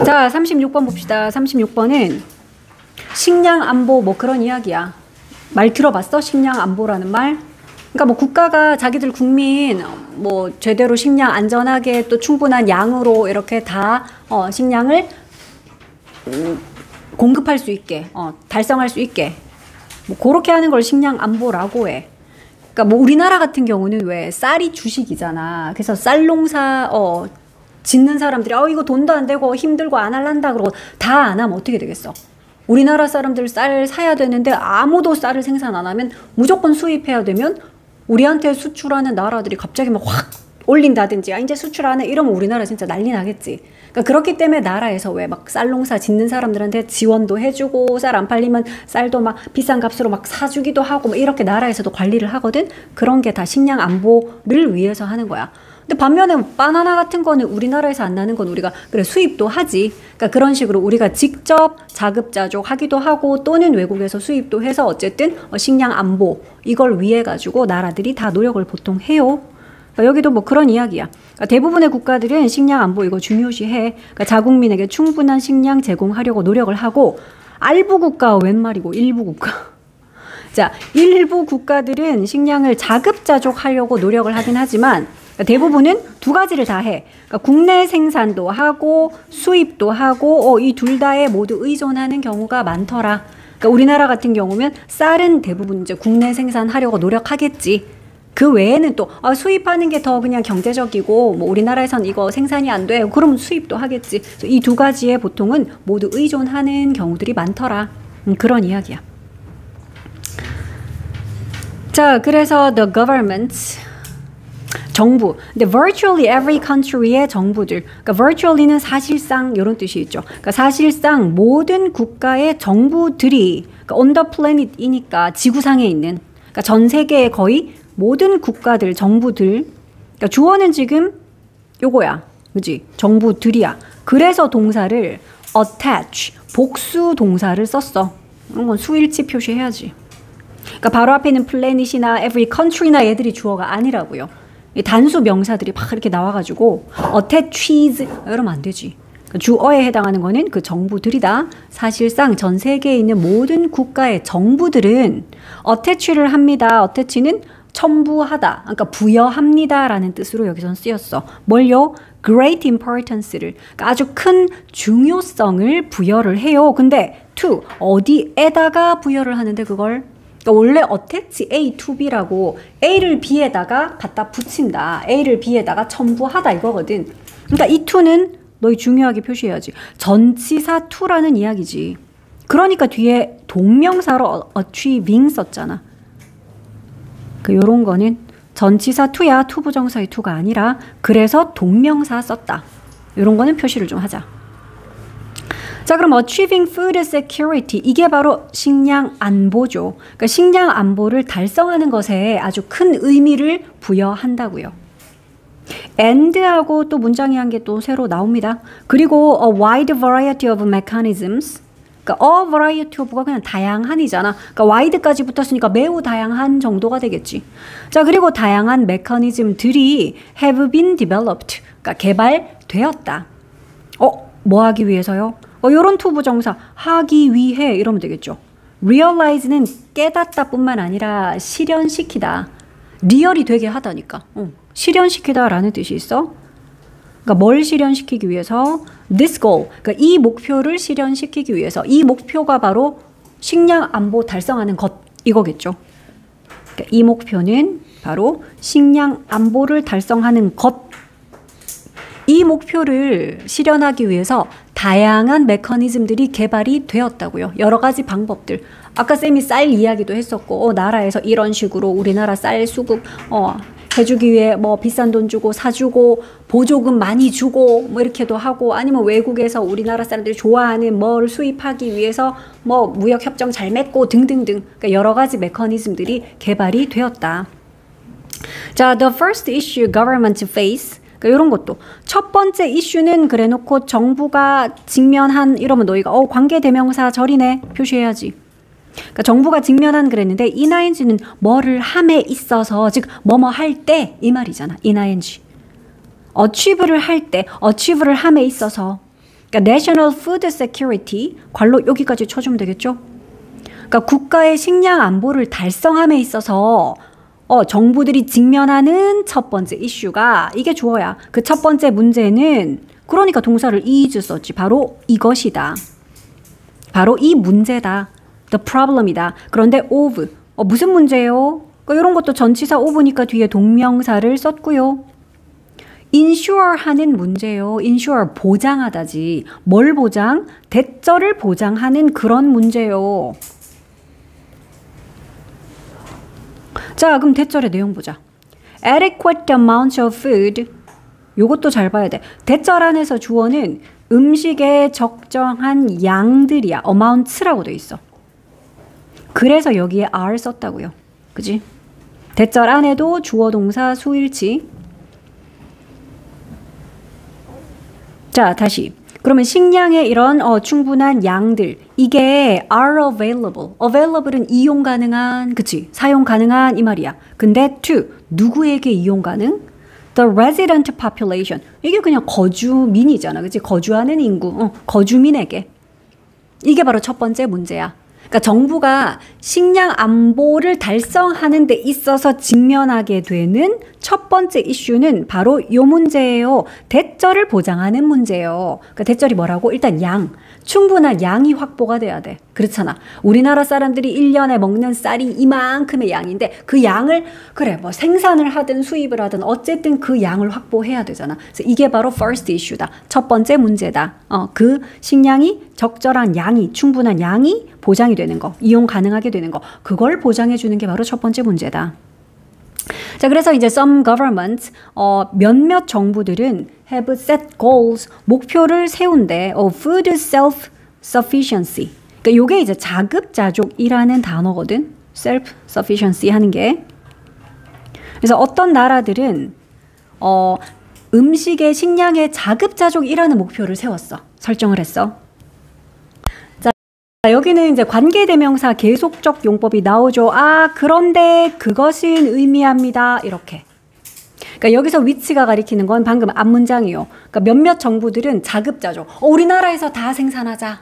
자, 36번 봅시다. 36번은 식량 안보 뭐 그런 이야기야. 말 들어봤어? 식량 안보라는 말? 그러니까 뭐 국가가 자기들 국민 뭐 제대로 식량 안전하게 또 충분한 양으로 이렇게 다 식량을 공급할 수 있게 달성할 수 있게 뭐 그렇게 하는 걸 식량 안보라고 해. 그러니까 뭐 우리나라 같은 경우는 왜 쌀이 주식이잖아. 그래서 쌀 농사 짓는 사람들이 이거 돈도 안 되고 힘들고 안 할란다 그러고 다 안 하면 어떻게 되겠어? 우리나라 사람들 쌀 사야 되는데 아무도 쌀을 생산 안 하면 무조건 수입해야 되면 우리한테 수출하는 나라들이 갑자기 막 확 올린다든지 이제 수출하네 이러면 우리나라 진짜 난리 나겠지. 그러니까 그렇기 때문에 나라에서 왜 막 쌀 농사 짓는 사람들한테 지원도 해주고 쌀 안 팔리면 쌀도 막 비싼 값으로 막 사주기도 하고 뭐 이렇게 나라에서도 관리를 하거든. 그런 게 다 식량 안보를 위해서 하는 거야. 근데 반면에 바나나 같은 거는 우리나라에서 안 나는 건 우리가 그래 수입도 하지. 그러니까 그런 식으로 우리가 직접 자급자족 하기도 하고 또는 외국에서 수입도 해서 어쨌든 식량 안보 이걸 위해 가지고 나라들이 다 노력을 보통 해요. 그러니까 여기도 뭐 그런 이야기야. 그러니까 대부분의 국가들은 식량 안보 이거 중요시해. 그러니까 자국민에게 충분한 식량 제공하려고 노력을 하고 알부 국가 웬 말이고 일부 국가. 자, 일부 국가들은 식량을 자급자족 하려고 노력을 하긴 하지만 대부분은 두 가지를 다 해. 그러니까 국내 생산도 하고 수입도 하고 이 둘 다에 모두 의존하는 경우가 많더라. 그러니까 우리나라 같은 경우면 쌀은 대부분 이제 국내 생산하려고 노력하겠지. 그 외에는 또 수입하는 게 더 그냥 경제적이고 뭐 우리나라에선 이거 생산이 안 돼. 그럼 수입도 하겠지. 이 두 가지에 보통은 모두 의존하는 경우들이 많더라. 그런 이야기야. 자, 그래서 the government 정부. 근데 virtually every country의 정부들. 그러니까 virtually는 사실상 이런 뜻이 있죠. 그러니까 사실상 모든 국가의 정부들이 그러니까 on the planet이니까 지구상에 있는 그러니까 전 세계의 거의 모든 국가들, 정부들. 그러니까 주어는 지금 요거야. 그지? 정부들이야. 그래서 동사를 attach, 복수 동사를 썼어. 이런 건 수일치 표시해야지. 그러니까 바로 앞에 있는 planet이나 every country나 얘들이 주어가 아니라고요. 단수 명사들이 막 이렇게 나와가지고 attaches 이러면 안 되지. 주어에 해당하는 거는 그 정부들이다. 사실상 전 세계에 있는 모든 국가의 정부들은 attach를 합니다. attach는 첨부하다, 그러니까 부여합니다 라는 뜻으로 여기선 쓰였어. 뭘요? great importance를, 그러니까 아주 큰 중요성을 부여를 해요. 근데 to, 어디에다가 부여를 하는데 그걸? 그러니까 원래 attach A to B라고 A를 B에다가 갖다 붙인다. A를 B에다가 첨부하다 이거거든. 그러니까 이 to는 너희 중요하게 표시해야지. 전치사 to라는 이야기지. 그러니까 뒤에 동명사로 achieving 썼잖아. 요런 거는 전치사 to야. to 부정사의 to가 아니라 그래서 동명사 썼다. 요런 거는 표시를 좀 하자. 자, 그럼 achieving food security 이게 바로 식량 안보죠. 그러니까 식량 안보를 달성하는 것에 아주 큰 의미를 부여한다고요. and하고 또 문장이 한 개 또 새로 나옵니다. 그리고 a wide variety of mechanisms. 그러니까 a variety of가 그냥 다양한이잖아. 그러니까 wide까지 붙었으니까 매우 다양한 정도가 되겠지. 자, 그리고 다양한 메커니즘들이 have been developed. 그러니까 개발되었다. 뭐 하기 위해서요? 요런 to 부정사 하기 위해 이러면 되겠죠. realize는 깨닫다 뿐만 아니라 실현시키다. 리얼이 되게 하다니까. 실현시키다 라는 뜻이 있어. 그러니까 뭘 실현시키기 위해서? this goal. 그러니까 이 목표를 실현시키기 위해서. 이 목표가 바로 식량 안보 달성하는 것 이거겠죠. 그러니까 이 목표는 바로 식량 안보를 달성하는 것. 이 목표를 실현하기 위해서 다양한 메커니즘들이 개발이 되었다고요. 여러 가지 방법들. 아까 쌤이 쌀 이야기도 했었고 나라에서 이런 식으로 우리나라 쌀 수급 해주기 위해 뭐 비싼 돈 주고 사주고 보조금 많이 주고 뭐 이렇게도 하고 아니면 외국에서 우리나라 사람들이 좋아하는 뭘 수입하기 위해서 뭐 무역 협정 잘 맺고 등등등. 그러니까 여러 가지 메커니즘들이 개발이 되었다. 자, the first issue government face. 그러니까 이런 것도 첫 번째 이슈는 그래놓고 정부가 직면한 이러면 너희가 관계대명사 절이네 표시해야지. 그러니까 정부가 직면한 그랬는데 ing는 뭐를 함에 있어서 즉 뭐뭐 할 때 이 말이잖아. ing achieve를 할 때 achieve를 함에 있어서 그러니까 National Food Security 괄호 여기까지 쳐주면 되겠죠. 그러니까 국가의 식량 안보를 달성함에 있어서 정부들이 직면하는 첫 번째 이슈가 이게 주어야. 그 첫 번째 문제는 그러니까 동사를 is 썼지. 바로 이것이다. 바로 이 문제다. The problem이다. 그런데 of 무슨 문제예요? 그러니까 이런 것도 전치사 of니까 뒤에 동명사를 썼고요. ensure 하는 문제요. ensure 보장하다지. 뭘 보장? 대절을 보장하는 그런 문제요. 자, 그럼 대절의 내용 보자. adequate amount of food. 요것도 잘 봐야 돼. 대절 안에서 주어는 음식의 적정한 양들이야. amounts라고 돼 있어. 그래서 여기에 are 썼다고요. 그지? 대절 안에도 주어 동사 수일치. 자, 다시. 그러면 식량의 이런 충분한 양들 이게 are available. available은 이용 가능한, 그치? 사용 가능한 이 말이야. 근데 to 누구에게 이용 가능? The resident population. 이게 그냥 거주민이잖아. 그치? 거주하는 인구. 거주민에게. 이게 바로 첫 번째 문제야. 그러니까 정부가 식량 안보를 달성하는 데 있어서 직면하게 되는 첫 번째 이슈는 바로 이 문제예요. 대절을 보장하는 문제예요. 그러니까 대절이 뭐라고? 일단 양. 충분한 양이 확보가 돼야 돼. 그렇잖아. 우리나라 사람들이 1년에 먹는 쌀이 이만큼의 양인데 그 양을 그래 뭐 생산을 하든 수입을 하든 어쨌든 그 양을 확보해야 되잖아. 그래서 이게 바로 first issue다. 첫 번째 문제다. 그 식량이 적절한 양이 충분한 양이 보장이 되는 거. 이용 가능하게 되는 거. 그걸 보장해 주는 게 바로 첫 번째 문제다. 자, 그래서 이제 some governments, 몇몇 정부들은 have set goals, 목표를 세운대. food self-sufficiency. 그러니까 요게 이제 자급자족이라는 단어거든. self-sufficiency 하는 게. 그래서 어떤 나라들은 음식의 식량의 자급자족이라는 목표를 세웠어. 설정을 했어. 여기는 이제 관계대명사 계속적 용법이 나오죠. 그런데 그것은 의미합니다. 이렇게. 그러니까 여기서 위치가 가리키는 건 방금 앞문장이요. 그러니까 몇몇 정부들은 자급자족. 우리나라에서 다 생산하자.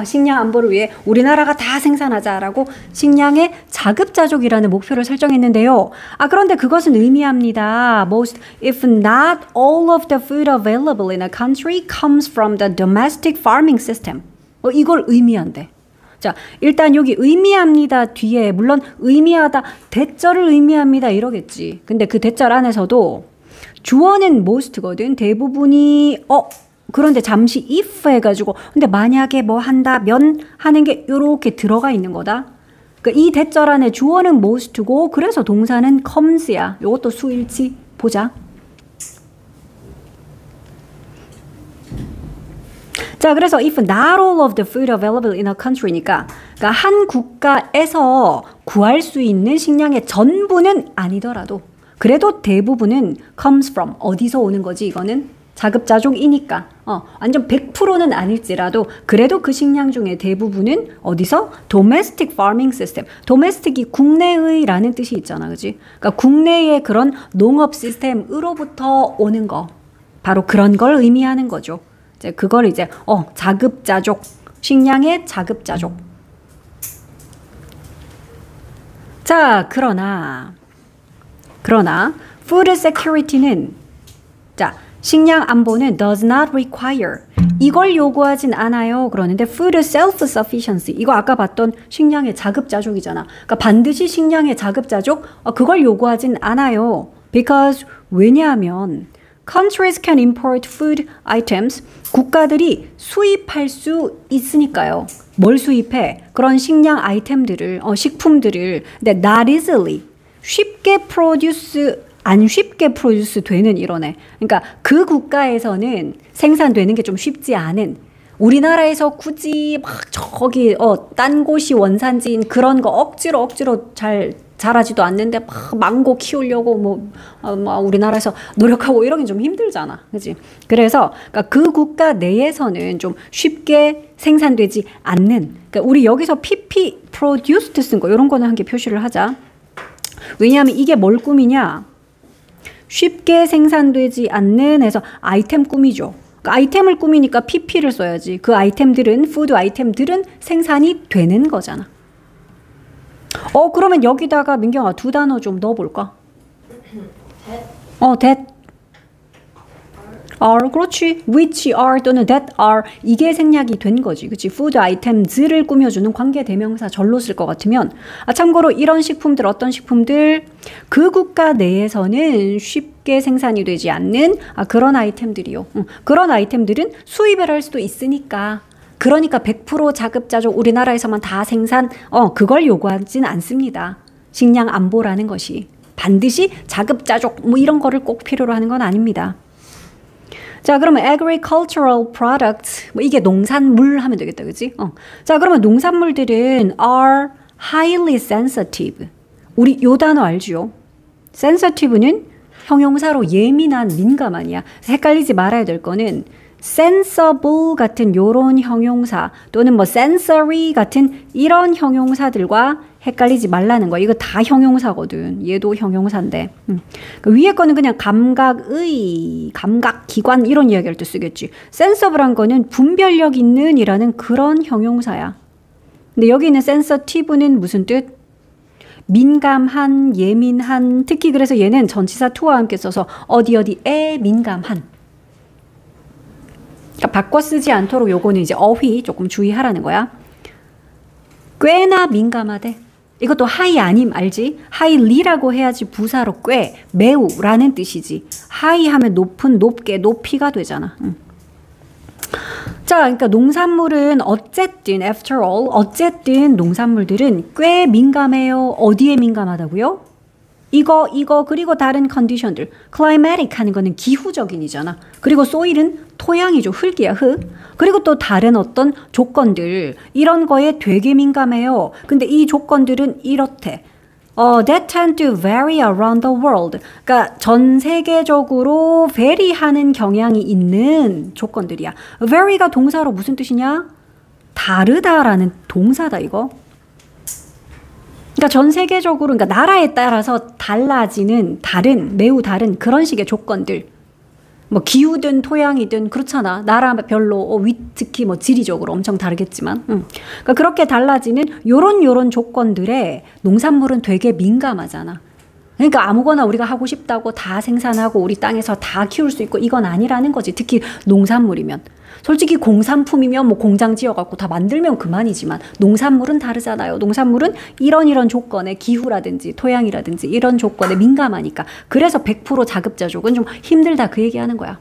식량 안보를 위해 우리나라가 다 생산하자라고 식량의 자급자족이라는 목표를 설정했는데요. 그런데 그것은 의미합니다. Most, if not all of the food available in a country comes from the domestic farming system. 이걸 의미한대. 자, 일단 여기 의미합니다 뒤에 물론 의미하다 대절을 의미합니다 이러겠지. 근데 그 대절 안에서도 주어는 most거든. 대부분이 그런데 잠시 if 해가지고 근데 만약에 뭐 한다면 하는 게 요렇게 들어가 있는 거다. 그러니까 이 대절 안에 주어는 most고 그래서 동사는 comes야. 요것도 수일치 보자. 자, 그래서 if not all of the food available in a country니까 그러니까 한 국가에서 구할 수 있는 식량의 전부는 아니더라도 그래도 대부분은 comes from 어디서 오는 거지 이거는 자급자족이니까 완전 100%는 아닐지라도 그래도 그 식량 중에 대부분은 어디서? domestic farming system. domestic이 국내의라는 뜻이 있잖아. 그지? 그러니까 국내의 그런 농업 시스템으로부터 오는 거. 바로 그런 걸 의미하는 거죠. 그걸 이제 자급자족, 식량의 자급자족. 자, 그러나 food security는 자, 식량 안보는 does not require 이걸 요구하진 않아요. 그러는데 food self-sufficiency 이거 아까 봤던 식량의 자급자족이잖아. 그러니까 반드시 식량의 자급자족 그걸 요구하진 않아요. because 왜냐하면 countries can import food items. 국가들이 수입할 수 있으니까요. 뭘 수입해? 그런 식량 아이템들을, 식품들을. 근데 not easily. 쉽게 안 쉽게 프로듀스 되는 이러네. 그러니까 그 국가에서는 생산되는 게 좀 쉽지 않은. 우리나라에서 굳이 막 저기 딴 곳이 원산지인 그런 거 억지로 잘 자라지도 않는데 막 망고 키우려고 우리나라에서 노력하고 이러긴 좀 힘들잖아. 그치? 그래서 그러니까 그 국가 내에서는 좀 쉽게 생산되지 않는 그러니까 우리 여기서 PP produced 쓴 거 이런 거는 한 개 표시를 하자. 왜냐하면 이게 뭘 꾸미냐? 쉽게 생산되지 않는 해서 아이템 꾸미죠. 그 아이템을 꾸미니까 PP를 써야지. 그 아이템들은, 푸드 아이템들은 생산이 되는 거잖아. 그러면 여기다가 민경아 두 단어 좀 넣어볼까? that. are, 그렇지. which are 또는 that are 이게 생략이 된 거지. 그치? food items를 꾸며주는 관계 대명사 절로 쓸 것 같으면 참고로 이런 식품들 어떤 식품들 그 국가 내에서는 쉽게 생산이 되지 않는 그런 아이템들이요. 그런 아이템들은 수입을 할 수도 있으니까 그러니까 100% 자급자족 우리나라에서만 다 생산 그걸 요구하진 않습니다. 식량 안보라는 것이 반드시 자급자족 뭐 이런 거를 꼭 필요로 하는 건 아닙니다. 자, 그러면 agricultural products, 뭐 이게 농산물 하면 되겠다, 그치? 자, 그러면 농산물들은 are highly sensitive. 우리 요 단어 알죠? sensitive는 형용사로 예민한, 민감한이야. 헷갈리지 말아야 될 거는 sensible 같은 요런 형용사 또는 뭐 sensory 같은 이런 형용사들과 헷갈리지 말라는 거야. 이거 다 형용사거든. 얘도 형용사인데. 위에 거는 그냥 감각의, 감각기관 이런 이야기할 때 쓰겠지. sensible한 거는 분별력 있는 이라는 그런 형용사야. 근데 여기 있는 sensitive는 무슨 뜻? 민감한, 예민한, 특히 그래서 얘는 전치사 to와 함께 써서 어디에 민감한. 그러니까 바꿔 쓰지 않도록 요거는 이제 어휘 조금 주의하라는 거야. 꽤나 민감하대. 이것도 하이 아님 알지? 하이리라고 해야지 부사로 꽤, 매우라는 뜻이지. 하이 하면 높은, 높게, 높이가 되잖아. 자, 그러니까 농산물은 어쨌든 after all, 어쨌든 농산물들은 꽤 민감해요. 어디에 민감하다고요? 이거 그리고 다른 컨디션들. climatic 하는 거는 기후적인이잖아. 그리고 soil은 토양이죠. 흙이야, 흙. 그리고 또 다른 어떤 조건들 이런 거에 되게 민감해요. 근데 이 조건들은 이렇대. That tend to vary around the world. 그러니까 전 세계적으로 vary하는 경향이 있는 조건들이야. vary가 동사로 무슨 뜻이냐? 다르다라는 동사다 이거. 그러니까 전 세계적으로 그러니까 나라에 따라서 달라지는 다른 매우 다른 그런 식의 조건들. 뭐 기후든 토양이든 그렇잖아. 나라별로 특히 뭐 지리적으로 엄청 다르겠지만 그러니까 그렇게 달라지는 요런 조건들에 농산물은 되게 민감하잖아. 그러니까 아무거나 우리가 하고 싶다고 다 생산하고 우리 땅에서 다 키울 수 있고 이건 아니라는 거지. 특히 농산물이면. 솔직히 공산품이면 뭐 공장 지어갖고 다 만들면 그만이지만 농산물은 다르잖아요. 농산물은 이런 조건에 기후라든지 토양이라든지 이런 조건에 민감하니까. 그래서 100% 자급자족은 좀 힘들다 그 얘기하는 거야.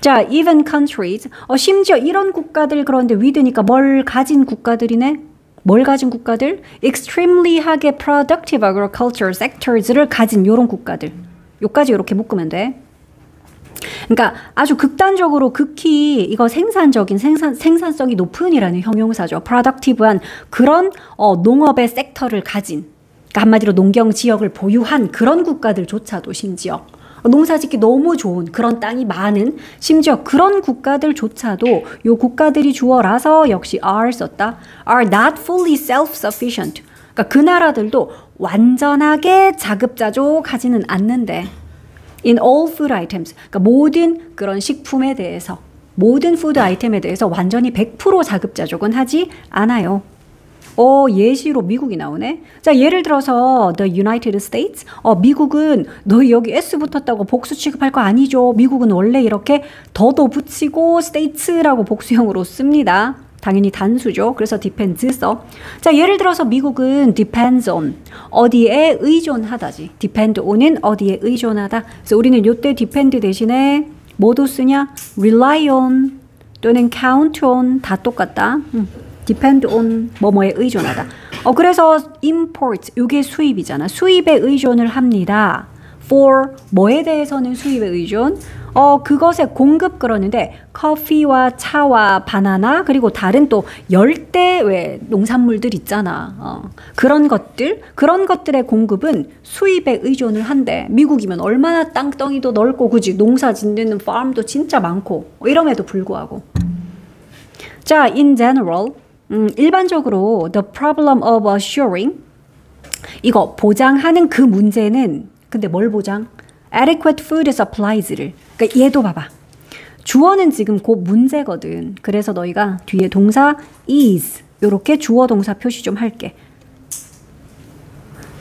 자, even countries. 심지어 이런 국가들 그런데 위드니까 뭘 가진 국가들이네? 뭘 가진 국가들? extremely하게 productive agriculture sectors를 가진 요런 국가들. 요까지 이렇게 묶으면 돼. 그러니까 아주 극단적으로 극히 이거 생산성이 높은이라는 형용사죠. productive한 그런 농업의 섹터를 가진 그러니까 한마디로 농경 지역을 보유한 그런 국가들조차도 심지어 농사짓기 너무 좋은 그런 땅이 많은 심지어 그런 국가들조차도 요 국가들이 주어라서 역시 are 썼다. are not fully self-sufficient. 그러니까 그 나라들도 완전하게 자급자족하지는 않는데 in all food items. 그러니까 모든 그런 식품에 대해서 모든 푸드 아이템에 대해서 완전히 100% 자급자족은 하지 않아요. 예시로 미국이 나오네. 자, 예를 들어서 the United States. 미국은 너희 여기 S 붙었다고 복수 취급할 거 아니죠. 미국은 원래 이렇게 더도 붙이고 states라고 복수형으로 씁니다. 당연히 단수죠. 그래서 depends 써. 자, 예를 들어서 미국은 depends on 어디에 의존하다지. depend on은 어디에 의존하다. 그래서 우리는 요때 depend 대신에 뭐도 쓰냐? rely on 또는 count on 다 똑같다. depend on 뭐뭐에 의존하다. 그래서 import 요게 수입이잖아. 수입에 의존을 합니다. for 뭐에 대해서는 수입에 의존. 그것의 공급 그러는데 커피와 차와 바나나 그리고 다른 또 열대 왜 농산물들 있잖아. 그런 것들의 공급은 수입에 의존을 한대. 미국이면 얼마나 땅덩이도 넓고 그지 농사 짓는 farm도 진짜 많고 이럼에도 불구하고. 자, in general 일반적으로 the problem of assuring 이거 보장하는 그 문제는 근데 뭘 보장? adequate food supplies를. 그러니까 얘도 봐봐. 주어는 지금 그 문제거든. 그래서 너희가 뒤에 동사 is 이렇게 주어 동사 표시 좀 할게.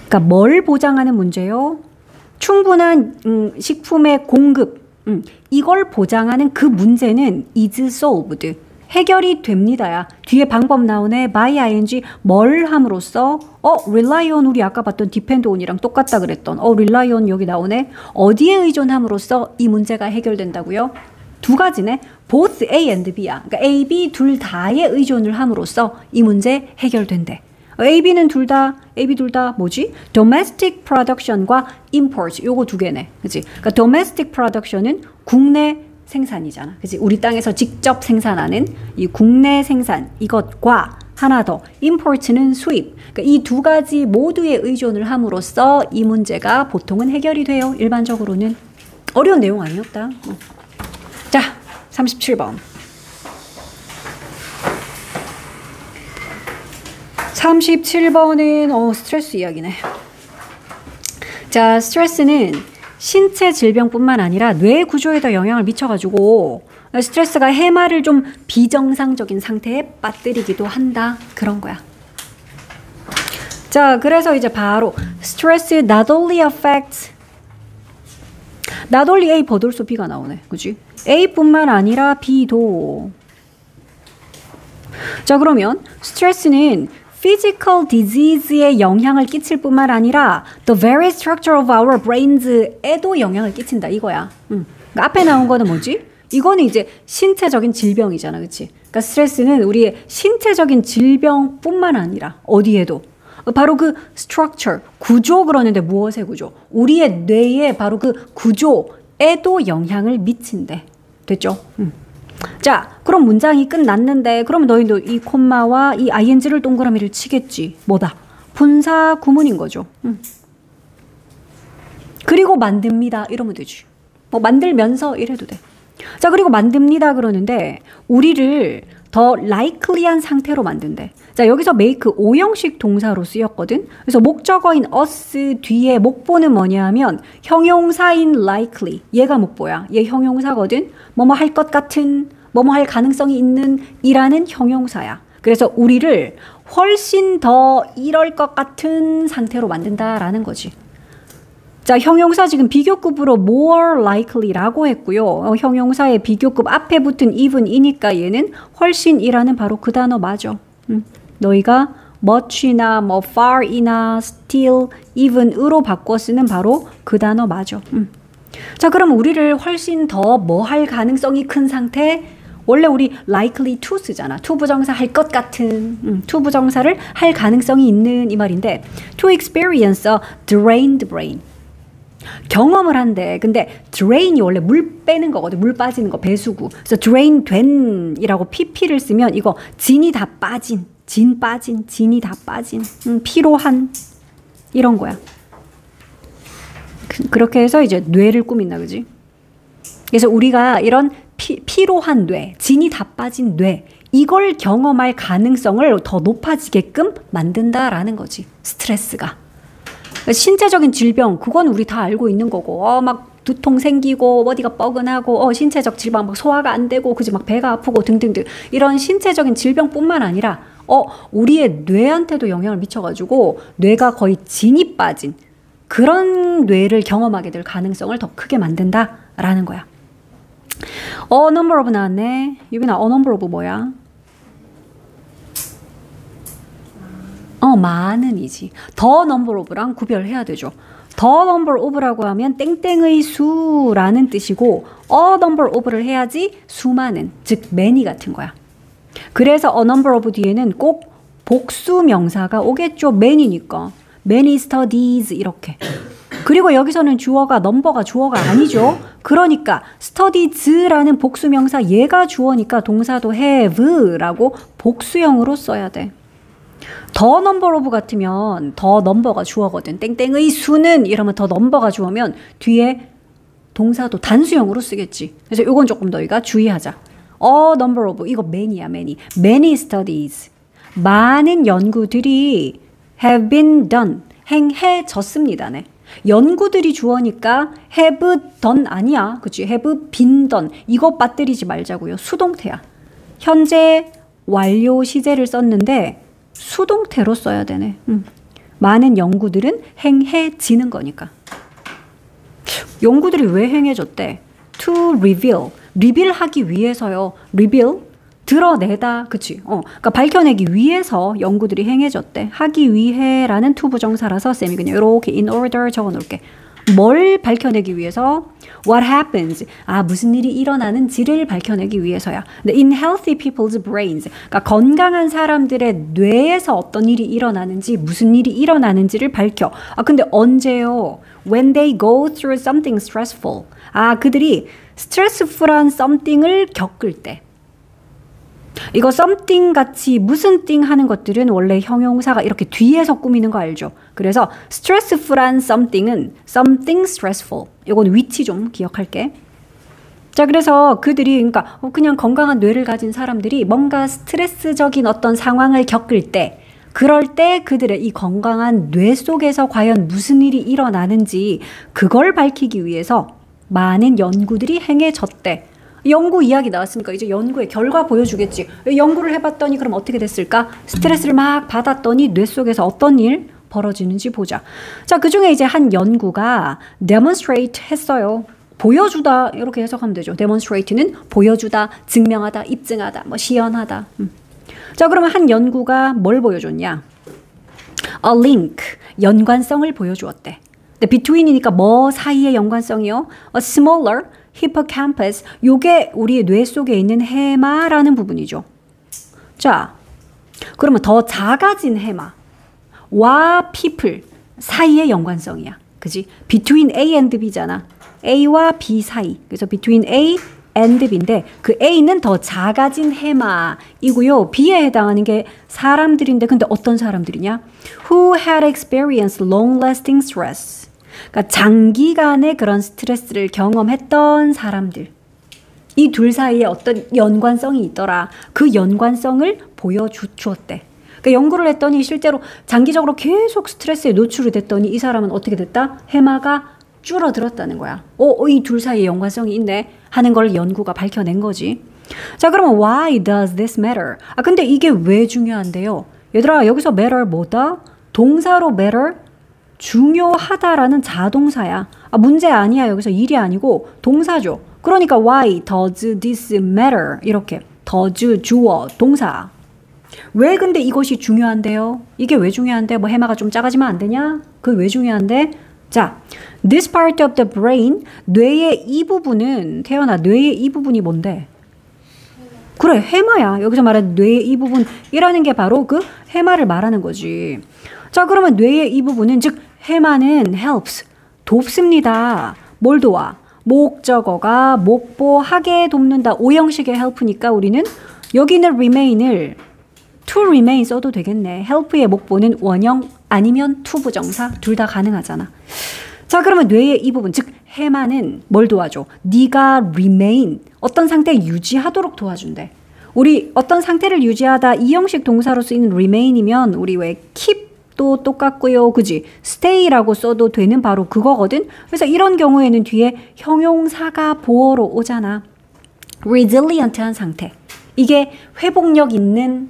그러니까 뭘 보장하는 문제요? 충분한 식품의 공급. 이걸 보장하는 그 문제는 is solved. 해결이 됩니다야. 뒤에 방법 나오네. by ing 뭘 함으로써 rely on 우리 아까 봤던 depend on이랑 똑같다 그랬던 rely on 여기 나오네. 어디에 의존함으로써 이 문제가 해결된다고요? 두 가지네. both A and B야. 그러니까 A, B 둘 다에 의존을 함으로써 이 문제 해결된대. A, B는 둘 다, A, B 둘 다 뭐지? domestic production과 import 요거 두 개네. 그치? 그러니까 domestic production은 국내 생산이잖아. 그치? 우리 땅에서 직접 생산하는 이 국내 생산 이것과 하나 더 import는 수입. 그러니까 이 두 가지 모두에 의존을 함으로써 이 문제가 보통은 해결이 돼요. 일반적으로는. 어려운 내용 아니었다. 자, 37번. 37번은 스트레스 이야기네. 자, 스트레스는 신체 질병뿐만 아니라 뇌 구조에도 영향을 미쳐가지고 스트레스가 해마를 좀 비정상적인 상태에 빠뜨리기도 한다. 그런 거야. 자, 그래서 이제 바로 stress not only affects not only A but also B가 나오네. 그치? A뿐만 아니라 B도. 자, 그러면 스트레스는 physical disease에 영향을 끼칠 뿐만 아니라 the very structure of our brains에도 영향을 끼친다 이거야. 그러니까 앞에 나온 거는 뭐지? 이거는 이제 신체적인 질병이잖아. 그치? 그러니까 스트레스는 우리의 신체적인 질병뿐만 아니라 어디에도 바로 그 structure, 구조 그러는데 무엇의 구조? 우리의 뇌의 바로 그 구조에도 영향을 미친대. 됐죠? 자, 그럼 문장이 끝났는데 그럼 너희도 이 콤마와 이 ing를 동그라미를 치겠지. 뭐다? 분사 구문인 거죠. 그리고 만듭니다. 이러면 되지. 뭐 만들면서 이래도 돼. 자, 그리고 만듭니다 그러는데 우리를 더 likely한 상태로 만든대. 자, 여기서 make 오형식 동사로 쓰였거든. 그래서 목적어인 us 뒤에 목보는 뭐냐 하면 형용사인 likely. 얘가 목보야. 얘 형용사거든. 뭐뭐 할 것 같은, 뭐뭐 할 가능성이 있는 이라는 형용사야. 그래서 우리를 훨씬 더 이럴 것 같은 상태로 만든다라는 거지. 자, 형용사 지금 비교급으로 more likely라고 했고요. 형용사의 비교급 앞에 붙은 even이니까 얘는 훨씬이라는 바로 그 단어 맞아. 너희가 much이나 뭐 far이나 still, even으로 바꿔 쓰는 바로 그 단어 맞아. 자, 그럼 우리를 훨씬 더 뭐 할 가능성이 큰 상태? 원래 우리 likely to 쓰잖아. to 부정사 할 것 같은, to 부정사를 할 가능성이 있는 이 말인데 to experience a drained brain. 경험을 한대. 근데 drain이 원래 물 빼는 거거든. 물 빠지는 거, 배수구. 그래서 drain 된이라고 pp를 쓰면 이거 진이 다 빠진, 진 빠진, 진이 다 빠진, 피로한 이런 거야. 그렇게 해서 이제 뇌를 꾸민다, 그지? 그래서 우리가 이런 피로한 뇌, 진이 다 빠진 뇌, 이걸 경험할 가능성을 더 높아지게끔 만든다라는 거지. 스트레스가. 신체적인 질병, 그건 우리 다 알고 있는 거고, 막 두통 생기고, 어디가 뻐근하고, 신체적 질병, 막 소화가 안 되고, 그지? 막 배가 아프고 등등등. 이런 신체적인 질병뿐만 아니라, 우리의 뇌한테도 영향을 미쳐가지고, 뇌가 거의 진이 빠진 그런 뇌를 경험하게 될 가능성을 더 크게 만든다라는 거야. number of 나왔네. 유빈아, number of 뭐야? 많은이지. 더 number of랑 구별해야 되죠. 더 number of라고 하면 땡땡의 수라는 뜻이고 number of를 해야지 수많은, 즉 many 같은 거야. 그래서 number of 뒤에는 꼭 복수 명사가 오겠죠. many니까. many studies 이렇게. 그리고 여기서는 주어가 number가 주어가 아니죠. 그러니까 studies라는 복수 명사 얘가 주어니까 동사도 have라고 복수형으로 써야 돼. 더 넘버 오브 같으면 더 넘버가 주어거든. 땡땡의 수는 이러면 더 넘버가 주어면 뒤에 동사도 단수형으로 쓰겠지. 그래서 이건 조금 너희가 주의하자. 넘버 오브 이거 many야, many. Many studies. 많은 연구들이 have been done. 행해졌습니다네. 연구들이 주어니까 have done 아니야. 그치? have been done. 이거 빠뜨리지 말자고요. 수동태야. 현재 완료 시제를 썼는데 수동태로 써야 되네. 많은 연구들은 행해지는 거니까. 연구들이 왜 행해졌대? To reveal. 리빌하기 위해서요. reveal. 드러내다. 그치? 그러니까 밝혀내기 위해서 연구들이 행해졌대. 하기 위해라는 to 부정사라서 쌤이 그냥 이렇게 in order 적어 놓을게. 뭘 밝혀내기 위해서? What happens? 무슨 일이 일어나는지를 밝혀내기 위해서야. 근데 in healthy people's brains. 그러니까 건강한 사람들의 뇌에서 어떤 일이 일어나는지, 무슨 일이 일어나는지를 밝혀. 근데 언제요? When they go through something stressful. 그들이 스트레스풀한 something을 겪을 때. 이거 something 같이 무슨 thing 하는 것들은 원래 형용사가 이렇게 뒤에서 꾸미는 거 알죠? 그래서 stressful한 something은 something stressful. 이건 위치 좀 기억할게. 자, 그래서 그들이 그러니까 그냥 건강한 뇌를 가진 사람들이 뭔가 스트레스적인 어떤 상황을 겪을 때 그럴 때 그들의 이 건강한 뇌 속에서 과연 무슨 일이 일어나는지 그걸 밝히기 위해서 많은 연구들이 행해졌대. 연구 이야기 나왔으니까 이제 연구의 결과 보여주겠지. 연구를 해봤더니 그럼 어떻게 됐을까? 스트레스를 막 받았더니 뇌 속에서 어떤 일 벌어지는지 보자. 자, 그중에 이제 한 연구가 demonstrate 했어요. 보여주다 이렇게 해석하면 되죠. demonstrate는 보여주다, 증명하다, 입증하다, 뭐 시연하다. 자, 그러면 한 연구가 뭘 보여줬냐? A link, 연관성을 보여주었대. 근데 between이니까 뭐 사이의 연관성이요? A smaller hippocampus, 요게 우리 뇌 속에 있는 해마라는 부분이죠. 자, 그러면 더 작아진 해마와 people 사이의 연관성이야. 그지? between A and B잖아. A와 B 사이. 그래서 between A and B인데 그 A는 더 작아진 해마이고요. B에 해당하는 게 사람들인데 근데 어떤 사람들이냐? Who had experienced long-lasting stress. 그러니까 장기간의 그런 스트레스를 경험했던 사람들. 이 둘 사이에 어떤 연관성이 있더라. 그 연관성을 보여주었대. 그러니까 연구를 했더니 실제로 장기적으로 계속 스트레스에 노출이 됐더니 이 사람은 어떻게 됐다? 해마가 줄어들었다는 거야. 이 둘 사이에 연관성이 있네 하는 걸 연구가 밝혀낸 거지. 자, 그러면 why does this matter? 근데 이게 왜 중요한데요? 얘들아, 여기서 matter 뭐다? 동사로 matter? 중요하다라는 자동사야. 문제 아니야. 여기서 일이 아니고 동사죠. 그러니까 why does this matter? 이렇게 does 주어 동사. 왜 근데 이것이 중요한데요? 이게 왜 중요한데? 뭐 해마가 좀 작아지면 안 되냐? 그게 왜 중요한데? 자, this part of the brain, 뇌의 이 부분은 태연아, 뇌의 이 부분이 뭔데? 그래, 해마야. 여기서 말하는 뇌의 이 부분이라는 게 바로 그 해마를 말하는 거지. 자, 그러면 뇌의 이 부분은 즉 해마는 helps, 돕습니다. 뭘 도와? 목적어가 목보하게 돕는다. 오형식의 help니까 우리는 여기 있는 remain을 to remain 써도 되겠네. help의 목보는 원형 아니면 to 부정사 둘 다 가능하잖아. 자, 그러면 뇌의 이 부분 즉 해마는 뭘 도와줘? 네가 remain 어떤 상태 유지하도록 도와준대. 우리 어떤 상태를 유지하다 이 형식 동사로 쓰이는 remain이면 우리 왜 keep도 똑같고요. 그지? stay라고 써도 되는 바로 그거거든. 그래서 이런 경우에는 뒤에 형용사가 보어로 오잖아. resilient한 상태. 이게 회복력 있는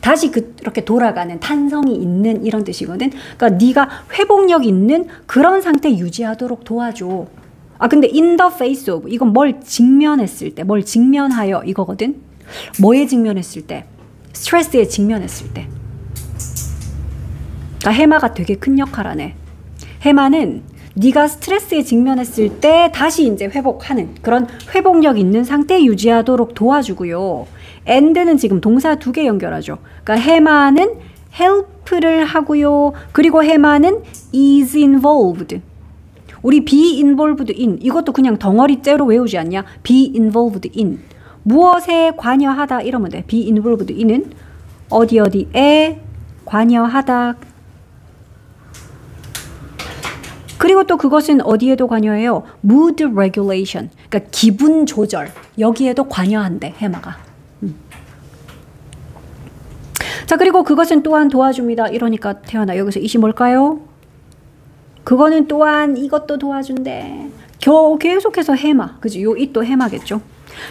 다시 그렇게 돌아가는 탄성이 있는 이런 뜻이거든. 그러니까 네가 회복력 있는 그런 상태 유지하도록 도와줘. 근데 in the face of 이건 뭘 직면했을 때, 뭘 직면하여 이거거든. 뭐에 직면했을 때? 스트레스에 직면했을 때. 그러니까 해마가 되게 큰 역할 하네. 해마는 네가 스트레스에 직면했을 때 다시 이제 회복하는 그런 회복력 있는 상태 유지하도록 도와주고요. and는 지금 동사 두 개 연결하죠. 그러니까 해마는 help를 하고요. 그리고 해마는 is involved. 우리 be involved in 이것도 그냥 덩어리째로 외우지 않냐? be involved in 무엇에 관여하다 이러면 돼. be involved in은 어디에 관여하다. 그리고 또 그것은 어디에도 관여해요? mood regulation. 그러니까 기분 조절. 여기에도 관여한대. 해마가. 자, 그리고 그것은 또한 도와줍니다. 이러니까 태연아 여기서 이시 뭘까요? 그거는 또한 이것도 도와준대. 계속해서 해마. 그지? 요 이 또 해마겠죠.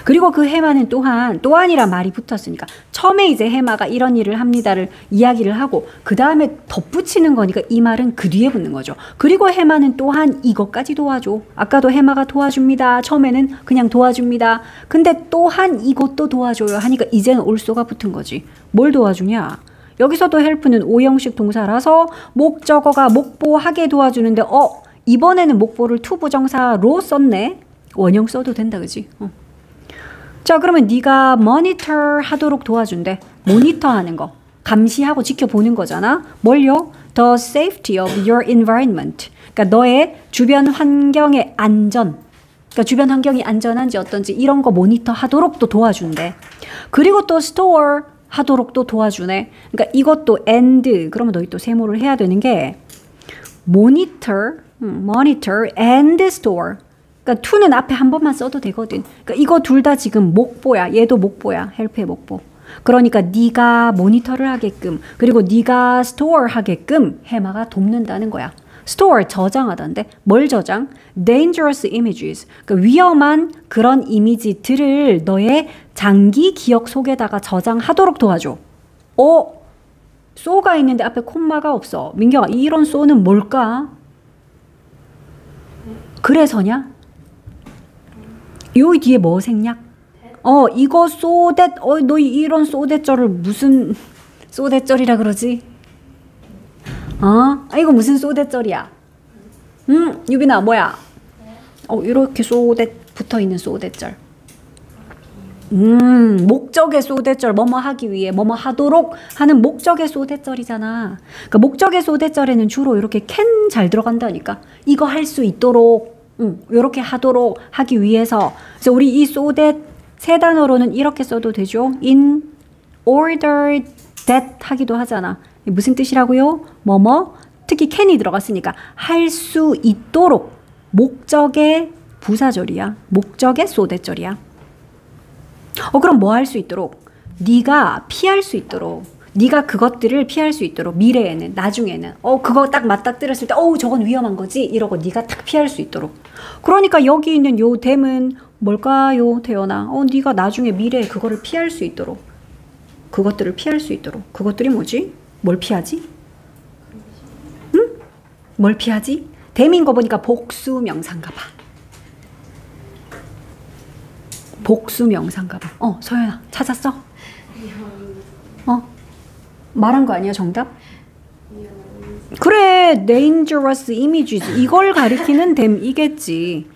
그리고 그 해마는 또한이란 말이 붙었으니까 처음에 이제 해마가 이런 일을 합니다를 이야기를 하고 그 다음에 덧붙이는 거니까 이 말은 그 뒤에 붙는 거죠. 그리고 해마는 또한 이것까지 도와줘. 아까도 해마가 도와줍니다. 처음에는 그냥 도와줍니다. 근데 또한 이것도 도와줘요 하니까 이제는 올소가 붙은 거지. 뭘 도와주냐? 여기서도 help는 오형식 동사라서 목적어가 목보하게 도와주는데 이번에는 목보를 투부정사로 썼네. 원형 써도 된다 그지? 자, 그러면 네가 모니터 하도록 도와준대. 모니터 하는 거. 감시하고 지켜보는 거잖아. 뭘요? The safety of your environment. 그러니까 너의 주변 환경의 안전. 그러니까 주변 환경이 안전한지 어떤지 이런 거 모니터 하도록 또 도와준대. 그리고 또 store 하도록 또 도와주네. 그러니까 이것도 and. 그러면 너희 또 세모를 해야 되는 게 monitor and store. 그러니까 to는 앞에 한 번만 써도 되거든. 그러니까 이거 둘 다 지금 목보야. 얘도 목보야. 헬프의 목보. 그러니까 네가 모니터를 하게끔 그리고 네가 store 하게끔 해마가 돕는다는 거야. store 저장하던데 뭘 저장? dangerous images. 그러니까 위험한 그런 이미지들을 너의 장기 기억 속에다가 저장하도록 도와줘. 쏘가 있는데 앞에 콤마가 없어. 민경아, 이런 쏘는 뭘까? 그래서냐? 요 뒤에 뭐 생략? 이거 쏘댓, 너 이런 쏘댓절을 무슨 쏘댓절이라 그러지? 이거 무슨 쏘댓절이야? 유빈아, 뭐야? 이렇게 쏘댓 붙어있는 쏘댓절. 목적의 쏘댓절, 뭐뭐 하기 위해, 뭐뭐 하도록 하는 목적의 쏘댓절이잖아. 그러니까 목적의 쏘댓절에는 주로 이렇게 can 잘 들어간다니까. 이거 할 수 있도록, 이렇게 하도록 하기 위해서. 그래서 우리 이 쏘댓 세 단어로는 이렇게 써도 되죠. in order that 하기도 하잖아. 무슨 뜻이라고요? 뭐뭐, 특히 can이 들어갔으니까 할 수 있도록 목적의 부사절이야. 목적의 쏘댓절이야. 그럼 뭐 할 수 있도록? 네가 피할 수 있도록. 네가 그것들을 피할 수 있도록. 미래에는, 나중에는. 그거 딱 맞닥뜨렸을 때 저건 위험한 거지? 이러고 네가 딱 피할 수 있도록. 그러니까 여기 있는 요 댐은 뭘까요, 태연아? 네가 나중에 미래에 그거를 피할 수 있도록. 그것들을 피할 수 있도록. 그것들이 뭐지? 뭘 피하지? 응? 뭘 피하지? 댐인 거 보니까 복수명사인가 봐. 복수명사인가 봐. 서연아, 찾았어? 말한 거 아니야, 정답? 그래, dangerous images. 이걸 가리키는 댐이겠지.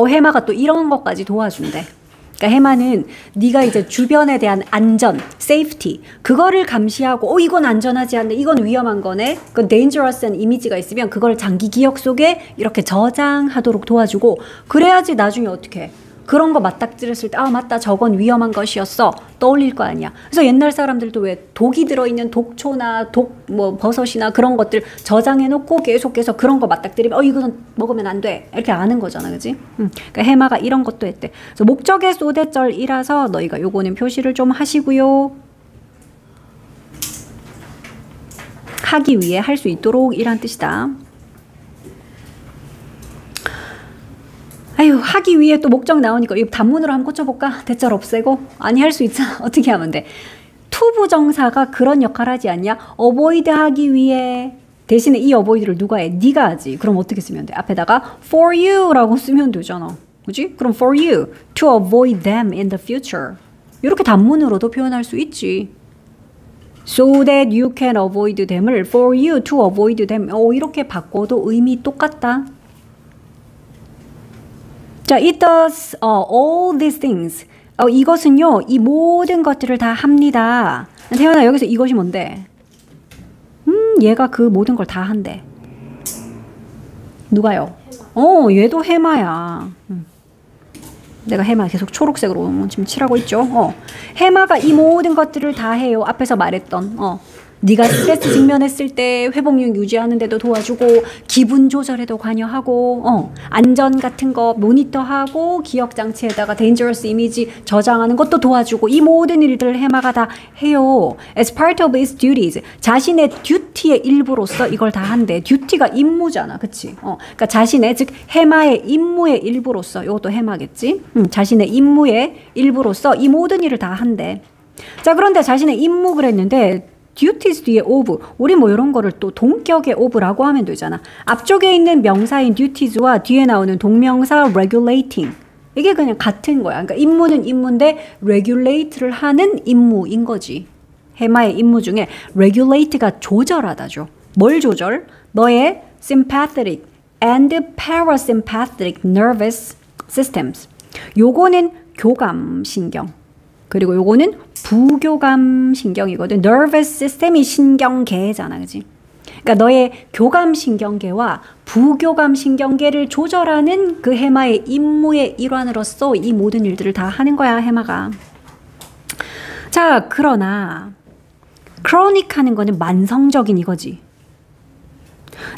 해마가 또 이런 것까지 도와준대. 그러니까 해마는 네가 이제 주변에 대한 안전, safety, 그거를 감시하고 이건 안전하지 않네, 이건 위험한 거네, 그 dangerous한 이미지가 있으면 그걸 장기 기억 속에 이렇게 저장하도록 도와주고, 그래야지 나중에 어떻게 해? 그런 거 맞닥뜨렸을 때 맞다, 저건 위험한 것이었어, 떠올릴 거 아니야. 그래서 옛날 사람들도 왜 독이 들어있는 독초나 버섯이나 그런 것들 저장해놓고 계속해서 그런 거 맞닥뜨리면 이거는 먹으면 안 돼, 이렇게 아는 거잖아, 그지? 그러니까 해마가 이런 것도 했대. 그래서 목적의 쏘댓절이라서 너희가 요거는 표시를 좀 하시고요. 하기 위해, 할 수 있도록 이란 뜻이다. 하기 위해 또 목적 나오니까 이 단문으로 한번 꽂혀볼까? 대절 없애고? 아니, 할 수 있잖아. 어떻게 하면 돼? 투부정사가 그런 역할 하지 않냐? avoid 하기 위해. 대신에 이 avoid를 누가 해? 네가 하지. 그럼 어떻게 쓰면 돼? 앞에다가 for you 라고 쓰면 되잖아. 그지? 그럼 for you to avoid them in the future. 이렇게 단문으로도 표현할 수 있지. So that you can avoid them을 for you to avoid them. 이렇게 바꿔도 의미 똑같다. 자, it does all these things. 이것은요, 이 모든 것들을 다 합니다. 태연아, 여기서 이것이 뭔데? 얘가 그 모든 걸 다 한대. 누가요? 얘도 해마야. 내가 해마 계속 초록색으로 지금 칠하고 있죠. 해마가 이 모든 것들을 다 해요. 앞에서 말했던. 네가 스트레스 직면했을 때 회복력 유지하는 데도 도와주고 기분 조절에도 관여하고 안전 같은 거 모니터하고 기억 장치에다가 dangerous 이미지 저장하는 것도 도와주고 이 모든 일들을 해마가 다 해요. As part of its duties. 자신의 듀티의 일부로서 이걸 다 한대. 듀티가 임무잖아. 그치? 그러니까 자신의 즉 해마의 임무의 일부로서 이것도 해마겠지? 자신의 임무의 일부로서 이 모든 일을 다 한대. 자, 그런데 자신의 임무 그랬는데 duties 뒤에 of, 우리 뭐 이런 거를 또 동격의 of라고 하면 되잖아. 앞쪽에 있는 명사인 duties와 뒤에 나오는 동명사 regulating, 이게 그냥 같은 거야. 그러니까 임무는 임무인데 regulate를 하는 임무인 거지. 해마의 임무 중에 regulate가 조절하다죠. 뭘 조절? 너의 sympathetic and parasympathetic nervous systems. 요거는 교감신경, 그리고 요거는 부교감신경이거든. nervous system이 신경계잖아. 그지? 그러니까 너의 교감신경계와 부교감신경계를 조절하는 그 해마의 임무의 일환으로서 이 모든 일들을 다 하는 거야, 해마가. 자, 그러나 chronic 하는 거는 만성적인 이거지.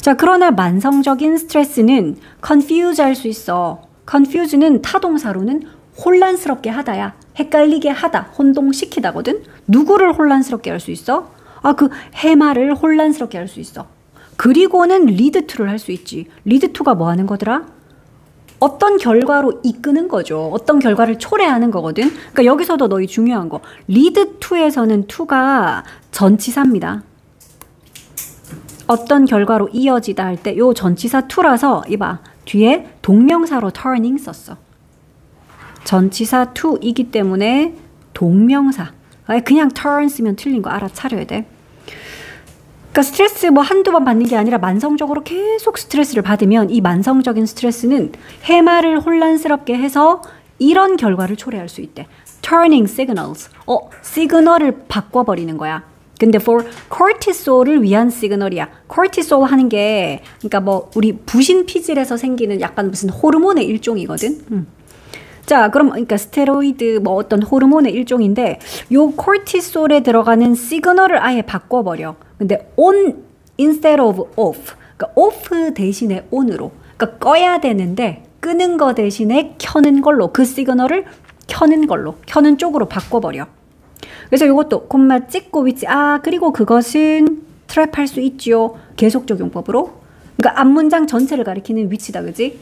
자, 그러나 만성적인 스트레스는 confuse 할 수 있어. confuse는 타동사로는 혼란스럽게 하다야. 헷갈리게 하다, 혼동시키다거든. 누구를 혼란스럽게 할 수 있어? 그 해마를 혼란스럽게 할 수 있어. 그리고는 lead to를 할 수 있지. lead to가 뭐 하는 거더라? 어떤 결과로 이끄는 거죠. 어떤 결과를 초래하는 거거든. 그러니까 여기서도 너희 중요한 거. lead to에서는 to가 전치사입니다. 어떤 결과로 이어지다 할 때 요 전치사 to라서 이봐. 뒤에 동명사로 turning 썼어. 전치사 to이기 때문에 동명사. 그냥 turn 쓰면 틀린 거 알아차려야 돼. 그러니까 스트레스 뭐 한두 번 받는 게 아니라 만성적으로 계속 스트레스를 받으면 이 만성적인 스트레스는 해마를 혼란스럽게 해서 이런 결과를 초래할 수 있대. turning signals. 시그널을 바꿔버리는 거야. 근데 for cortisol을 위한 시그널이야. cortisol 하는 게 그러니까 뭐 우리 부신피질에서 생기는 약간 무슨 호르몬의 일종이거든. 자, 그럼 그러니까 스테로이드 뭐 어떤 호르몬의 일종인데 요 코르티솔에 들어가는 시그널을 아예 바꿔버려. 근데 on instead of off. 그러니까 off 대신에 on으로. 그러니까 꺼야 되는데 끄는 거 대신에 켜는 걸로, 그 시그널을 켜는 걸로, 켜는 쪽으로 바꿔버려. 그래서 이것도 콤마 찍고 위치. 그리고 그것은 트랩할 수 있지요. 계속 적용법으로. 그러니까 앞문장 전체를 가리키는 위치다, 그지?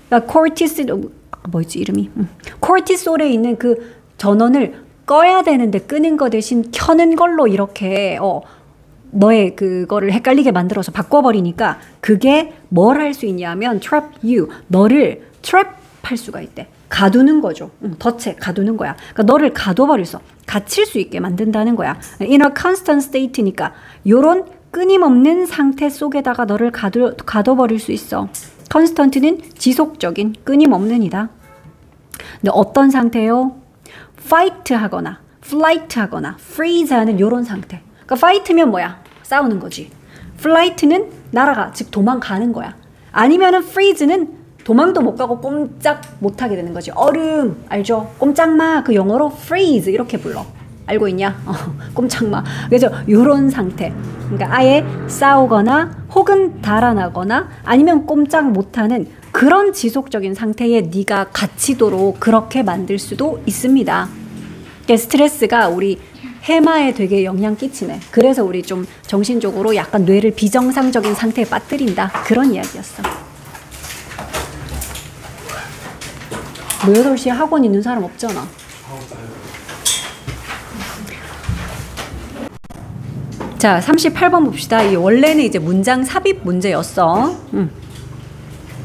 그러니까 뭐였지 이름이? 코르티솔에 있는 그 전원을 꺼야 되는데 끄는 거 대신 켜는 걸로 이렇게 너의 그거를 헷갈리게 만들어서 바꿔버리니까 그게 뭘 할 수 있냐면 trap you, 너를 trap 할 수가 있대. 가두는 거죠. 덫에 가두는 거야. 그러니까 너를 가둬버릴 수, 갇힐 수 있게 만든다는 거야. in a constant state니까 요런 끊임없는 상태 속에다가 너를 가둬버릴 수 있어. constant는 지속적인, 끊임없는이다. 근데 어떤 상태요? fight 하거나 flight 하거나 freeze 하는 요런 상태. 그러니까 fight면 뭐야? 싸우는 거지. flight는 날아가, 즉 도망가는 거야. 아니면은 freeze는 도망도 못 가고 꼼짝 못 하게 되는 거지. 얼음 알죠? 꼼짝마, 그 영어로 freeze 이렇게 불러. 알고 있냐? 꼼짝마. 그래서 요런 상태. 그러니까 아예 싸우거나 혹은 달아나거나 아니면 꼼짝 못하는 그런 지속적인 상태에 네가 갇히도록 그렇게 만들 수도 있습니다. 그러니까 스트레스가 우리 해마에 되게 영향 끼치네. 그래서 우리 좀 정신적으로 약간 뇌를 비정상적인 상태에 빠뜨린다. 그런 이야기였어. 뭐 8시에 학원 있는 사람 없잖아. 자, 38번 봅시다. 이 원래는 이제 문장 삽입 문제였어.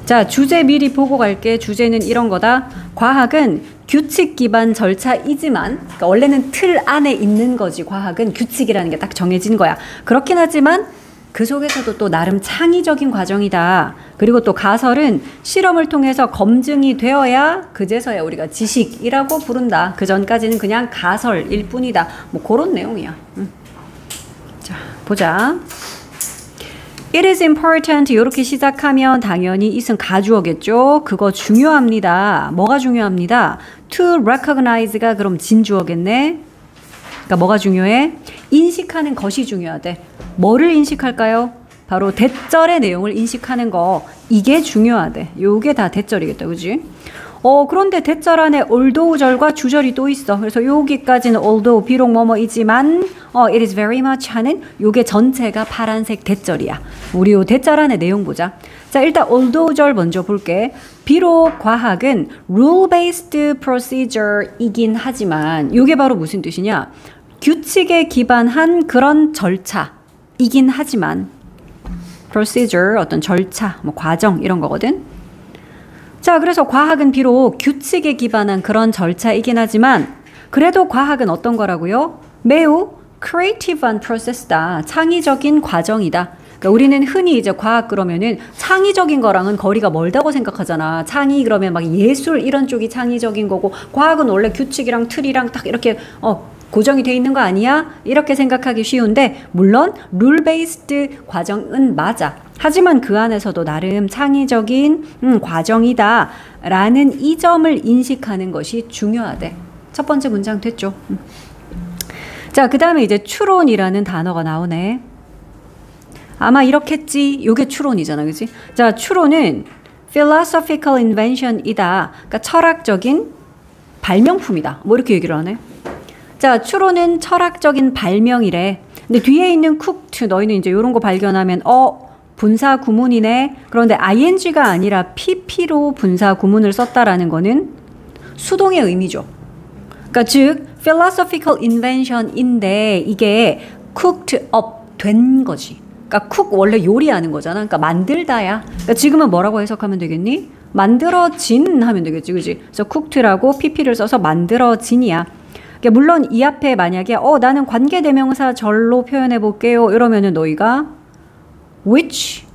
자, 주제 미리 보고 갈게. 주제는 이런 거다. 과학은 규칙 기반 절차이지만, 그러니까 원래는 틀 안에 있는 거지. 과학은 규칙이라는 게 딱 정해진 거야. 그렇긴 하지만 그 속에서도 또 나름 창의적인 과정이다. 그리고 또 가설은 실험을 통해서 검증이 되어야 그제서야 우리가 지식이라고 부른다. 그 전까지는 그냥 가설일 뿐이다. 뭐 그런 내용이야. 자, 보자. It is important. 이렇게 시작하면 당연히 이승 가주어겠죠. 그거 중요합니다. 뭐가 중요합니다? To recognize가 그럼 진주어겠네. 그러니까 뭐가 중요해? 인식하는 것이 중요하대. 뭐를 인식할까요? 바로 대절의 내용을 인식하는 거. 이게 중요하대. 요게 다 대절이겠다. 그지? 그런데 대절 안에 although절과 주절이 또 있어. 그래서 여기까지는 although 비록 뭐뭐이지만 it is very much 하는 요게 전체가 파란색 대절이야. 우리 요 대절 안에 내용 보자. 자, 일단 although절 먼저 볼게. 비록 과학은 rule-based procedure이긴 하지만 요게 바로 무슨 뜻이냐? 규칙에 기반한 그런 절차이긴 하지만 procedure 어떤 절차, 뭐 과정 이런 거거든. 자, 그래서 과학은 비록 규칙에 기반한 그런 절차이긴 하지만 그래도 과학은 어떤 거라고요? 매우 creative한 process다. 창의적인 과정이다. 그러니까 우리는 흔히 이제 과학 그러면은 창의적인 거랑은 거리가 멀다고 생각하잖아. 창의 그러면 막 예술 이런 쪽이 창의적인 거고 과학은 원래 규칙이랑 틀이랑 딱 이렇게 고정이 돼 있는 거 아니야? 이렇게 생각하기 쉬운데 물론 룰 베이스드 과정은 맞아. 하지만 그 안에서도 나름 창의적인 과정이다 라는 이 점을 인식하는 것이 중요하대. 첫 번째 문장 됐죠? 자, 그 다음에 이제 추론이라는 단어가 나오네. 아마 이렇겠지. 요게 추론이잖아. 그지? 자, 추론은 philosophical invention이다. 그러니까 철학적인 발명품이다. 뭐 이렇게 얘기를 하네. 자, 추론은 철학적인 발명이래. 근데 뒤에 있는 cooked 너희는 이제 이런 거 발견하면 분사 구문이네. 그런데 ing가 아니라 pp로 분사 구문을 썼다라는 거는 수동의 의미죠. 그러니까 즉 philosophical invention인데 이게 cooked up 된 거지. 그러니까 cook 원래 요리하는 거잖아. 그러니까 만들다야. 그러니까 지금은 뭐라고 해석하면 되겠니? 만들어진 하면 되겠지. 그지? 그래서 cooked라고 pp를 써서 만들어진이야. 물론 이 앞에 만약에 나는 관계대명사절로 표현해 볼게요. 이러면은 너희가 which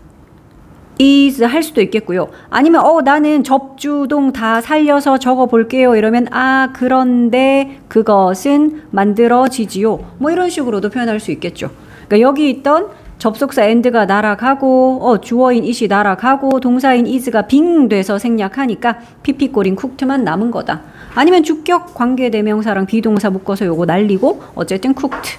is 할 수도 있겠고요. 아니면 나는 접주동 다 살려서 적어 볼게요. 이러면 그런데 그것은 만들어지지요. 뭐 이런 식으로도 표현할 수 있겠죠. 그러니까 여기 있던 접속사 and가 날아가고 주어인 it이 날아가고 동사인 is가 빙 돼서 생략하니까 pp 꼬린 cooked만 남은 거다. 아니면 주격 관계대명사랑 비동사 묶어서 요거 날리고 어쨌든 cooked.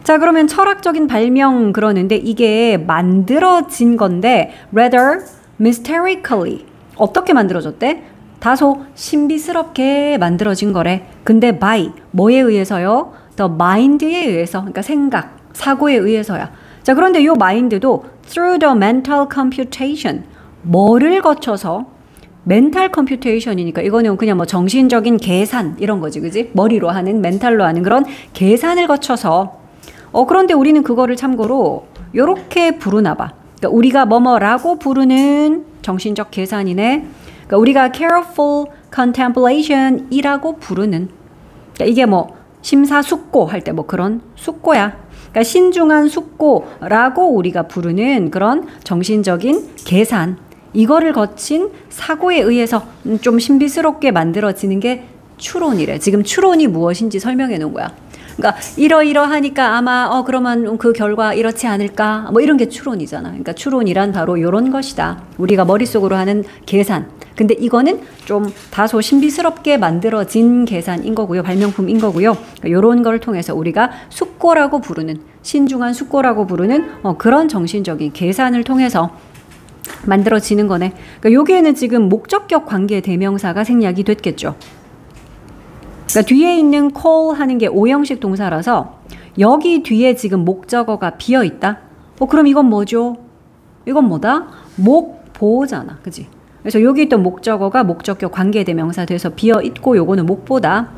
자, 그러면 철학적인 발명 그러는데 이게 만들어진 건데 rather mysterically 어떻게 만들어졌대? 다소 신비스럽게 만들어진 거래. 근데 by 뭐에 의해서요? the mind에 의해서. 그러니까 생각, 사고에 의해서야. 자, 그런데 요 마인드도 through the mental computation 뭐를 거쳐서 멘탈 컴퓨테이션이니까 이거는 그냥 뭐 정신적인 계산 이런 거지. 그지? 머리로 하는 멘탈로 하는 그런 계산을 거쳐서 그런데 우리는 그거를 참고로 요렇게 부르나 봐. 그러니까 우리가 뭐뭐라고 부르는 정신적 계산이네. 그러니까 우리가 careful contemplation 이라고 부르는 그러니까 이게 뭐 심사숙고 할 때 뭐 그런 숙고야. 그러니까 신중한 숙고라고 우리가 부르는 그런 정신적인 계산 이거를 거친 사고에 의해서 좀 신비스럽게 만들어지는 게 추론이래. 지금 추론이 무엇인지 설명해 놓은 거야. 그러니까 이러이러하니까 아마 그러면 그 결과 이렇지 않을까 뭐 이런 게 추론이잖아. 그러니까 추론이란 바로 이런 것이다. 우리가 머릿속으로 하는 계산. 근데 이거는 좀 다소 신비스럽게 만들어진 계산인 거고요. 발명품인 거고요. 그러니까 이런 걸 통해서 우리가 숙고라고 부르는 신중한 숙고라고 부르는 그런 정신적인 계산을 통해서 만들어지는 거네. 그러니까 여기에는 지금 목적격 관계 대명사가 생략이 됐겠죠. 그러니까 뒤에 있는 call 하는 게 오형식 동사라서 여기 뒤에 지금 목적어가 비어 있다. 그럼 이건 뭐죠? 이건 뭐다? 목보잖아. 그지? 그래서 여기 있던 목적어가 목적격 관계 대명사 돼서 비어 있고 요거는 목보다.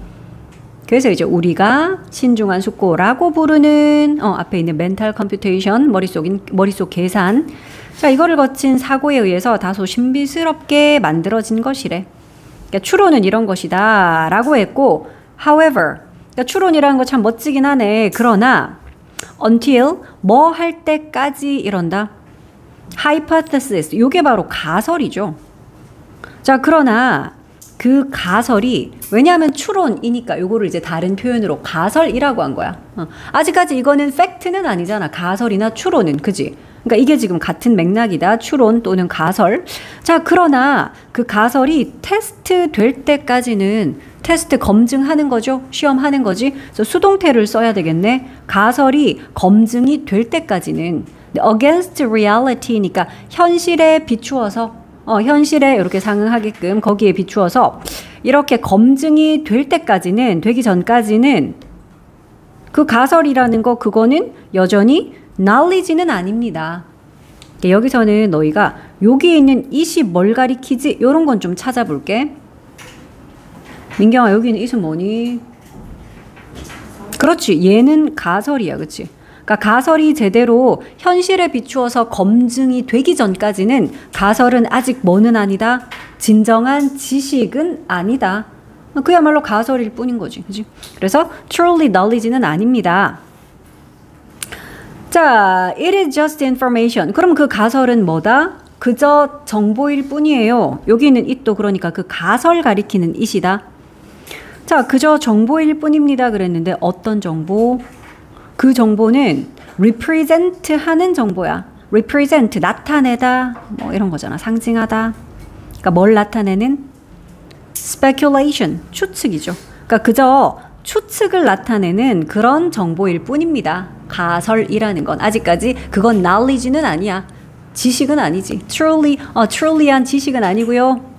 그래서 이제 우리가 신중한 숙고라고 부르는 앞에 있는 멘탈 컴퓨테이션 머릿속 계산. 자, 이거를 거친 사고에 의해서 다소 신비스럽게 만들어진 것이래. 그러니까 추론은 이런 것이다 라고 했고 however 그러니까 추론이라는 거 참 멋지긴 하네. 그러나 until 뭐 할 때까지 이런다. hypothesis 요게 바로 가설이죠. 자, 그러나 그 가설이 왜냐하면 추론이니까 요거를 이제 다른 표현으로 가설이라고 한 거야. 아직까지 이거는 팩트는 아니잖아. 가설이나 추론은. 그지? 그러니까 이게 지금 같은 맥락이다. 추론 또는 가설. 자, 그러나 그 가설이 테스트 될 때까지는 테스트 검증하는 거죠. 시험하는 거지. 그래서 수동태를 써야 되겠네. 가설이 검증이 될 때까지는 against reality니까 현실에 비추어서 현실에 이렇게 상응하게끔 거기에 비추어서 이렇게 검증이 될 때까지는 되기 전까지는 그 가설이라는 거 그거는 여전히 knowledge는 아닙니다. 여기서는 너희가 여기에 있는 it이 뭘 가리키지? 이런 건 좀 찾아볼게. 민경아 여기 있는 it은 뭐니? 그렇지. 얘는 가설이야. 그치? 그러니까 가설이 제대로 현실에 비추어서 검증이 되기 전까지는 가설은 아직 뭐는 아니다? 진정한 지식은 아니다. 그야말로 가설일 뿐인 거지. 그치? 그래서 truly knowledge는 아닙니다. 자, it is just information. 그럼 그 가설은 뭐다? 그저 정보일 뿐이에요. 여기 있는 it도 그러니까 그 가설 가리키는 it이다. 자, 그저 정보일 뿐입니다. 그랬는데 어떤 정보? 그 정보는 represent 하는 정보야. represent, 나타내다, 뭐 이런 거잖아. 상징하다. 그러니까 뭘 나타내는? speculation, 추측이죠. 그러니까 그저 추측을 나타내는 그런 정보일 뿐입니다. 가설이라는 건 아직까지 그건 knowledge는 아니야. 지식은 아니지. truly한 지식은 아니고요.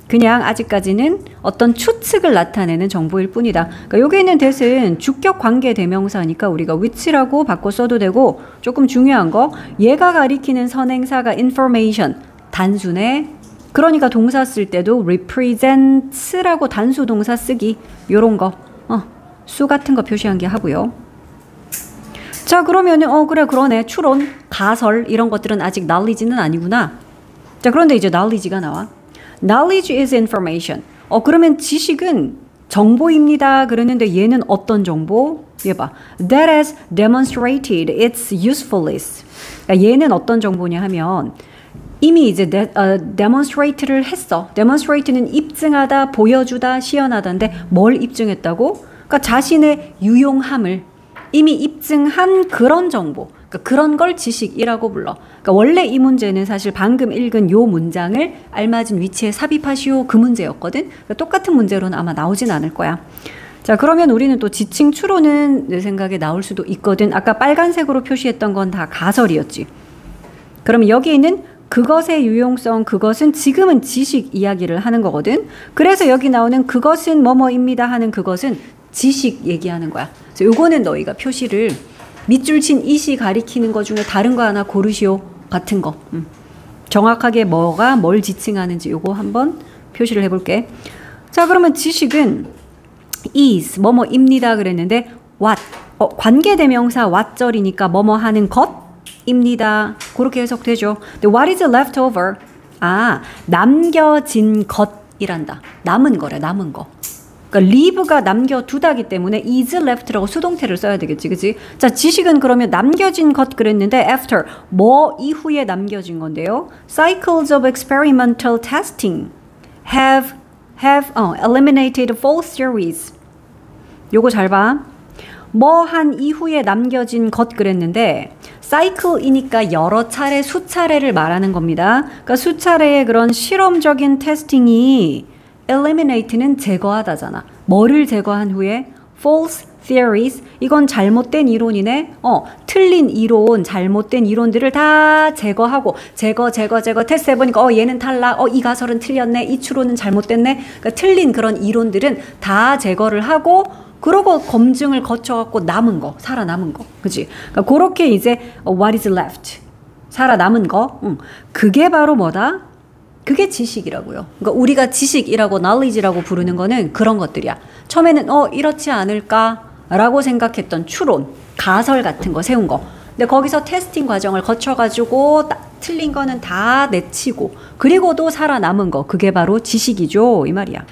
그냥 아직까지는 어떤 추측을 나타내는 정보일 뿐이다. 그러니까 여기 있는 that은 주격 관계 대명사니까 우리가 which라고 바꿔 써도 되고 조금 중요한 거 얘가 가리키는 선행사가 information 단순해. 그러니까 동사 쓸 때도 represents라고 단수 동사 쓰기 요런 거 수 같은 거 표시한 게 하고요. 자 그러면은 그래 그러네 추론 가설 이런 것들은 아직 knowledge는 아니구나. 자 그런데 이제 knowledge가 나와. Knowledge is information. 그러면 지식은 정보입니다. 그랬는데 얘는 어떤 정보? 얘 봐. That has demonstrated its usefulness. 그러니까 얘는 어떤 정보냐 하면 이미 이제 demonstrate를 했어. demonstrate는 입증하다, 보여주다, 시연하다인데 뭘 입증했다고? 그러니까 자신의 유용함을 이미 입증한 그런 정보. 그러니까 그런 걸 지식이라고 불러. 그러니까 원래 이 문제는 사실 방금 읽은 요 문장을 알맞은 위치에 삽입하시오 그 문제였거든. 그러니까 똑같은 문제로는 아마 나오진 않을 거야. 자 그러면 우리는 또 지칭 추론은 내 생각에 나올 수도 있거든. 아까 빨간색으로 표시했던 건 다 가설이었지. 그러면 여기 있는 그것의 유용성, 그것은 지금은 지식 이야기를 하는 거거든. 그래서 여기 나오는 그것은 뭐뭐입니다 하는 그것은 지식 얘기하는 거야. 그래서 요거는 너희가 표시를 밑줄 친 it이 가리키는 것 중에 다른 거 하나 고르시오 같은 거. 정확하게 뭐가 뭘 지칭하는지 요거 한번 표시를 해볼게. 자 그러면 지식은 is 뭐뭐입니다 그랬는데 what 관계대명사 what절이니까 뭐뭐 하는 것입니다. 그렇게 해석되죠. 근데 what is left over? 남겨진 것이란다. 남은 거래 남은 거. 그러니까 leave가 남겨두다기 때문에 is left라고 수동태를 써야 되겠지, 그치? 자, 지식은 그러면 남겨진 것 그랬는데 after 뭐 이후에 남겨진 건데요. Cycles of experimental testing have eliminated false theories. 요거 잘 봐. 뭐 한 이후에 남겨진 것 그랬는데 cycle이니까 여러 차례, 수차례를 말하는 겁니다. 그러니까 수차례의 그런 실험적인 테스팅이 eliminate는 제거하다잖아. 뭐를 제거한 후에? false theories. 이건 잘못된 이론이네. 틀린 이론, 잘못된 이론들을 다 제거하고 제거 테스트 해보니까 얘는 탈락. 이 가설은 틀렸네. 이 추론은 잘못됐네. 그러니까 틀린 그런 이론들은 다 제거를 하고 그러고 검증을 거쳐갖고 남은 거, 살아남은 거. 그치? 그러니까 그렇게 이제 what is left. 살아남은 거. 그게 바로 뭐다? 그게 지식이라고요. 그러니까 우리가 지식이라고 knowledge라고 부르는 거는 그런 것들이야. 처음에는 이렇지 않을까라고 생각했던 추론, 가설 같은 거 세운 거. 근데 거기서 테스팅 과정을 거쳐가지고 틀린 거는 다 내치고 그리고도 살아남은 거. 그게 바로 지식이죠. 이 말이야.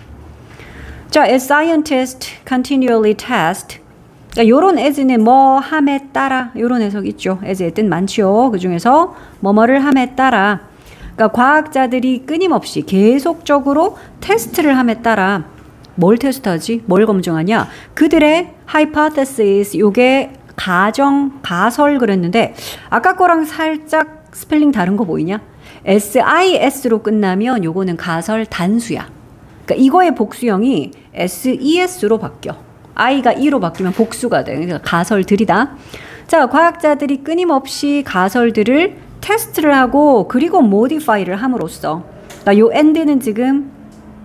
자, as scientists continually test. 그러니까 요런 as는 뭐 함에 따라 요런 해석 있죠. as의 뜻 많지요. 그 중에서 뭐뭐를 함에 따라. 그러니까 과학자들이 끊임없이 계속적으로 테스트를 함에 따라 뭘 테스트하지? 뭘 검증하냐? 그들의 hypothesis, 요게 가설 그랬는데 아까 거랑 살짝 스펠링 다른 거 보이냐? SIS로 끝나면 요거는 가설 단수야. 그러니까 이거의 복수형이 SES로 바뀌어. I가 E로 바뀌면 복수가 돼. 그러니까 가설들이다. 자, 과학자들이 끊임없이 가설들을 테스트를 하고 그리고 modify를 함으로써 그러니까 요 and는 지금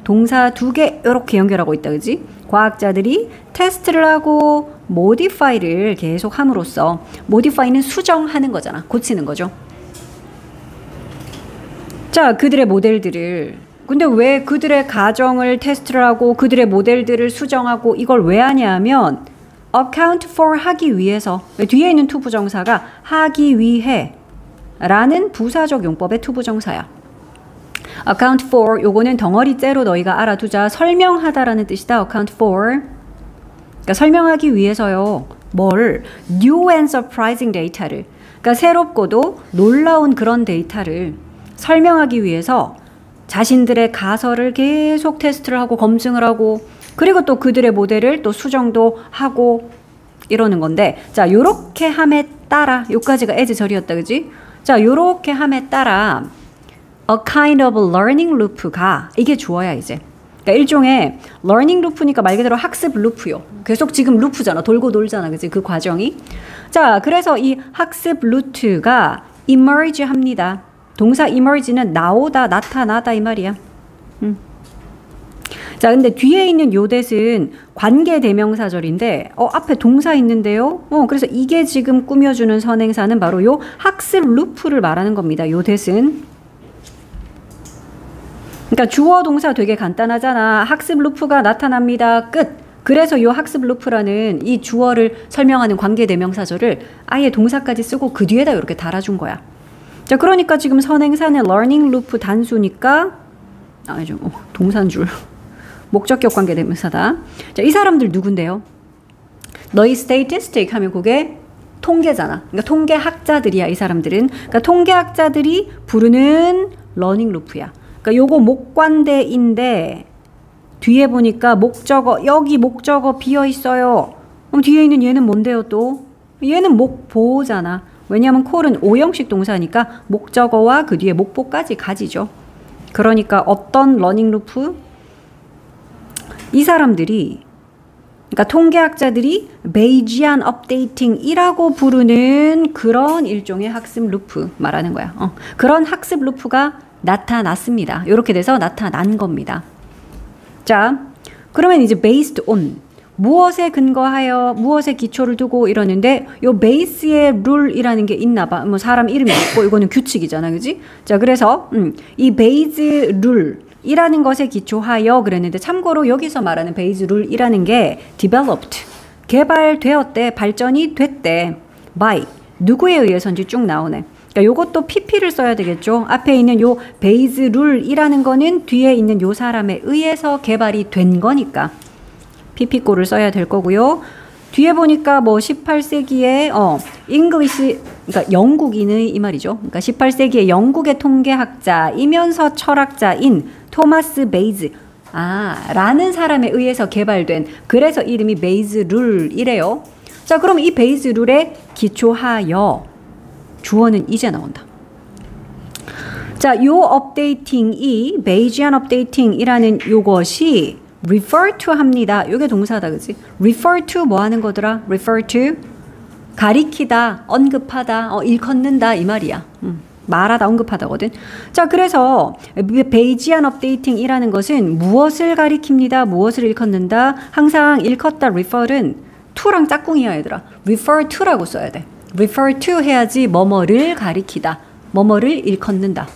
동사 두 개 이렇게 연결하고 있다. 그지? 과학자들이 테스트를 하고 modify를 계속 함으로써 modify는 수정하는 거잖아. 고치는 거죠. 자, 그들의 모델들을 근데 왜 그들의 가정을 테스트를 하고 그들의 모델들을 수정하고 이걸 왜 하냐 하면 account for 하기 위해서 뒤에 있는 투부정사가 하기 위해 라는 부사적 용법의 투부정사야. account for 요거는 덩어리째로 너희가 알아두자. 설명하다라는 뜻이다. account for 그러니까 설명하기 위해서요. 뭘? new and surprising data를 그러니까 새롭고도 놀라운 그런 데이터를 설명하기 위해서 자신들의 가설을 계속 테스트를 하고 검증을 하고 그리고 또 그들의 모델을 또 수정도 하고 이러는 건데 자 요렇게 함에 따라 요까지가 as 절이었다 그지? 자 요렇게 함에 따라 a kind of learning loop가 이게 주어야 이제 그러니까 일종의 learning loop니까 말 그대로 학습 루프요. 계속 지금 루프잖아. 돌고 돌잖아. 그지? 그 과정이. 자 그래서 이 학습 루트가 emerge 합니다. 동사 emerge는 나오다, 나타나다 이 말이야. 자, 근데 뒤에 있는 요 that은 관계대명사절인데 앞에 동사 있는데요. 그래서 이게 지금 꾸며주는 선행사는 바로 요 학습 루프를 말하는 겁니다. 요 that은. 그러니까 주어 동사 되게 간단하잖아. 학습 루프가 나타납니다. 끝. 그래서 요 학습 루프라는 이 주어를 설명하는 관계대명사절을 아예 동사까지 쓰고 그 뒤에다 이렇게 달아준 거야. 자, 그러니까 지금 선행사는 learning loop 단수니까 아니죠. 동사인 줄. 목적격 관계대명사다. 자, 이 사람들 누군데요? 너희 statistic 하면 그게 통계잖아. 그러니까 통계학자들이야, 이 사람들은. 그러니까 통계학자들이 부르는 learning loop야. 그러니까 요거 목관대인데 뒤에 보니까 목적어, 여기 목적어 비어 있어요. 그럼 뒤에 있는 얘는 뭔데요, 또? 얘는 목보잖아. 왜냐하면 콜은 오형식 동사니까 목적어와 그 뒤에 목보까지 가지죠. 그러니까 어떤 러닝 루프? 이 사람들이 그러니까 통계학자들이 베이지안 업데이팅이라고 부르는 그런 일종의 학습 루프 말하는 거야. 그런 학습 루프가 나타났습니다. 이렇게 돼서 나타난 겁니다. 자, 그러면 이제 based on 무엇에 근거하여 무엇에 기초를 두고 이러는데 요 베이스의 룰이라는 게 있나 봐. 뭐 사람 이름이 있고 이거는 규칙이잖아. 그지? 자, 그래서 이 베이스 룰이라는 것에 기초하여 그랬는데 참고로 여기서 말하는 베이스 룰이라는 게 developed 개발되었대. 발전이 됐대. by 누구에 의해서인지 쭉 나오네. 그러니까 요것도 PP를 써야 되겠죠. 앞에 있는 요 베이스 룰이라는 거는 뒤에 있는 요 사람에 의해서 개발이 된 거니까 PP꼴을 써야 될 거고요. 뒤에 보니까 뭐 18세기에 English 그러니까 영국인의 이 말이죠. 그러니까 18세기에 영국의 통계학자이면서 철학자인 토마스 베이즈 라는 사람에 의해서 개발된 그래서 이름이 베이즈 룰이래요. 자, 그럼 이 베이즈 룰에 기초하여 주어는 이제 나온다. 자, 요 업데이팅이 베이지안 업데이팅이라는 요것이 refer to 합니다. 요게 동사다. 그치? refer to 뭐 하는 거더라? refer to 가리키다, 언급하다, 일컫는다 이 말이야. 말하다, 언급하다거든. 자, 그래서 베이지안 업데이팅이라는 것은 무엇을 가리킵니다. 무엇을 일컫는다. 항상 일컫다 refer은 to랑 짝꿍이야 얘들아. refer to라고 써야 돼. refer to 해야지 뭐뭐를 가리키다. 뭐뭐를 일컫는다.